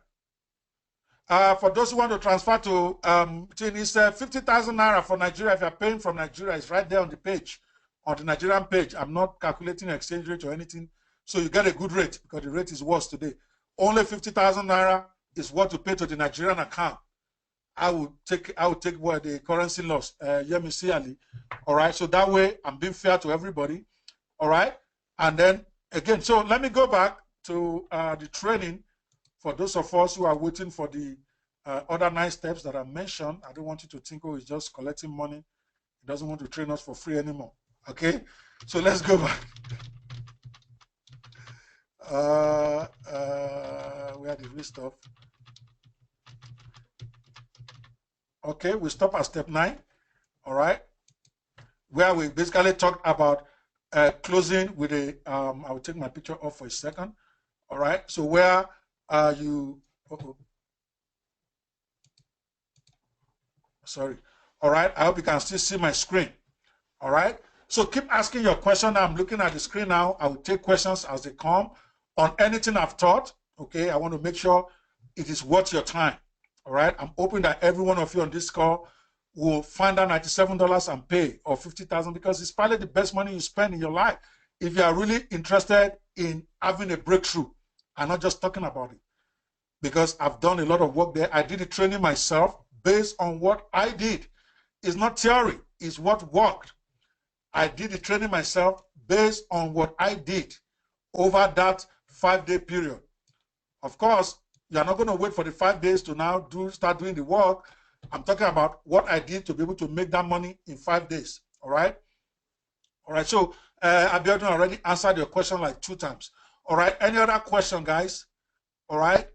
Speaker 1: For those who want to transfer to, it's 50,000 Naira for Nigeria. If you're paying from Nigeria, it's right there on the page, on the Nigerian page. I'm not calculating exchange rate or anything. So you get a good rate because the rate is worse today. Only 50,000 naira is what to pay to the Nigerian account. I will take what the currency loss, Yemisi Ali. All right. So that way I'm being fair to everybody. All right. And then again, so let me go back to the training for those of us who are waiting for the other 9 steps that I mentioned. I don't want you to think, oh, he's just collecting money. He doesn't want to train us for free anymore. Okay. So let's go back. Where did we stop? Okay, we stop at step 9. All right, where we basically talked about closing with a. I will take my picture off for a second. All right, so where you. Sorry. All right, I hope you can still see my screen. All right, so keep asking your question. I'm looking at the screen now. I will take questions as they come on anything I've taught. Okay, I want to make sure it is worth your time. All right, I'm hoping that every one of you on this call will find that $97 and pay, or 50,000, because it's probably the best money you spend in your life if you are really interested in having a breakthrough and not just talking about it. Because I've done a lot of work there. I did the training myself based on what I did. It's not theory, it's what worked. I did the training myself based on what I did over that 5-day period. Of course, you're not going to wait for the 5 days to now start doing the work. I'm talking about what I did to be able to make that money in 5 days. All right. All right. So Abiodun already answered your question like 2 times. All right. Any other question, guys? All right.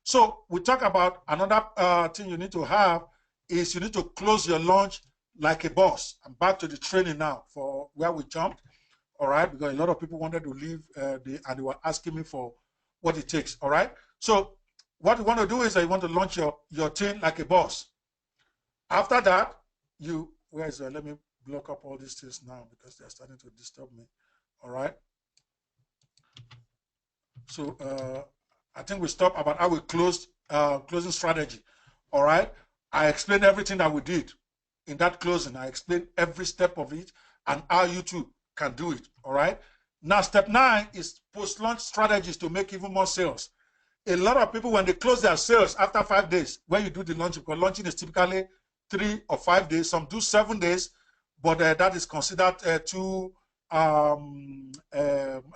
Speaker 1: So we talk about another thing you need to have is you need to close your launch like a boss. I'm back to the training now for where we jumped. All right. Because a lot of people wanted to leave and they were asking me for what it takes. All right. So what you want to do is that you want to launch your thing like a boss. After that, let me block up all these things now because they're starting to disturb me. All right. So I think we stopped about how we closed closing strategy. All right. I explained everything that we did in that closing. I explained every step of it and how you too can do it. All right. Now, step 9 is post-launch strategies to make even more sales. A lot of people, when they close their sales after 5 days, when you do the launch, because launching is typically 3 or 5 days, some do 7 days, but that is considered too, how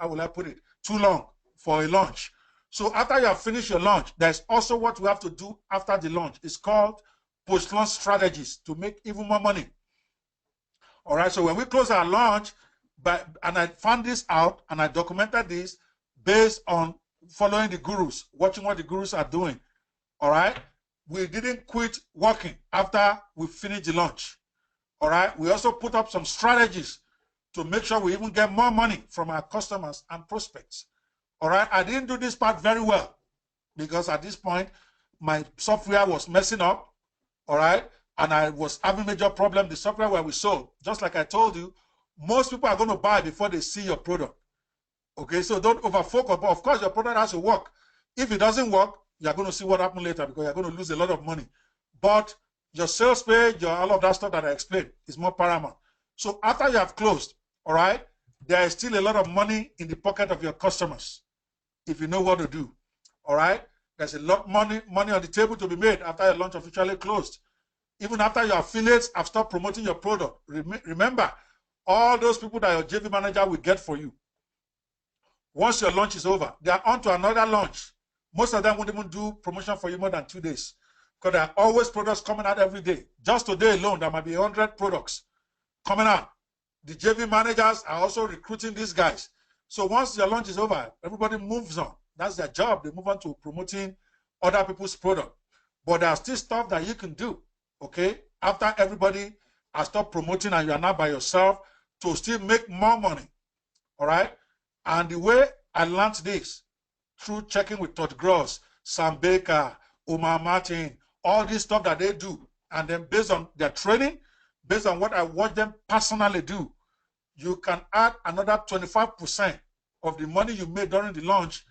Speaker 1: will I put it, too long for a launch. So after you have finished your launch, there's also what we have to do after the launch. It's called post-launch strategies to make even more money. All right, so when we close our launch, and I found this out and I documented this based on following the gurus, watching what the gurus are doing. All right. We didn't quit working after we finished the launch. All right. We also put up some strategies to make sure we even get more money from our customers and prospects. All right. I didn't do this part very well because at this point, my software was messing up. All right. And I was having major problem. The software where we sold, just like I told you, most people are going to buy before they see your product. Okay, so don't overfocus. But of course, your product has to work. If it doesn't work, you're going to see what happens later because you're going to lose a lot of money. But your sales page, all of that stuff that I explained is more paramount. So after you have closed, all right, there is still a lot of money in the pocket of your customers if you know what to do. All right, there's a lot of money on the table to be made after your launch officially closed. Even after your affiliates have stopped promoting your product, remember, all those people that your JV manager will get for you. Once your launch is over, they are on to another launch. Most of them won't even do promotion for you more than 2 days because there are always products coming out every day. Just today alone, there might be 100 products coming out. The JV managers are also recruiting these guys. So once your launch is over, everybody moves on. That's their job. They move on to promoting other people's product. But there's still stuff that you can do, okay? After everybody has stopped promoting and you are now by yourself to still make more money, all right? And the way I learned this, through checking with Todd Gross, Sam Baker, Omar Martin, all this stuff that they do, and then based on their training, based on what I watch them personally do, you can add another 25% of the money you made during the launch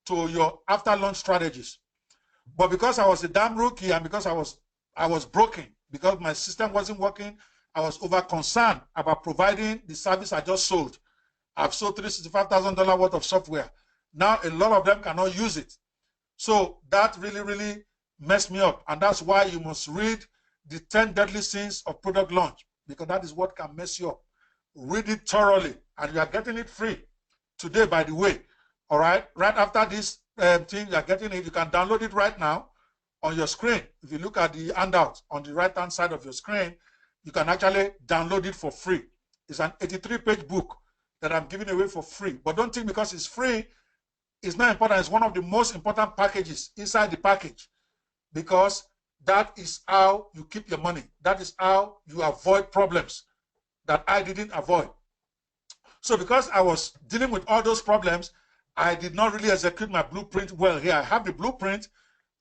Speaker 1: to your after-launch strategies. But because I was a damn rookie and because I was broken, because my system wasn't working, I was over concerned about providing the service I just sold. I've sold $365,000 worth of software. Now a lot of them cannot use it. So that really, really messed me up. And that's why you must read the 10 deadly sins of product launch, because that is what can mess you up. Read it thoroughly, and you are getting it free today, by the way. All right, right after this thing, you are getting it. You can download it right now on your screen. If you look at the handout on the right-hand side of your screen, you can actually download it for free. It's an 83-page book that I'm giving away for free. But don't think because it's free, it's not important. It's one of the most important packages inside the package, because that is how you keep your money. That is how you avoid problems that I didn't avoid. So because I was dealing with all those problems, I did not really execute my blueprint well here. I have the blueprint,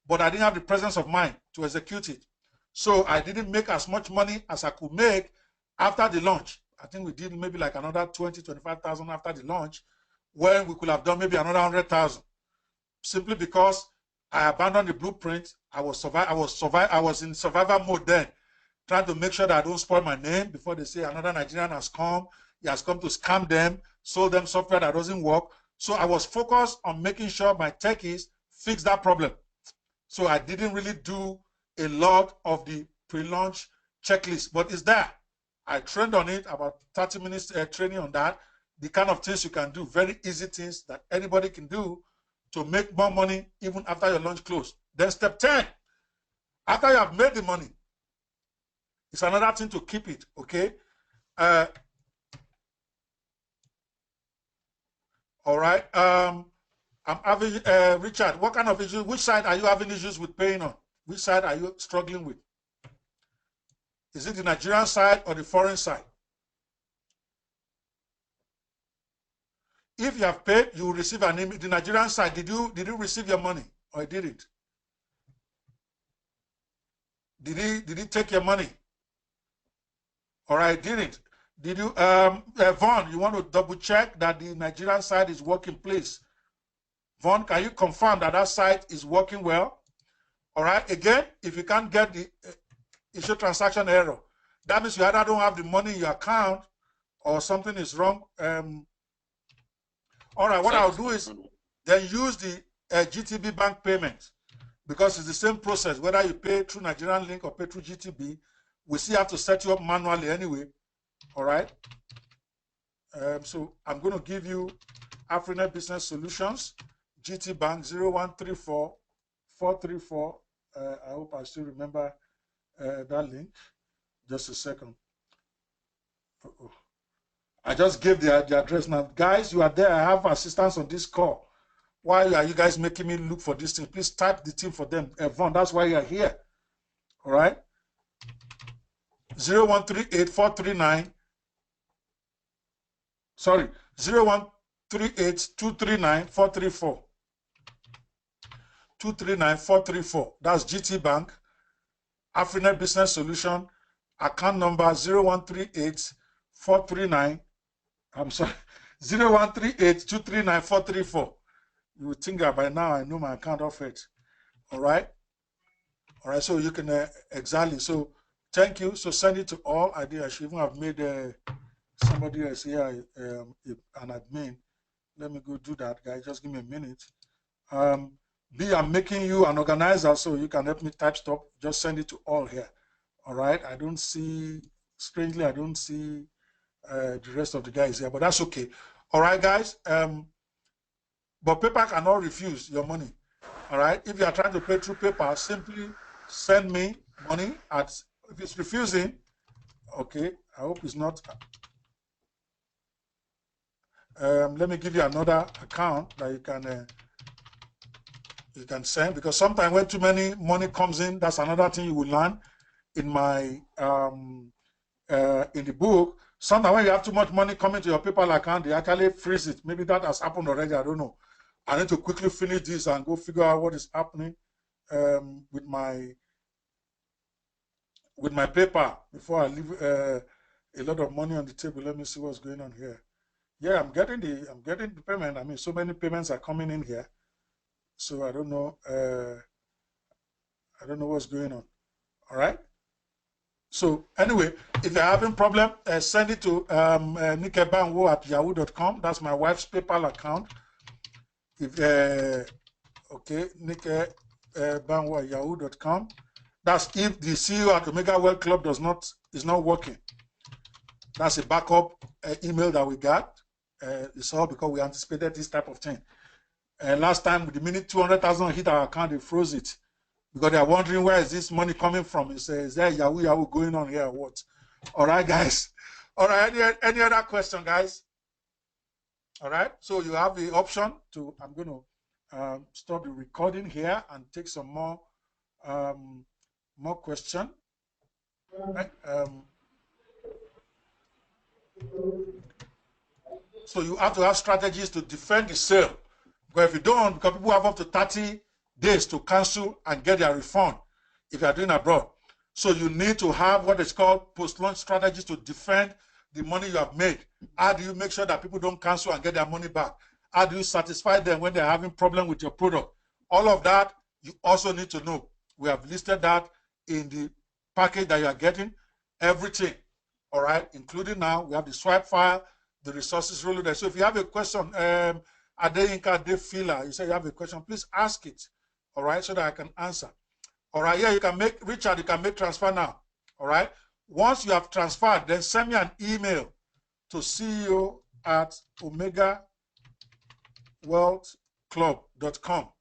Speaker 1: but I didn't have the presence of mind to execute it. So I didn't make as much money as I could make after the launch. I think we did maybe like another 20, 25,000 after the launch, when we could have done maybe another 100,000. Simply because I abandoned the blueprint. I was in survival mode then, trying to make sure that I don't spoil my name before they say another Nigerian has come. He has come to scam them, sold them software that doesn't work. So I was focused on making sure my techies fix that problem. So I didn't really do a lot of the pre-launch checklist, but it's there. I trained on it, about 30 minutes training on that. The kind of things you can do, very easy things that anybody can do to make more money even after your launch close. Then step 10, after you have made the money, it's another thing to keep it, okay? All right. I'm having, Richard, what kind of issues, which side are you having issues with paying on? Which side are you struggling with? Is it the Nigerian side or the foreign side? If you have paid, you will receive an email. The Nigerian side, did you receive your money or did it? Did he take your money? All right, didn't. Did you, Vaughn, you want to double check that the Nigerian side is working, please? Vaughn, can you confirm that that site is working well? All right, again, if you can't get the issue transaction error, that means you either don't have the money in your account or something is wrong. All right, what I'll do is then use the GTB bank payment, because it's the same process, whether you pay through Nigerian Link or pay through GTB. We still have to set you up manually anyway. All right. So I'm going to give you Afrinet Business Solutions, GT Bank 0134 434. I hope I still remember that link. Just a second. I just gave the address now. Guys, you are there. I have assistants on this call. Why are you guys making me look for this thing? Please type the team for them. Vaughn, that's why you are here. All right. 0138 439. Sorry, 0138 239 434. 239 434. That's GT Bank. Afrinet Business Solution. Account number 0138 439. I'm sorry, 0138 239 434. You would think that by now I know my account of it. All right. All right. So you can exactly. So thank you. So send it to all. I should even have made somebody else here an admin. Let me go do that, guys. Just give me a minute. B, I'm making you an organizer so you can help me type stuff. Just send it to all here. All right. I don't see, strangely, I don't see the rest of the guys here, but that's okay. All right, guys. But PayPal cannot refuse your money. All right. If you are trying to pay through PayPal, simply send me money if it's refusing. Okay. I hope it's not. Let me give you another account that you can send, because sometimes when too many money comes in, that's another thing you will learn in my in the book. Sometimes when you have too much money coming to your PayPal account, they actually freeze it. Maybe that has happened already. I don't know. I need to quickly finish this and go figure out what is happening with my PayPal before I leave a lot of money on the table. Let me see what's going on here. Yeah, I'm getting the payment. I mean, so many payments are coming in here. So I don't know. I don't know what's going on. All right. So anyway, if you're having problem, send it to nikebanwo@yahoo.com. That's my wife's PayPal account. If okay, nikebanwo@yahoo.com. That's if the CEO at Omega Wealth Club is not working. That's a backup email that we got. It's all because we anticipated this type of thing. Last time, the minute 200,000 hit our account, they froze it because they are wondering where is this money coming from. It says, is there Yahoo going on here or what? All right, guys. All right, any other question, guys? All right, so you have the option to, I'm going to stop the recording here and take some more question. Right? So you have to have strategies to defend the sale. But if you don't, because people have up to 30 days to cancel and get their refund if you are doing abroad. So you need to have what is called post-launch strategies to defend the money you have made. How do you make sure that people don't cancel and get their money back? How do you satisfy them when they're having problem with your product? All of that you also need to know. We have listed that in the package that you are getting, everything. All right, including now we have the swipe file, the resources really there. So if you have a question, Adeyinka Defila, you say you have a question, please ask it. All right, so that I can answer. All right, yeah, you can make, Richard, you can make transfer now. All right, once you have transferred, then send me an email to ceo@omegawealthclub.com.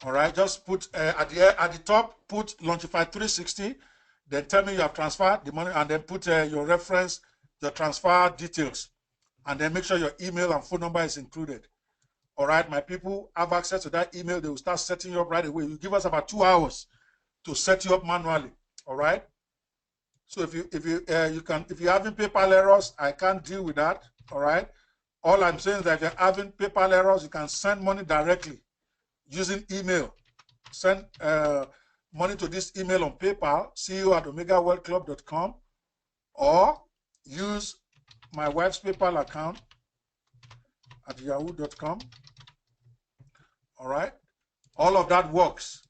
Speaker 1: All right, just put at the top, put Launchify 360, then tell me you have transferred the money, and then put your reference, the transfer details, and then make sure your email and phone number is included. All right, my people have access to that email. They will start setting you up right away. You give us about 2 hours to set you up manually. All right. So if you're having PayPal errors, I can't deal with that. All right. All I'm saying is that if you're having PayPal errors, you can send money directly using email. Send money to this email on PayPal, ceo@omegawealthclub.com, or use my wife's PayPal account at yahoo.com. All right. All of that works.